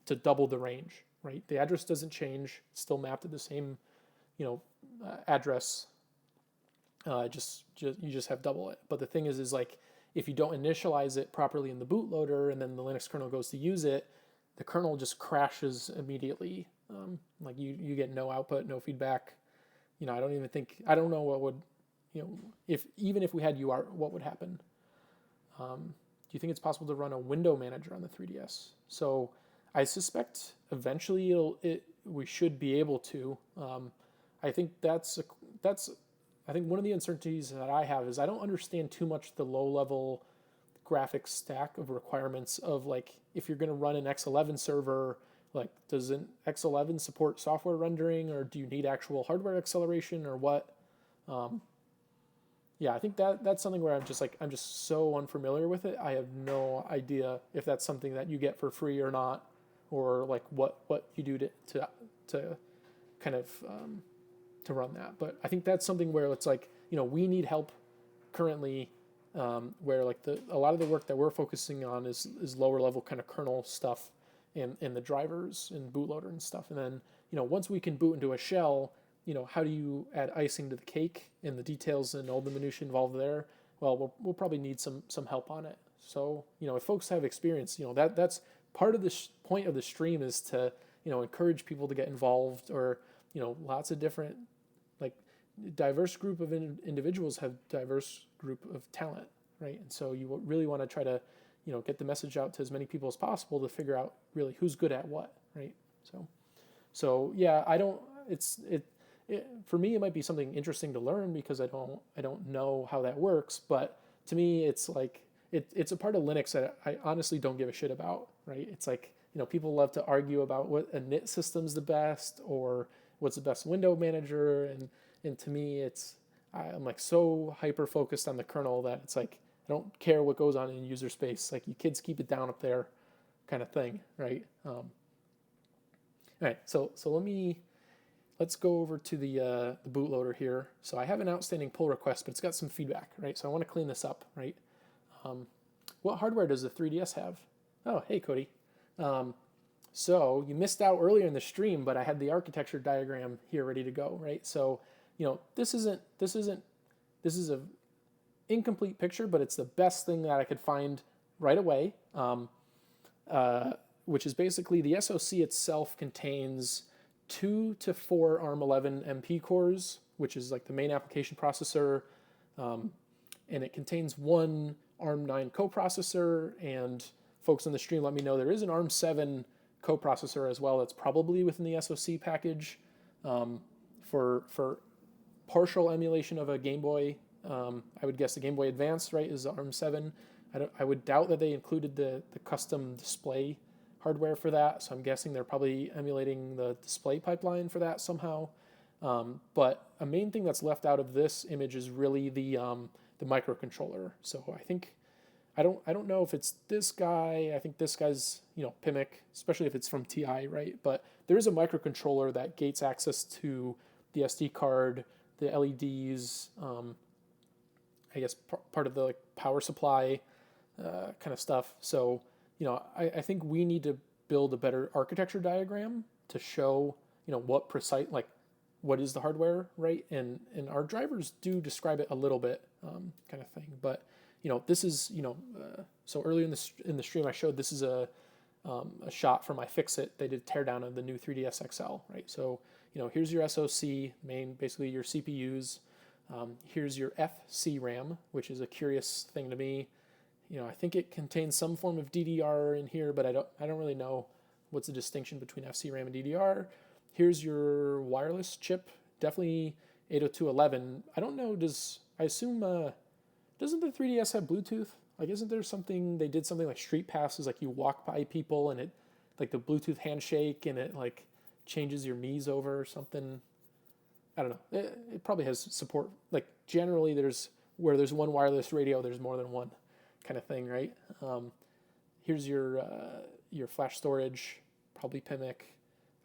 to double the range, right? The address doesn't change. It's still mapped to the same, address. You just have double it. But the thing is like, if you don't initialize it properly in the bootloader and then the Linux kernel goes to use it, the kernel just crashes immediately. Like you get no output, no feedback. I don't know what would, if we had UART, what would happen? Do you think it's possible to run a window manager on the 3DS? So I suspect eventually we should be able to. I think that's I think one of the uncertainties that I have is I don't understand too much the low level graphics stack of requirements of like if you're going to run an X11 server, like does an X11 support software rendering or do you need actual hardware acceleration or what? Yeah, I think that's something where I'm just so unfamiliar with it. I have no idea if that's something that you get for free or not, or like what you do to kind of to run that. But I think that's something where it's like we need help currently, where like a lot of the work that we're focusing on is lower level kind of kernel stuff in the drivers and bootloader and stuff, and then once we can boot into a shell. How do you add icing to the cake and the details and all the minutiae involved there? Well, we'll probably need some help on it. So, if folks have experience, that's part of the point of the stream is to, encourage people to get involved or, lots of different, like diverse group of individuals have diverse group of talent, right? And so you really want to try to, get the message out to as many people as possible to figure out really who's good at what, right? So yeah, for me, it might be something interesting to learn because I don't know how that works. But to me, it's like it's a part of Linux that I honestly don't give a shit about. Right? It's like people love to argue about what a init system's the best or what's the best window manager, and to me, I'm like so hyper focused on the kernel that it's like I don't care what goes on in user space. Like you kids keep it down up there, kind of thing, right? All right, so let's go over to the bootloader here. So I have an outstanding pull request, but it's got some feedback, right? So I want to clean this up, right? What hardware does the 3DS have? Oh, hey, Cody. So you missed out earlier in the stream, but I had the architecture diagram here ready to go, right? So, this is a incomplete picture, but it's the best thing that I could find right away, which is basically the SoC itself contains 2 to 4 ARM11 MP cores, which is like the main application processor, and it contains 1 ARM9 coprocessor, and folks in the stream let me know there is an ARM7 coprocessor as well that's probably within the SoC package for partial emulation of a Game Boy. I would guess the Game Boy Advance, right, is the ARM7. I would doubt that they included the custom display hardware for that, so I'm guessing they're probably emulating the display pipeline for that somehow. But a main thing that's left out of this image is really the microcontroller. So I don't know if it's this guy. I think this guy's PIMIC, especially if it's from TI, right? But there is a microcontroller that gates access to the SD card, the LEDs, I guess part of the like power supply kind of stuff. So I think we need to build a better architecture diagram to show, what precise, like what is the hardware, right? And our drivers do describe it a little bit, kind of thing. But, this is, so earlier in the stream I showed this is a shot from iFixit. They did a teardown of the new 3DS XL, right? So, here's your SoC, basically your CPUs. Here's your FCRAM, which is a curious thing to me. I think it contains some form of DDR in here, but I don't really know what's the distinction between FCRAM and DDR. Here's your wireless chip, definitely 802.11. I don't know, doesn't the 3DS have Bluetooth? Like, isn't there they did something like Street Passes, like you walk by people and it, like the Bluetooth handshake and it like changes your Mii's over or something. I don't know. It probably has support. Like generally where there's one wireless radio, there's more than one kind of thing, right? Here's your flash storage, probably PIMIC.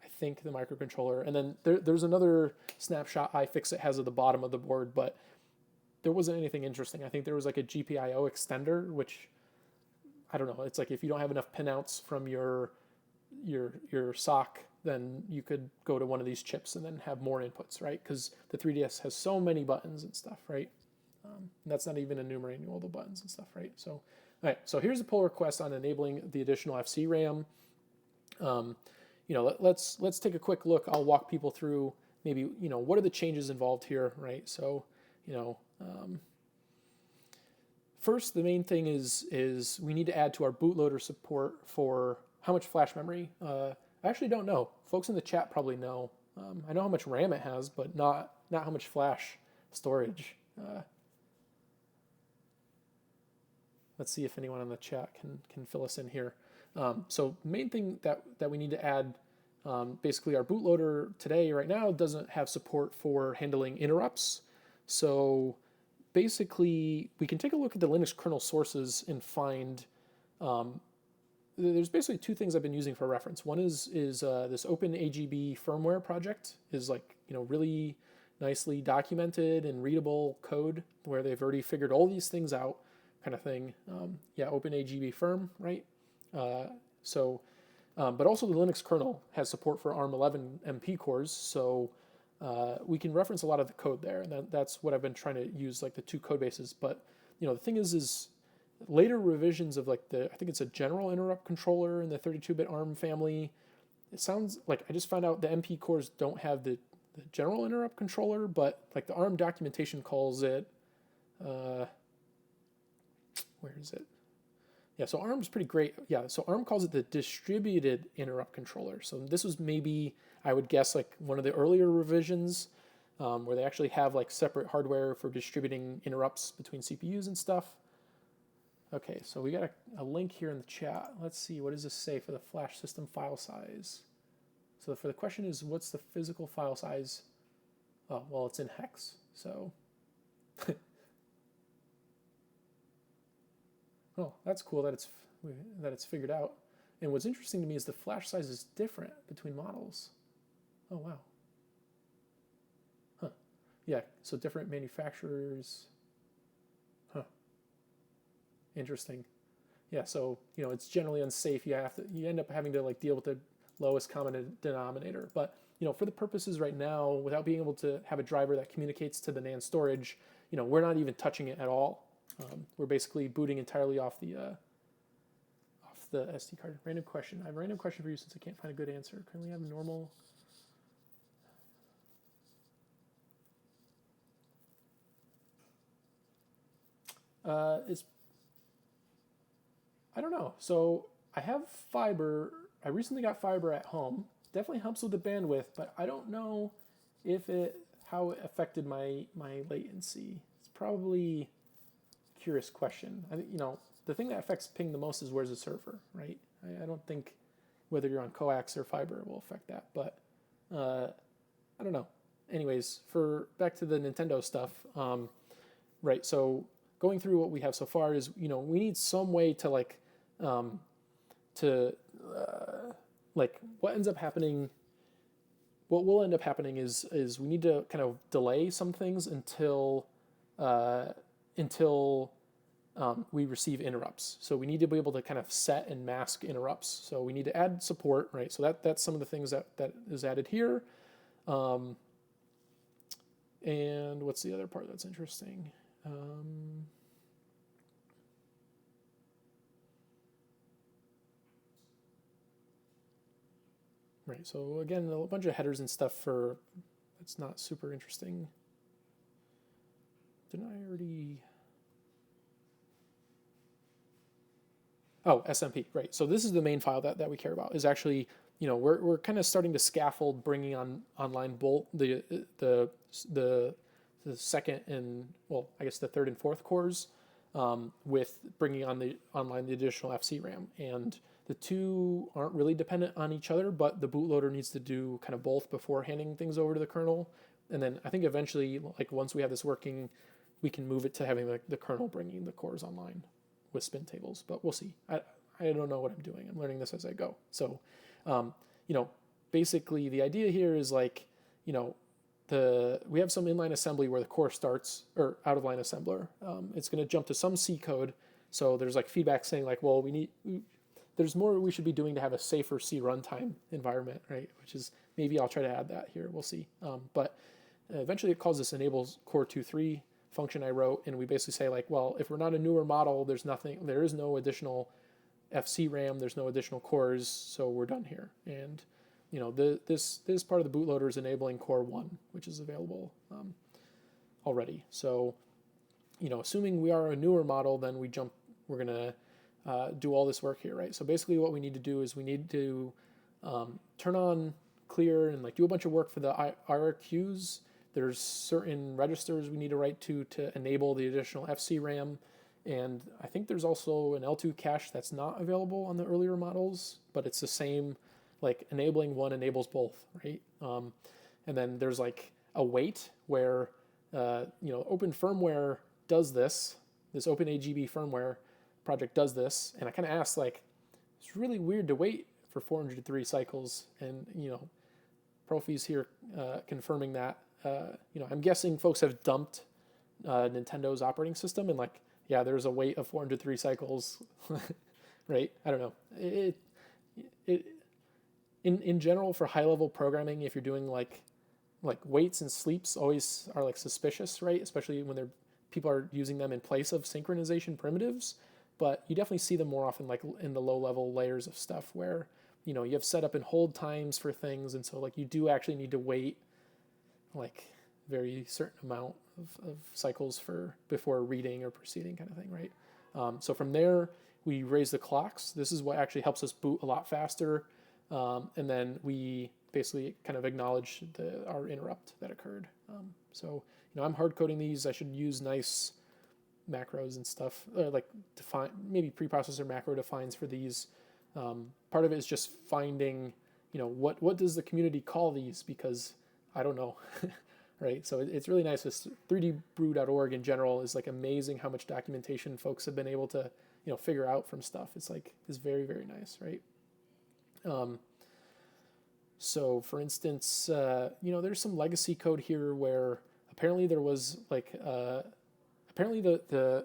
I think the microcontroller, and then there's another snapshot iFixit has at the bottom of the board, but there wasn't anything interesting. I think there was like a GPIO extender, which I don't know. It's like if you don't have enough pinouts from your SoC, then you could go to one of these chips and then have more inputs, right? Because the 3DS has so many buttons and stuff, right? That's not even enumerating all the buttons and stuff, right? So, all right. So here's a pull request on enabling the additional FCRAM. Let's take a quick look. I'll walk people through maybe what are the changes involved here, right? So, first, the main thing is we need to add to our bootloader support for how much flash memory. I actually don't know. Folks in the chat probably know. I know how much RAM it has, but not how much flash storage. Let's see if anyone in the chat can fill us in here. So main thing that we need to add, basically our bootloader today right now doesn't have support for handling interrupts. So basically we can take a look at the Linux kernel sources and find, there's basically two things I've been using for reference. One is this OpenAGB firmware project is like, really nicely documented and readable code where they've already figured all these things out, kind of thing. OpenAGB firm, right? But also the Linux kernel has support for ARM11 MP cores, so we can reference a lot of the code there, and that's what I've been trying to use, like the two code bases. But the thing is later revisions of like I think it's a general interrupt controller in the 32-bit ARM family. It sounds like I just found out the MP cores don't have the general interrupt controller, but like the ARM documentation calls it. Where is it? Yeah, so ARM's pretty great. Yeah, so ARM calls it the distributed interrupt controller. So this was maybe, I would guess, like one of the earlier revisions where they actually have like separate hardware for distributing interrupts between CPUs and stuff. Okay, so we got a link here in the chat. Let's see, what does this say for the flash system file size? So for the question is, what's the physical file size? Oh, well, it's in hex, so. Oh, that's cool that it's figured out. And what's interesting to me is the flash size is different between models. Oh, wow. Huh. Yeah, so different manufacturers. Huh. Interesting. Yeah, so it's generally unsafe. You end up having to like deal with the lowest common denominator. But for the purposes right now, without being able to have a driver that communicates to the NAND storage, we're not even touching it at all. We're basically booting entirely off the SD card. Random question. I have a random question for you since I can't find a good answer. Currently, I have normal. I don't know. So I have fiber. I recently got fiber at home. Definitely helps with the bandwidth, but I don't know how it affected my latency. It's probably a curious question. I think the thing that affects ping the most is where's the server, right? I don't think whether you're on coax or fiber will affect that, but I don't know. Anyways, back to the Nintendo stuff, right? So going through what we have so far is we need some way to what ends up happening. What will end up happening is we need to kind of delay some things until we receive interrupts. So we need to be able to kind of set and mask interrupts. So we need to add support, right? So that's some of the things that is added here. And what's the other part that's interesting? Right, so again, a bunch of headers and stuff that's not super interesting. Didn't I already? Oh, SMP, right. So this is the main file that we care about, is actually, we're kind of starting to scaffold bringing online both the second and, well, I guess the third and fourth cores with bringing online the additional FC RAM. And the two aren't really dependent on each other, but the bootloader needs to do kind of both before handing things over to the kernel. And then I think eventually, like once we have this working, we can move it to having the kernel bringing the cores online with spin tables, but we'll see. I don't know what I'm doing. I'm learning this as I go. So, basically the idea here is like, we have some inline assembly where the core starts, or out of line assembler. It's going to jump to some C code. So there's like feedback saying like, well, there's more we should be doing to have a safer C runtime environment, right? Which is, maybe I'll try to add that here. We'll see. But eventually it calls this enables core 2.3 function I wrote, and we basically say like, well, if we're not a newer model, there is no additional FC RAM, there's no additional cores, so we're done here. And this part of the bootloader is enabling core 1, which is available already. So assuming we are a newer model, then we're going to do all this work here, right? So basically what we need to do is we need to turn on clear and like do a bunch of work for the IRQs. There's certain registers we need to write to enable the additional FC RAM. And I think there's also an L2 cache that's not available on the earlier models, but it's the same, like enabling one enables both, right? And then there's like a wait where, open firmware does this OpenAGB firmware project does this. And I kind of asked, like, it's really weird to wait for 403 cycles. And, Profi's here confirming that. I'm guessing folks have dumped Nintendo's operating system and like, yeah, there's a wait of 403 cycles, right? I don't know. In general, for high level programming, if you're doing like waits and sleeps, always are like suspicious, right? Especially when people are using them in place of synchronization primitives. But you definitely see them more often, like in the low level layers of stuff where you have setup and hold times for things, and so like you do actually need to wait like very certain amount of cycles before reading or proceeding, kind of thing, right? So from there we raise the clocks. This is what actually helps us boot a lot faster, and then we basically kind of acknowledge our interrupt that occurred. So I'm hard coding these. I should use nice macros and stuff, like define maybe preprocessor macro defines for these. Part of it is just finding, what does the community call these, because I don't know, right? So it's really nice. This 3dbrew.org in general is like amazing how much documentation folks have been able to, figure out from stuff. It's very, very nice, right? So for instance, there's some legacy code here where apparently there was like, apparently the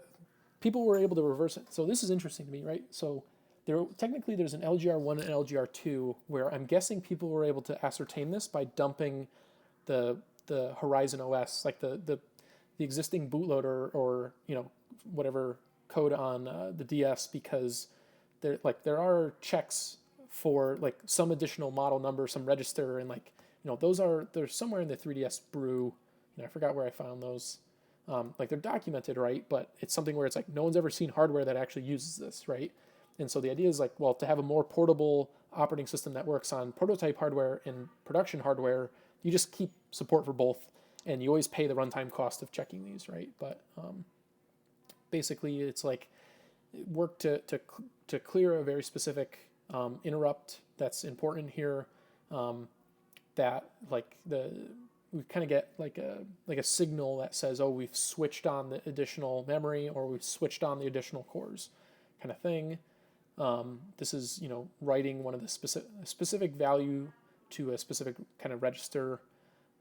people were able to reverse it. So this is interesting to me, right? So there's an LGR1 and LGR2 where I'm guessing people were able to ascertain this by dumping the Horizon OS, like the existing bootloader or whatever code on the DS, because there are checks for like some additional model number, some register, and like they're somewhere in the 3DS brew. I forgot where I found those. Like they're documented, right? But it's something where it's like no one's ever seen hardware that actually uses this, right? And so the idea is like, well, to have a more portable operating system that works on prototype hardware and production hardware, you just keep support for both, and you always pay the runtime cost of checking these, right? But basically, it's like work to clear a very specific interrupt that's important here. That like we kind of get like a signal that says, oh, we've switched on the additional memory or we've switched on the additional cores, kind of thing. This is writing one of the specific value to a specific kind of register.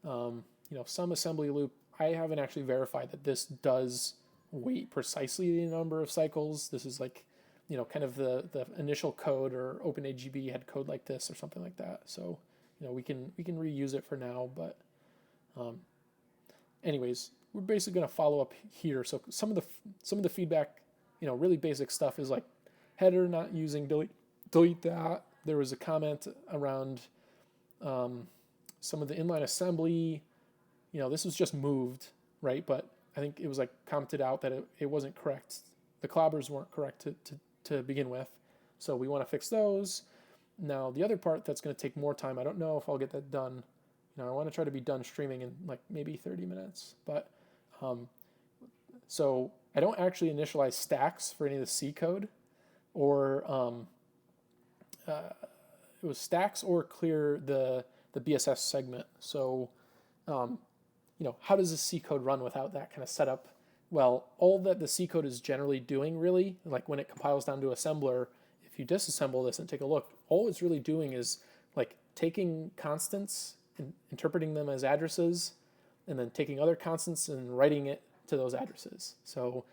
Some assembly loop. I haven't actually verified that this does wait precisely the number of cycles. This is like kind of the initial code, or OpenAGB had code like this or something like that. So we can reuse it for now. But anyways, we're basically going to follow up here. So some of the feedback, really basic stuff is like header not using, delete that. There was a comment around some of the inline assembly. This was just moved, right? But I think it was like commented out that it wasn't correct. The clobbers weren't correct to begin with. So we want to fix those. Now the other part that's going to take more time, I don't know if I'll get that done. I want to try to be done streaming in like maybe 30 minutes. But so I don't actually initialize stacks for any of the C code, or it was stacks or clear the BSS segment. So how does the C code run without that kind of setup? Well, all that the C code is generally doing, really, like when it compiles down to assembler, if you disassemble this and take a look, all it's really doing is like taking constants and interpreting them as addresses, and then taking other constants and writing it to those addresses. So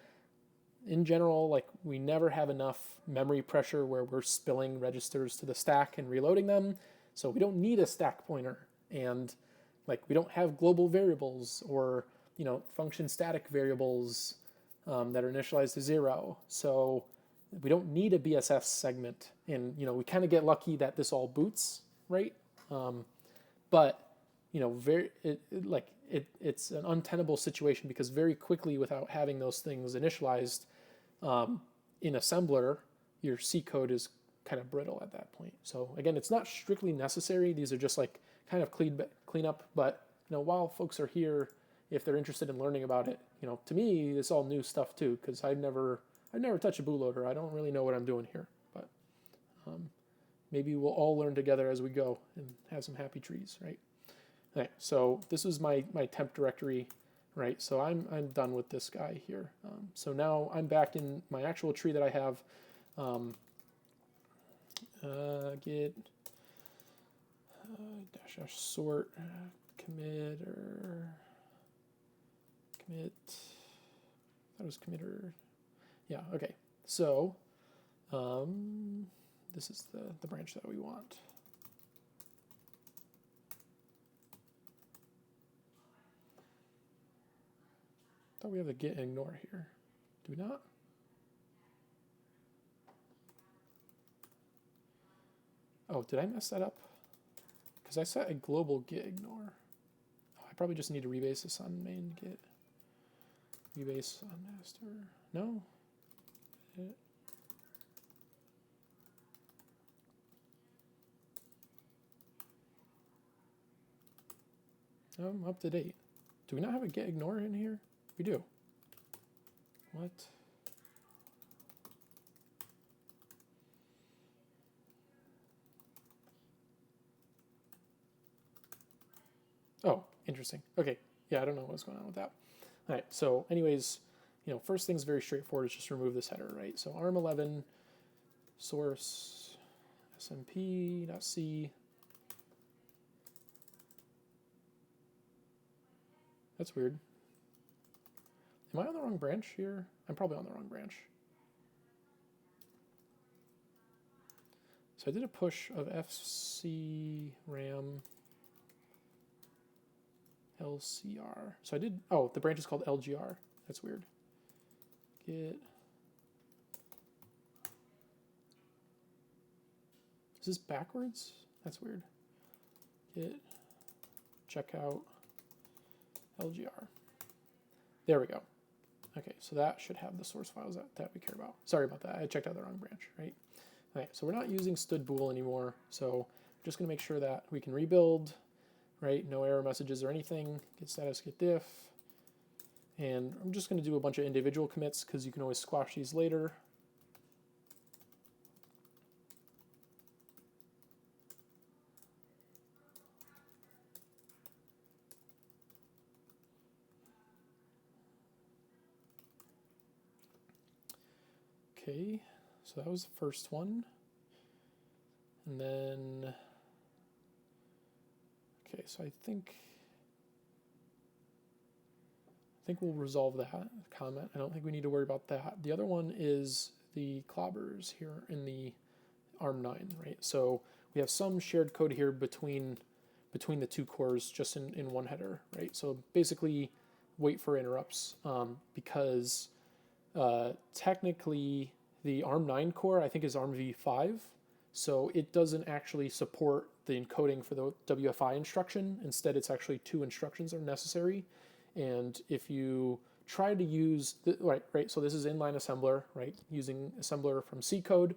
in general, like we never have enough memory pressure where we're spilling registers to the stack and reloading them. So we don't need a stack pointer, and like we don't have global variables or function static variables that are initialized to 0. So we don't need a BSS segment, and we kind of get lucky that this all boots, right? But it's an untenable situation because very quickly, without having those things initialized in assembler, your C code is kind of brittle at that point. So again, it's not strictly necessary. These are just like kind of clean up. But while folks are here, if they're interested in learning about it, to me, it's all new stuff too, because I've never touched a bootloader. I don't really know what I'm doing here, but maybe we'll all learn together as we go and have some happy trees, right? All right, so this is my temp directory, right? So I'm done with this guy here. So now I'm back in my actual tree that I have. Git dash sort commit or commit. That was committer. Yeah. Okay. So this is the branch that we want. I thought we have a git and ignore here. Do we not? Oh, did I mess that up? Because I set a global git ignore. Oh, I probably just need to rebase this on main git. Rebase on master. No? I'm up to date. Do we not have a git ignore in here? We do. What? Oh, interesting. Okay. Yeah, I don't know what's going on with that. All right. So anyways, first thing's very straightforward. Is just remove this header, right? So arm11 source smp.c. That's weird. Am I on the wrong branch here? I'm probably on the wrong branch. So I did a push of fc ram lcr. So I did, oh, the branch is called lgr. That's weird. Git. Is this backwards? That's weird. Git checkout lgr. There we go. Okay, so that should have the source files that we care about. Sorry about that. I checked out the wrong branch, right? All right, so we're not using std_bool anymore. So I'm just going to make sure that we can rebuild, right? No error messages or anything. Git status, git diff. And I'm just going to do a bunch of individual commits because you can always squash these later. Okay, so that was the first one. And then, okay, so I think we'll resolve that comment. I don't think we need to worry about that. The other one is the clobbers here in the ARM9, right? So we have some shared code here between the two cores just in one header, right? So basically wait for interrupts because technically the ARM9 core I think is ARMv5, so it doesn't actually support the encoding for the WFI instruction. Instead, it's actually 2 instructions are necessary. And if you try to use, right, so this is inline assembler, right, using assembler from C code.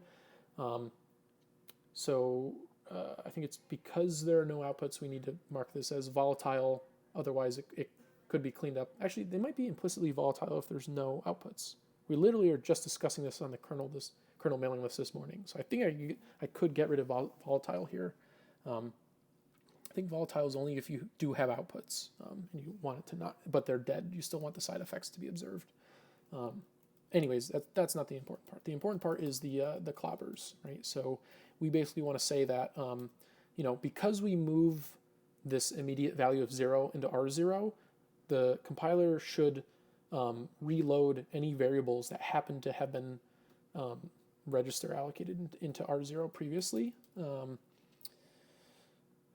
So I think it's because there are no outputs, we need to mark this as volatile. Otherwise, it could be cleaned up. Actually, they might be implicitly volatile if there's no outputs. We literally are just discussing this on the kernel mailing list this morning. So I think I could get rid of volatile here. I think volatile is only if you do have outputs and you want it to not, but they're dead. You still want the side effects to be observed. Anyways, that's not the important part. The important part is the clobbers, right? So we basically want to say that, because we move this immediate value of 0 into R0, the compiler should reload any variables that happen to have been register allocated into R0 previously.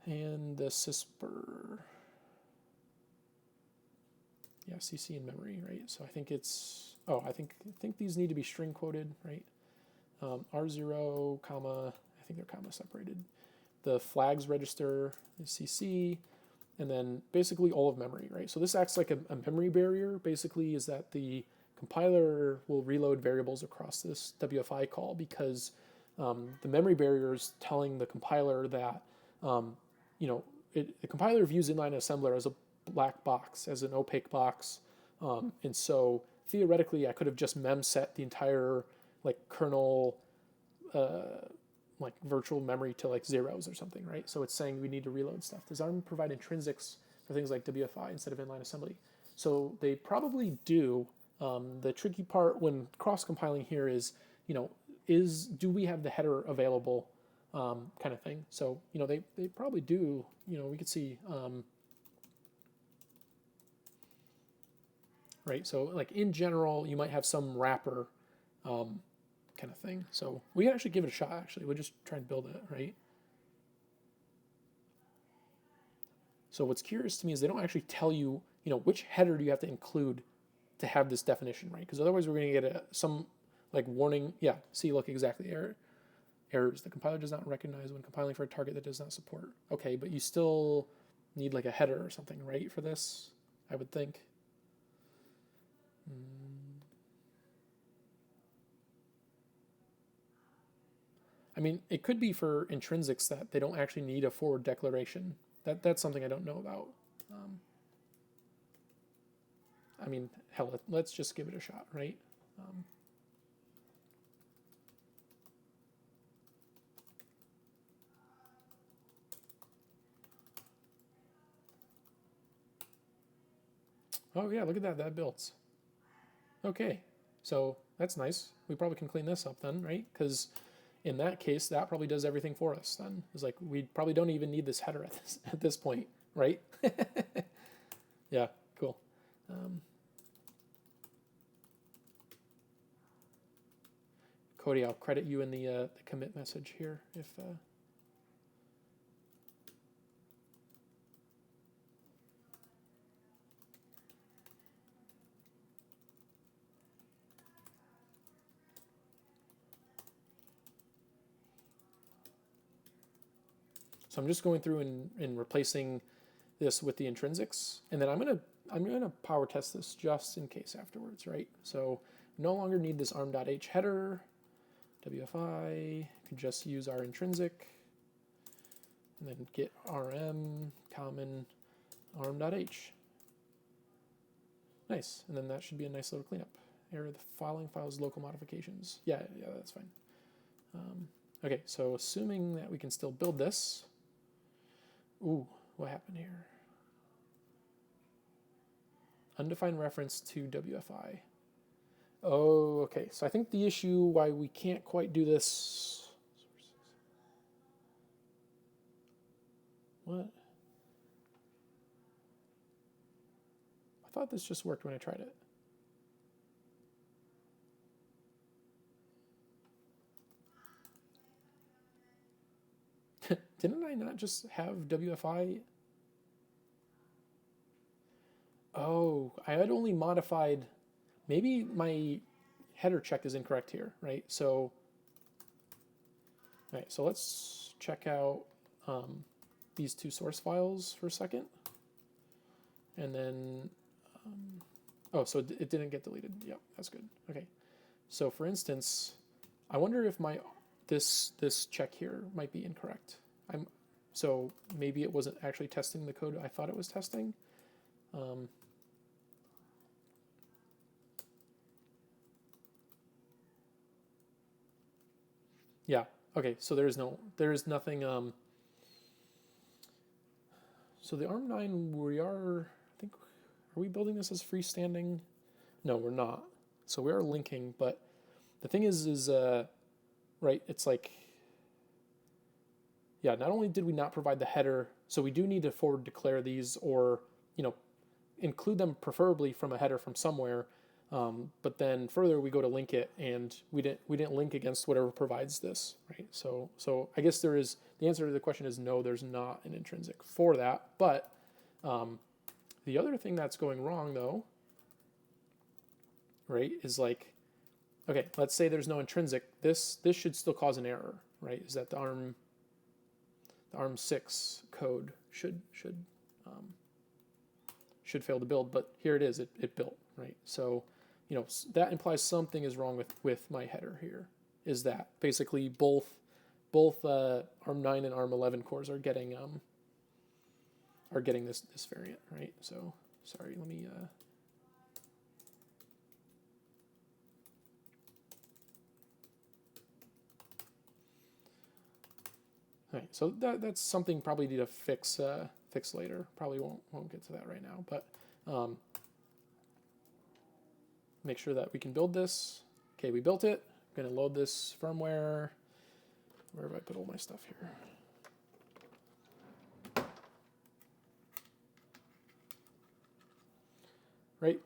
And the CISPR, yeah, CC in memory, right? So I think it's, I think these need to be string quoted, right? R0, comma, I think they're comma separated. The flags register is CC, and then basically all of memory, right? So this acts like a memory barrier, basically, is that the compiler will reload variables across this WFI call because the memory barrier is telling the compiler that, the compiler views inline assembler as a black box, as an opaque box. And so theoretically, I could have just mem set the entire like kernel like virtual memory to like zeros or something, right? So it's saying we need to reload stuff. Does ARM provide intrinsics for things like WFI instead of inline assembly? So they probably do. The tricky part when cross-compiling here is, do we have the header available kind of thing. So, they probably do. We could see, right? So like in general, you might have some wrapper kind of thing. So we can actually give it a shot, actually. We'll just try and build it, right? So what's curious to me is they don't actually tell you, which header do you have to include to have this definition, right? Because otherwise we're going to get some like warning. Yeah, see, look, exactly, errors. The compiler does not recognize when compiling for a target that does not support. Okay, but you still need like a header or something, right, for this, I would think. I mean, it could be for intrinsics that they don't actually need a forward declaration. That's something I don't know about. I mean, hell, let's just give it a shot, right? Oh yeah, look at that builds. Okay, so that's nice. We probably can clean this up then, right? Because in that case, that probably does everything for us then. It's like we probably don't even need this header at this point, right? Yeah, cool. Cody, I'll credit you in the commit message here if. So I'm just going through and replacing this with the intrinsics, and then I'm gonna power test this just in case afterwards, right? So no longer need this arm.h header. WFI could just use our intrinsic, and then get rm common arm.h. Nice, and then that should be a nice little cleanup. Error: the following files local modifications. Yeah, that's fine. Okay, so assuming that we can still build this. Ooh, what happened here? Undefined reference to WFI. Oh, okay. So I think the issue why we can't quite do this. What? I thought this just worked when I tried it. Didn't I not just have WFI? Oh, I had only modified. Maybe my header check is incorrect here, right? So, all right, so let's check out these two source files for a second. And then, oh, so it didn't get deleted. Yep, that's good. Okay, so for instance, I wonder if this check here might be incorrect. So maybe it wasn't actually testing the code I thought it was testing. Yeah. Okay. So there is nothing. So the ARM9 I think, are we building this as freestanding? No, we're not. So we are linking, but the thing is right. It's like, yeah. Not only did we not provide the header, so we do need to forward declare these, or include them preferably from a header from somewhere. But then further we go to link it, and we didn't link against whatever provides this, right? So I guess the answer to the question is no, there's not an intrinsic for that. But the other thing that's going wrong though, right, is like, okay, let's say there's no intrinsic. This should still cause an error, right? Is that the ARM6 code should should fail to build, but here it is, it built, right? So, that implies something is wrong with my header here, is that basically both ARM9 and ARM11 cores are getting this variant, right? So, sorry, let me all right, so that's something probably need to fix later. Probably won't get to that right now, but make sure that we can build this. Okay, we built it. I'm gonna load this firmware. Where have I put all my stuff here? Right.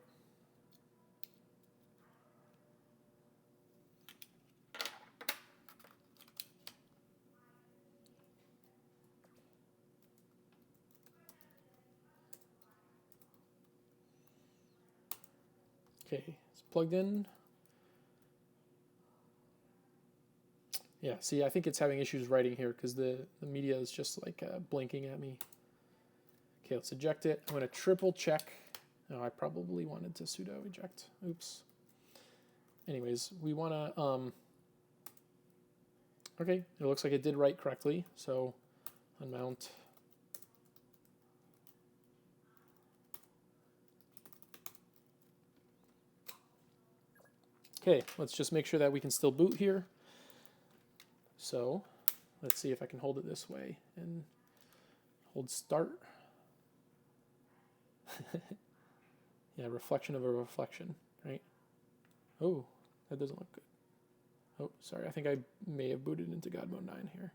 Okay, it's plugged in. Yeah, see, I think it's having issues writing here because the media is just like blinking at me. Okay, let's eject it. I'm going to triple check. Oh, I probably wanted to sudo eject. Oops. Anyways, we want to, okay, it looks like it did write correctly. So unmount. Okay, let's just make sure that we can still boot here. So let's see if I can hold it this way and hold start. Yeah, reflection of a reflection, right? Oh, that doesn't look good. Oh, sorry, I think I may have booted into God Mode 9 here.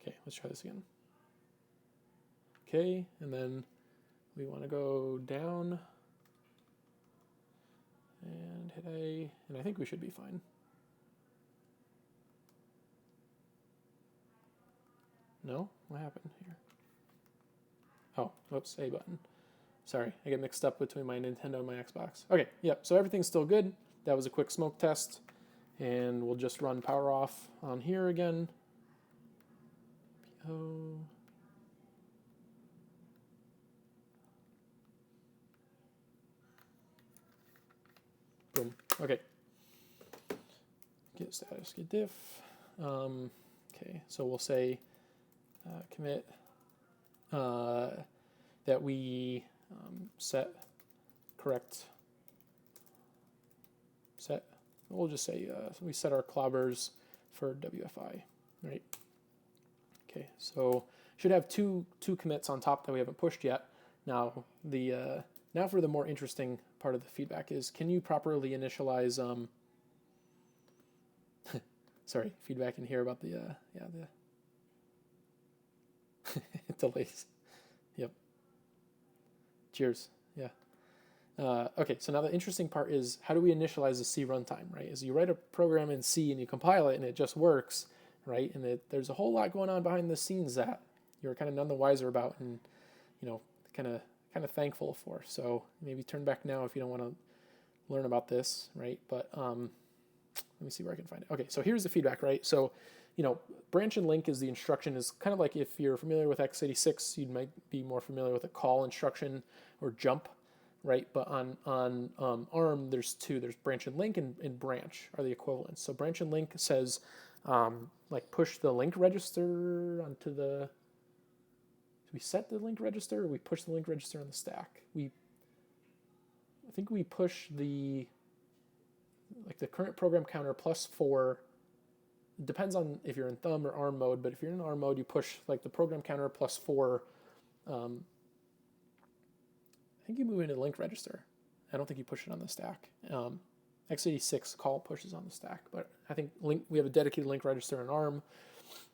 Okay, let's try this again. Okay, and then we want to go down and hit A, and I think we should be fine. No? What happened here? Oh, whoops, A button. Sorry, I get mixed up between my Nintendo and my Xbox. Okay, yep, so everything's still good. That was a quick smoke test, and we'll just run power off on here again. PO. Boom. Okay. Get status, get diff. Okay, so we'll say commit that we set correct set. We'll just say we set our clobbers for WFI, right? Okay, so should have two commits on top that we haven't pushed yet. Now now for the more interesting part of the feedback is, can you properly initialize sorry, feedback in here about the delays. Yep. Cheers. Yeah. Okay, so now the interesting part is, how do we initialize the C runtime, right? Is you write a program in C and you compile it and it just works, right? And there's a whole lot going on behind the scenes that you're kind of none the wiser about, and kind of thankful for. So maybe turn back now if you don't want to learn about this, right? But let me see where I can find it. Okay, so here's the feedback, right? So branch and link is the instruction. Is kind of like, if you're familiar with x86, you might be more familiar with a call instruction or jump, right? But on ARM, there's two. There's branch and link, and branch are the equivalents. So branch and link says, like, push the link register onto the, do we set the link register, or we push the link register on the stack? I think we push the current program counter +4. It depends on if you're in thumb or ARM mode, but if you're in ARM mode, you push like the program counter +4. I think you move into the link register. I don't think you push it on the stack. x86 call pushes on the stack, but I think we have a dedicated link register in ARM.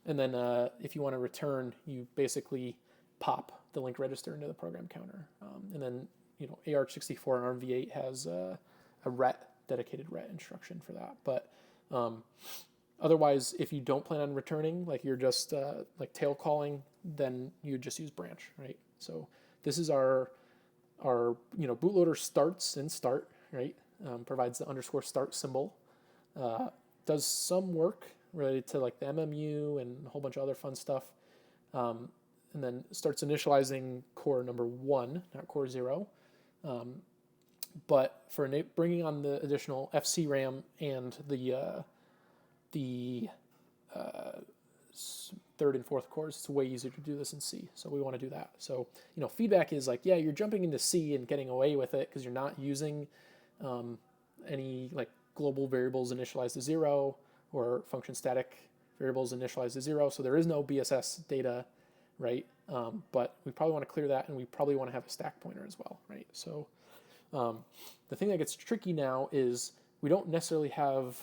And then if you want to return, you basically pop the link register into the program counter. And then AR64 and ARMv8 has a dedicated ret instruction for that. But otherwise, if you don't plan on returning, like you're just like tail calling, then you just use branch, right? So this is our bootloader starts in start, right? Provides the _start symbol. Does some work. related to like the MMU and a whole bunch of other fun stuff. And then starts initializing core number 1, not core 0. But for bringing on the additional FC RAM and the third and fourth cores, it's way easier to do this in C. So we want to do that. So, feedback is like, yeah, you're jumping into C and getting away with it because you're not using any like global variables initialized to 0 or function static variables initialized to 0. So there is no BSS data, right? But we probably want to clear that, and we probably want to have a stack pointer as well, right? So the thing that gets tricky now is we don't necessarily have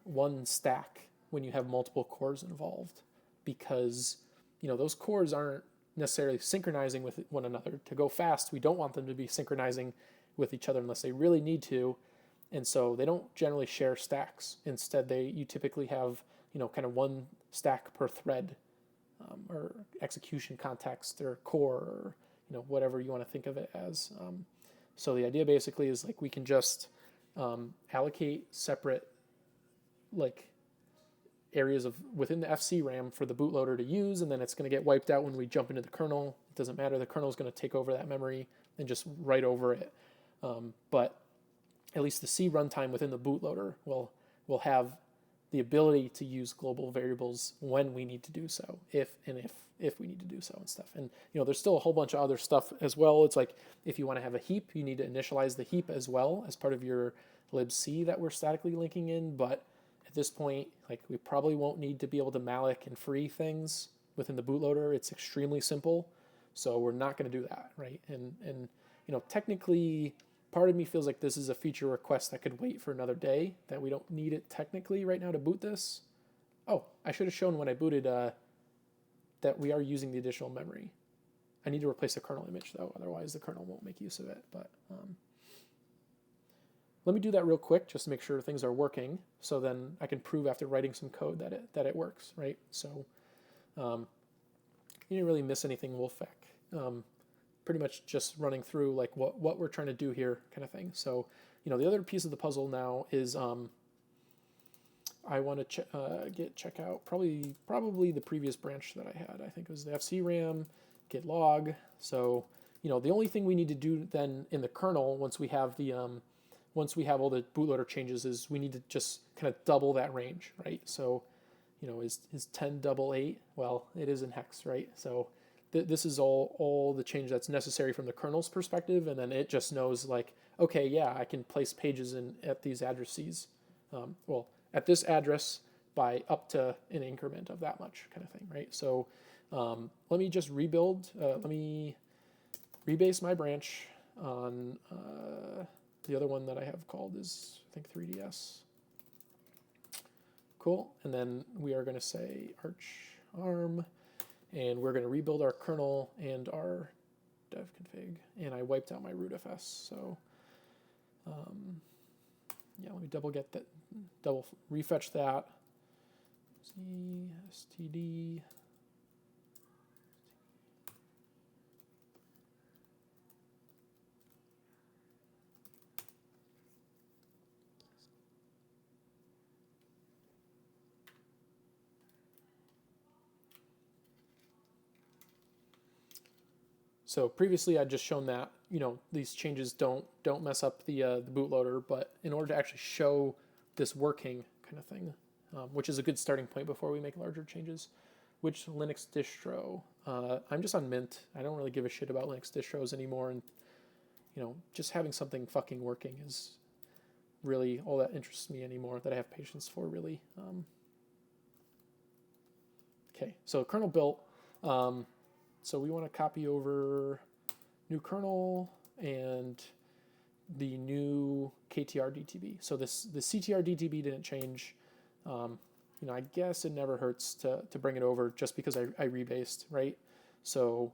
one stack when you have multiple cores involved, because those cores aren't necessarily synchronizing with one another. To go fast, we don't want them to be synchronizing with each other unless they really need to, and so they don't generally share stacks. Instead, you typically have kind of one stack per thread, or execution context, or core, or whatever you want to think of it as. So the idea basically is like we can just allocate separate like areas within the FC RAM for the bootloader to use, and then it's going to get wiped out when we jump into the kernel. It doesn't matter. The kernel is going to take over that memory and just write over it. But at least the C runtime within the bootloader will have the ability to use global variables when we need to do so, if we need to do so and stuff. And there's still a whole bunch of other stuff as well. It's like if you want to have a heap, you need to initialize the heap as well as part of your libc that we're statically linking in. But at this point, like, we probably won't need to be able to malloc and free things within the bootloader. It's extremely simple, so we're not going to do that, right? And technically, part of me feels like this is a feature request that could wait for another day, that we don't need it technically right now to boot this. Oh, I should have shown when I booted that we are using the additional memory. I need to replace the kernel image, though, otherwise the kernel won't make use of it. But let me do that real quick just to make sure things are working, so then I can prove after writing some code that it works, right? So you didn't really miss anything, Wolfpack. Pretty much just running through like what we're trying to do here, kind of thing. So the other piece of the puzzle now is I want to check out probably the previous branch that I had. I think it was the FC RAM, git log. So the only thing we need to do then in the kernel once we have all the bootloader changes is we need to just kind of double that range, right? So is 10 double 8? Well, it is in hex, right? So this is all the change that's necessary from the kernel's perspective, and then it just knows like, okay, yeah, I can place pages at these addresses. At this address by up to an increment of that much, kind of thing, right? So let me just rebuild. Let me rebase my branch on the other one that I have called is, I think, 3ds. Cool. And then we are going to say arch arm, and we're going to rebuild our kernel and our dev config. And I wiped out my rootfs. So yeah, let me double refetch that. std. So previously I'd just shown that these changes don't mess up the bootloader, but in order to actually show this working kind of thing, which is a good starting point before we make larger changes. Which Linux distro? I'm just on Mint. I don't really give a shit about Linux distros anymore, and just having something fucking working is really all that interests me anymore, that I have patience for, really. Okay, so kernel built. So we want to copy over new kernel and the new KTR DTB. So the CTR DTB didn't change. I guess it never hurts to bring it over just because I rebased, right? So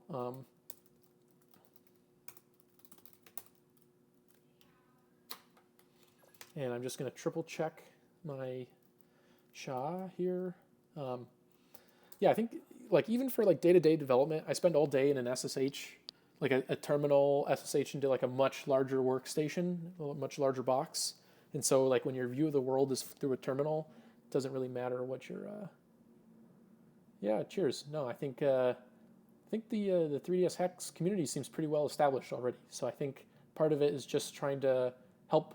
and I'm just going to triple check my SHA here. Yeah, I think like even for like day-to-day development, I spend all day in an SSH, like a terminal SSH into like a much larger workstation, a much larger box. And so like when your view of the world is through a terminal, doesn't really matter what your yeah, cheers. No, I think the 3ds Hex community seems pretty well established already. So I think part of it is just trying to help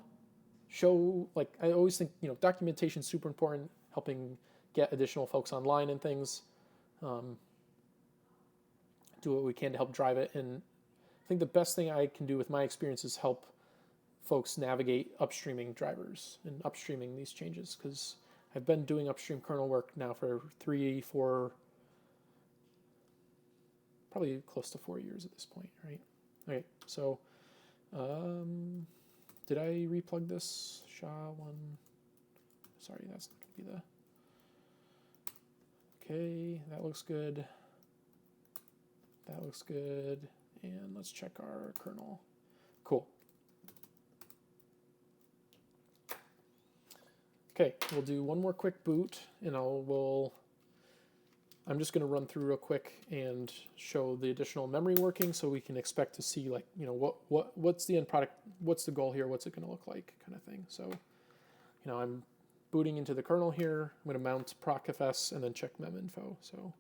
show, like, I always think, documentation is super important, helping get additional folks online and things. Do what we can to help drive it. And I think the best thing I can do with my experience is help folks navigate upstreaming drivers and upstreaming these changes, because I've been doing upstream kernel work now for 3-4, probably close to 4 years at this point, right? Okay, so did I replug this SHA-1? Sorry, that's not going to be the... Okay, that looks good. That looks good. And let's check our kernel. Cool. Okay, we'll do one more quick boot, and I'm just going to run through real quick and show the additional memory working, so we can expect to see, like, what's the end product, what's the goal here, what's it going to look like, kind of thing. So, I'm booting into the kernel here. I'm going to mount procfs and then check meminfo. So.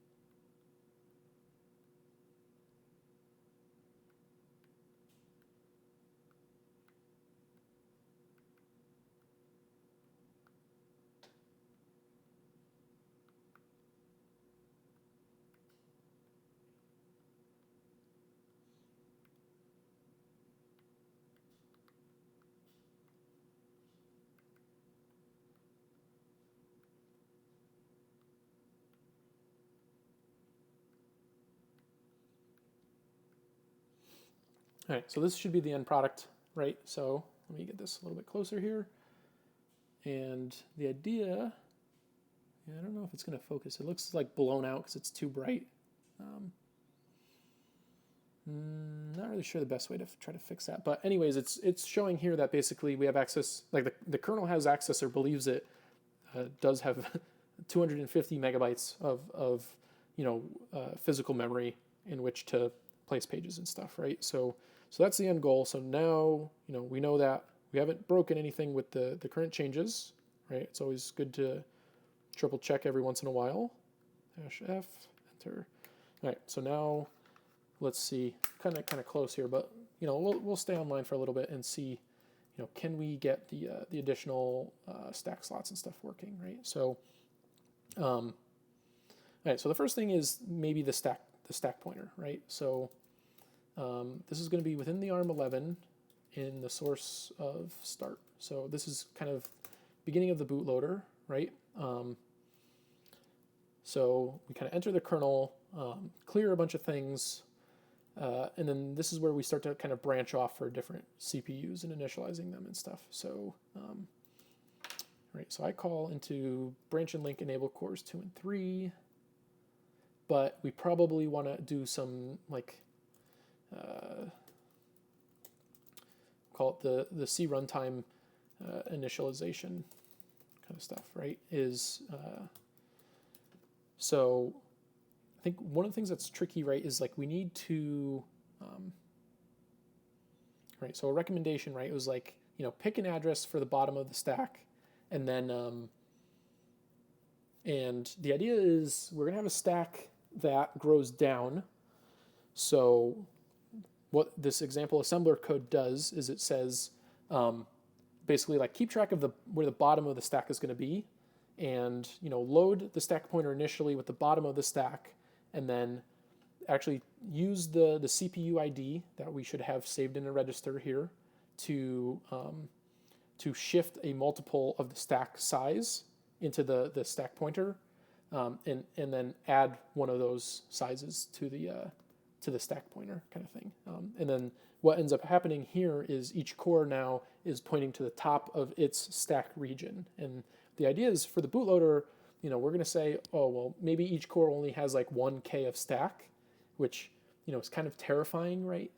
All right, so this should be the end product, right? So let me get this a little bit closer here. And the idea, I don't know if it's going to focus. It looks like blown out because it's too bright. Not really sure the best way to try to fix that. But anyways, it's showing here that basically we have access, like the kernel has access, or believes it does have 250 megabytes of physical memory in which to place pages and stuff, right? So that's the end goal. So now, we know that we haven't broken anything with the current changes, right? It's always good to triple check every once in a while. -F, enter. All right, so now let's see, kind of close here, but we'll stay online for a little bit and see, can we get the additional stack slots and stuff working, right? So, all right. So the first thing is maybe the stack pointer, right? So this is going to be within the ARM11 in the source of start. So this is kind of beginning of the bootloader, right? So we kind of enter the kernel, clear a bunch of things, and then this is where we start to kind of branch off for different CPUs and initializing them and stuff. So, right, so I call into branch and link enable cores 2 and 3, but we probably want to do some, like, call it the C runtime initialization kind of stuff, right? So I think one of the things that's tricky, right, is like we need to, right, so a recommendation, right, was like, pick an address for the bottom of the stack, and then, and the idea is we're going to have a stack that grows down. So what this example assembler code does is it says, basically, like, keep track of where the bottom of the stack is going to be, and load the stack pointer initially with the bottom of the stack, and then actually use the CPU ID that we should have saved in a register here to shift a multiple of the stack size into the stack pointer, and then add one of those sizes to the stack pointer kind of thing. And then what ends up happening here is each core now is pointing to the top of its stack region. And the idea is for the bootloader, we're going to say, oh, well, maybe each core only has like 1K of stack, which, is kind of terrifying, right?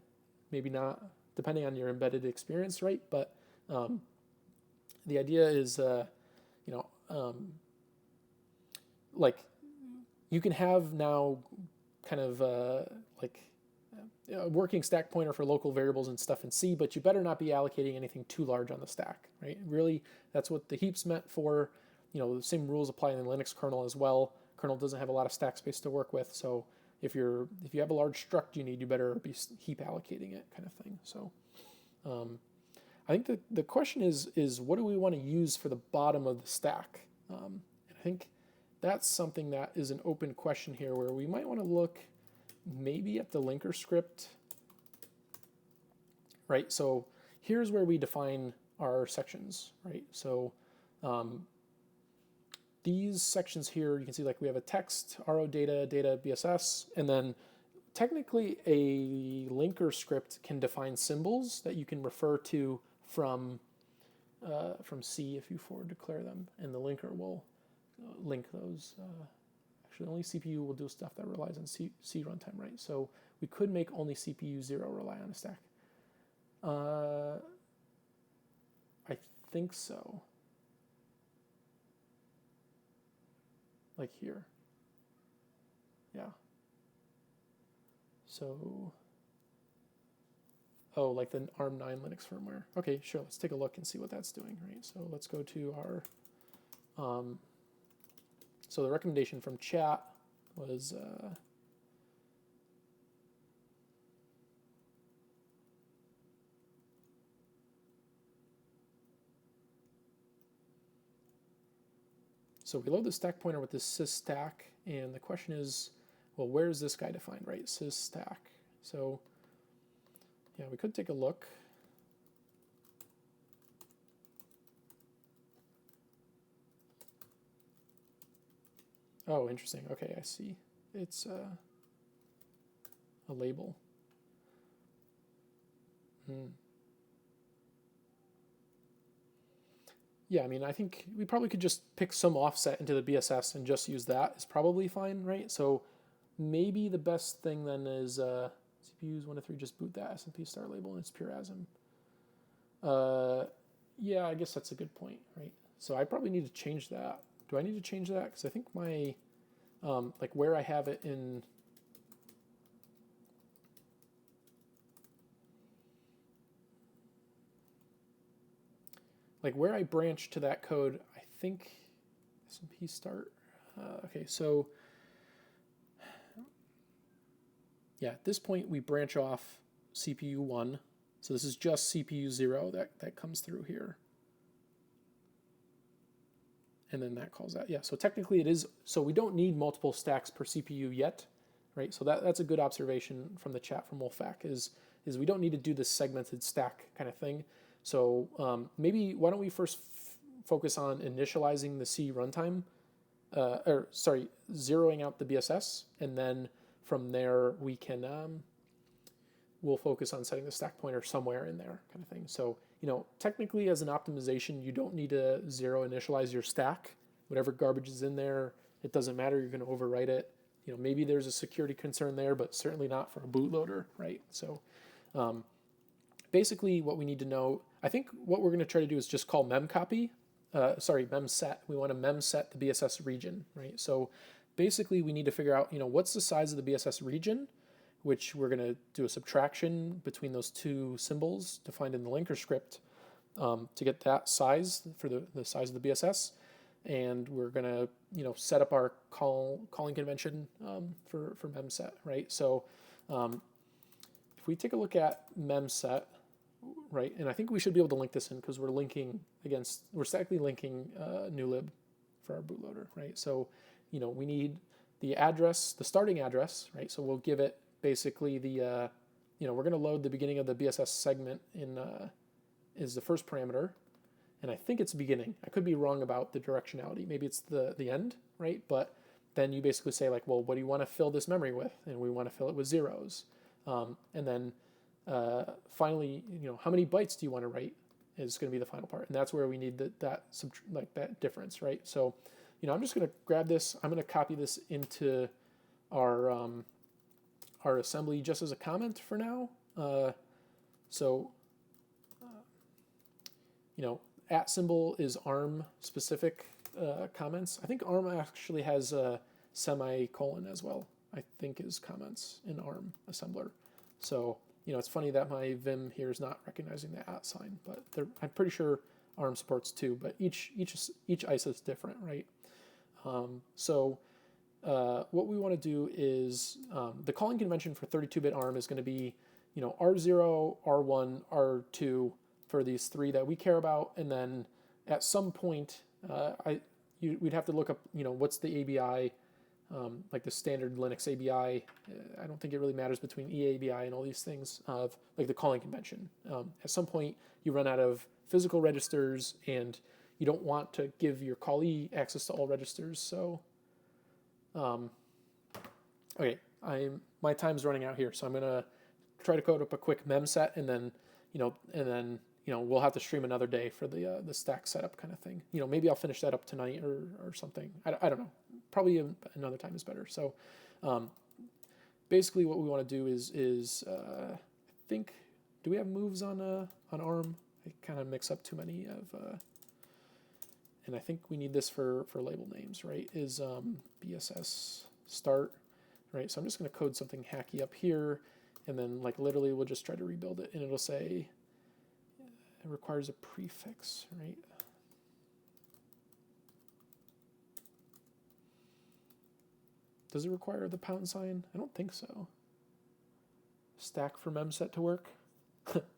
Maybe not, depending on your embedded experience, right? But the idea is, like, you can have now kind of like a working stack pointer for local variables and stuff in C, but you better not be allocating anything too large on the stack, right? Really, that's what the heap's meant for. the same rules apply in the Linux kernel as well. Kernel doesn't have a lot of stack space to work with, so if you have a large struct you need, you better be heap allocating it, kind of thing. So I think the question is what do we want to use for the bottom of the stack? And I think that's something that is an open question here, where we might want to look maybe at the linker script, right? So here's where we define our sections, right? So these sections here, you can see like we have a text, RO data, data, BSS, and then technically a linker script can define symbols that you can refer to from C if you forward declare them, and the linker will link those. Actually, only CPU will do stuff that relies on C runtime, right? So we could make only CPU 0 rely on a stack. I think so. Like here. Yeah. So, oh, like the ARM9 Linux firmware. Okay, sure, let's take a look and see what that's doing, right? So let's go to our, so the recommendation from chat was, so we load the stack pointer with this sysstack, and the question is, well, where is this guy defined, right? Sysstack. So, yeah, we could take a look. Oh, interesting. Okay, I see. It's a label. Yeah, I mean, I think we probably could just pick some offset into the BSS and just use that. Is probably fine, right? So maybe the best thing then is CPUs 1 to 3, just boot that SMP start label and it's pure ASM. Yeah, I guess that's a good point, right? So I probably need to change that. Do I need to change that? Because I think my, like where I have it in, like where I branch to that code, I think SMP start. Okay, so yeah, at this point we branch off CPU 1. So this is just CPU 0 that comes through here. And then that calls that. Yeah, so technically it is, so we don't need multiple stacks per CPU yet, right? So that's a good observation from the chat from Wolfak is we don't need to do this segmented stack kind of thing. So maybe why don't we first focus on initializing the C runtime, zeroing out the BSS, and then from there we can, we'll focus on setting the stack pointer somewhere in there kind of thing. So, technically as an optimization, you don't need to zero initialize your stack. Whatever garbage is in there, it doesn't matter, you're gonna overwrite it. Maybe there's a security concern there, but certainly not for a bootloader, right? So basically what we need to know, I think what we're gonna try to do is just call memcopy, memset. We wanna memset the BSS region, right? So basically we need to figure out, what's the size of the BSS region, which we're going to do a subtraction between those two symbols defined in the linker script to get that size for the size of the BSS. And we're going to, set up our calling convention for memset, right? So if we take a look at memset, right, and I think we should be able to link this in because we're statically linking newlib for our bootloader, right? So, we need the address, the starting address, right? So we'll give it basically the, we're going to load the beginning of the BSS segment in, is the first parameter. And I think it's beginning. I could be wrong about the directionality. Maybe it's the end, right? But then you basically say like, well, what do you want to fill this memory with? And we want to fill it with zeros. And then finally, how many bytes do you want to write is going to be the final part. And that's where we need that difference, right? So, I'm just going to grab this. I'm going to copy this into our assembly just as a comment for now. At symbol is ARM specific comments. I think ARM actually has a semicolon as well, I think is comments in ARM assembler. So, it's funny that my Vim here is not recognizing the @ sign, but I'm pretty sure ARM supports too, but each ISO is different, right? So what we want to do is the calling convention for 32-bit ARM is going to be, R0, R1, R2 for these three that we care about, and then at some point, we'd have to look up, what's the ABI, like the standard Linux ABI. I don't think it really matters between EABI and all these things of like the calling convention. At some point, you run out of physical registers, and you don't want to give your callee access to all registers. So, okay, my time's running out here, so I'm gonna try to code up a quick mem set, and then we'll have to stream another day for the stack setup kind of thing. Maybe I'll finish that up tonight or something. I don't know. Probably another time is better. So basically what we want to do is I think, do we have moves on ARM? I kind of mix up too many of, and I think we need this for label names, right? Is BSS start, right? So I'm just going to code something hacky up here, and then like literally we'll just try to rebuild it, and it'll say it requires a prefix, right? Does it require the pound sign? I don't think so. Stack for memset to work.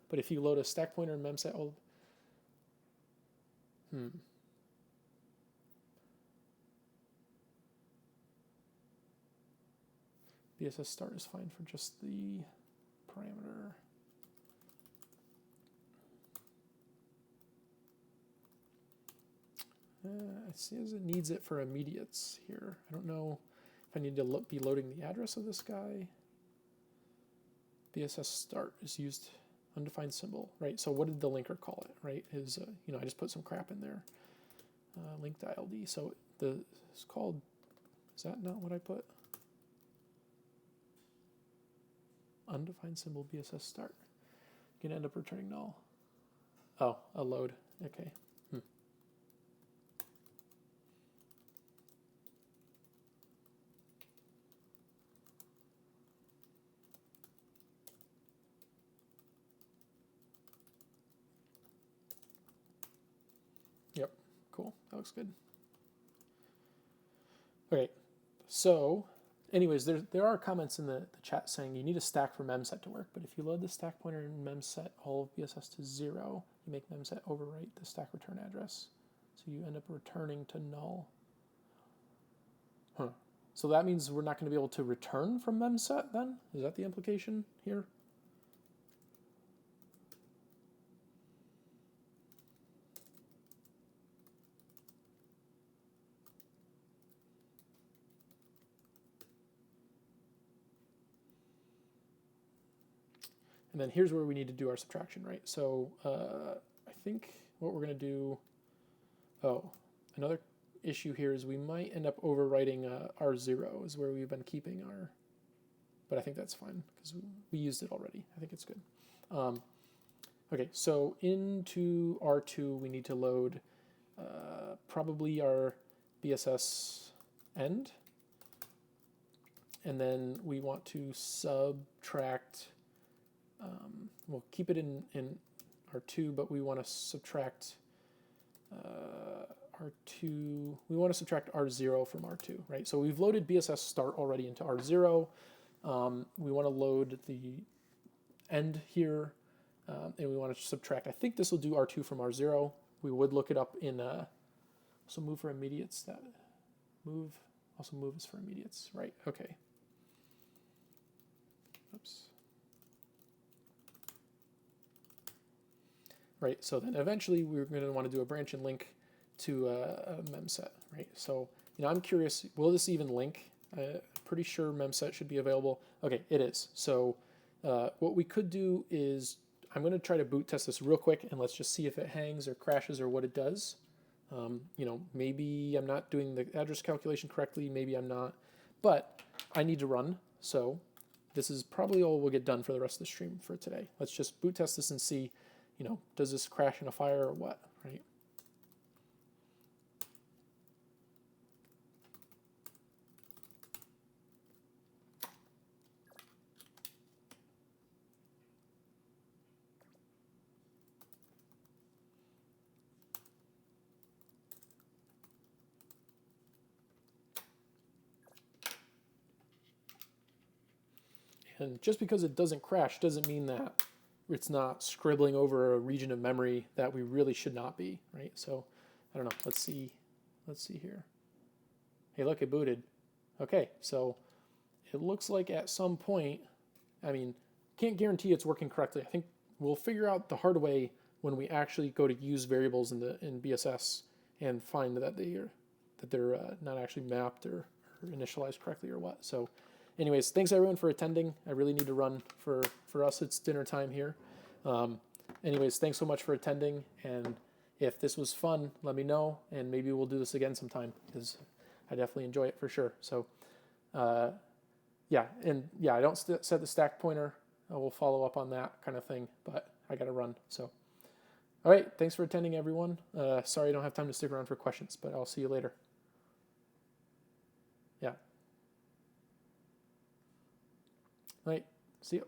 But if you load a stack pointer in memset, BSS start is fine for just the parameter. It says it needs it for immediates here. I don't know if I need to be loading the address of this guy. BSS start is used undefined symbol, right? So what did the linker call it, right? Is I just put some crap in there. Link.ld. So it's called. Is that not what I put? Undefined symbol BSS start. You're gonna end up returning null. Oh, a load. Okay. Yep, cool. That looks good. Okay, so anyways, there are comments in the chat saying you need a stack for memset to work, but if you load the stack pointer in memset all of BSS to 0, you make memset overwrite the stack return address. So you end up returning to null. So that means we're not going to be able to return from memset then? Is that the implication here? And then here's where we need to do our subtraction, right? So I think what we're going to do, another issue here is we might end up overwriting R0 is where we've been keeping our, but I think that's fine because we used it already. I think it's good. Okay, so into R2 we need to load probably our BSS end, and then we want to subtract, we'll keep it in R2, but we want to subtract R2, we want to subtract R0 from R2, right? So we've loaded BSS start already into R0. We want to load the end here, and we want to subtract, I think this will do R2 from R0. We would look it up in, so move for immediates, that move, also move is for immediates, right? Okay. Oops. Right, so then eventually we're going to want to do a branch and link to a memset, right? So, I'm curious, will this even link? Pretty sure memset should be available. Okay, it is. So what we could do is, I'm going to try to boot test this real quick, and let's just see if it hangs or crashes or what it does. Maybe I'm not doing the address calculation correctly, maybe I'm not, but I need to run, so this is probably all we'll get done for the rest of the stream for today. Let's just boot test this and see, does this crash in a fire or what, right? And just because it doesn't crash doesn't mean that it's not scribbling over a region of memory that we really should not be, right? So I don't know. Let's see here. Hey, look, it booted. Okay, so it looks like at some point, I mean, can't guarantee it's working correctly. I think we'll figure out the hard way when we actually go to use variables in BSS and find that they're not actually mapped or initialized correctly or what. So anyways, thanks everyone for attending. I really need to run. For us, it's dinner time here. Anyways, thanks so much for attending. And if this was fun, let me know, and maybe we'll do this again sometime, because I definitely enjoy it for sure. So yeah, I don't set the stack pointer. We'll follow up on that kind of thing, but I got to run. So all right, thanks for attending, everyone. Sorry I don't have time to stick around for questions, but I'll see you later. Yeah. All right, see you.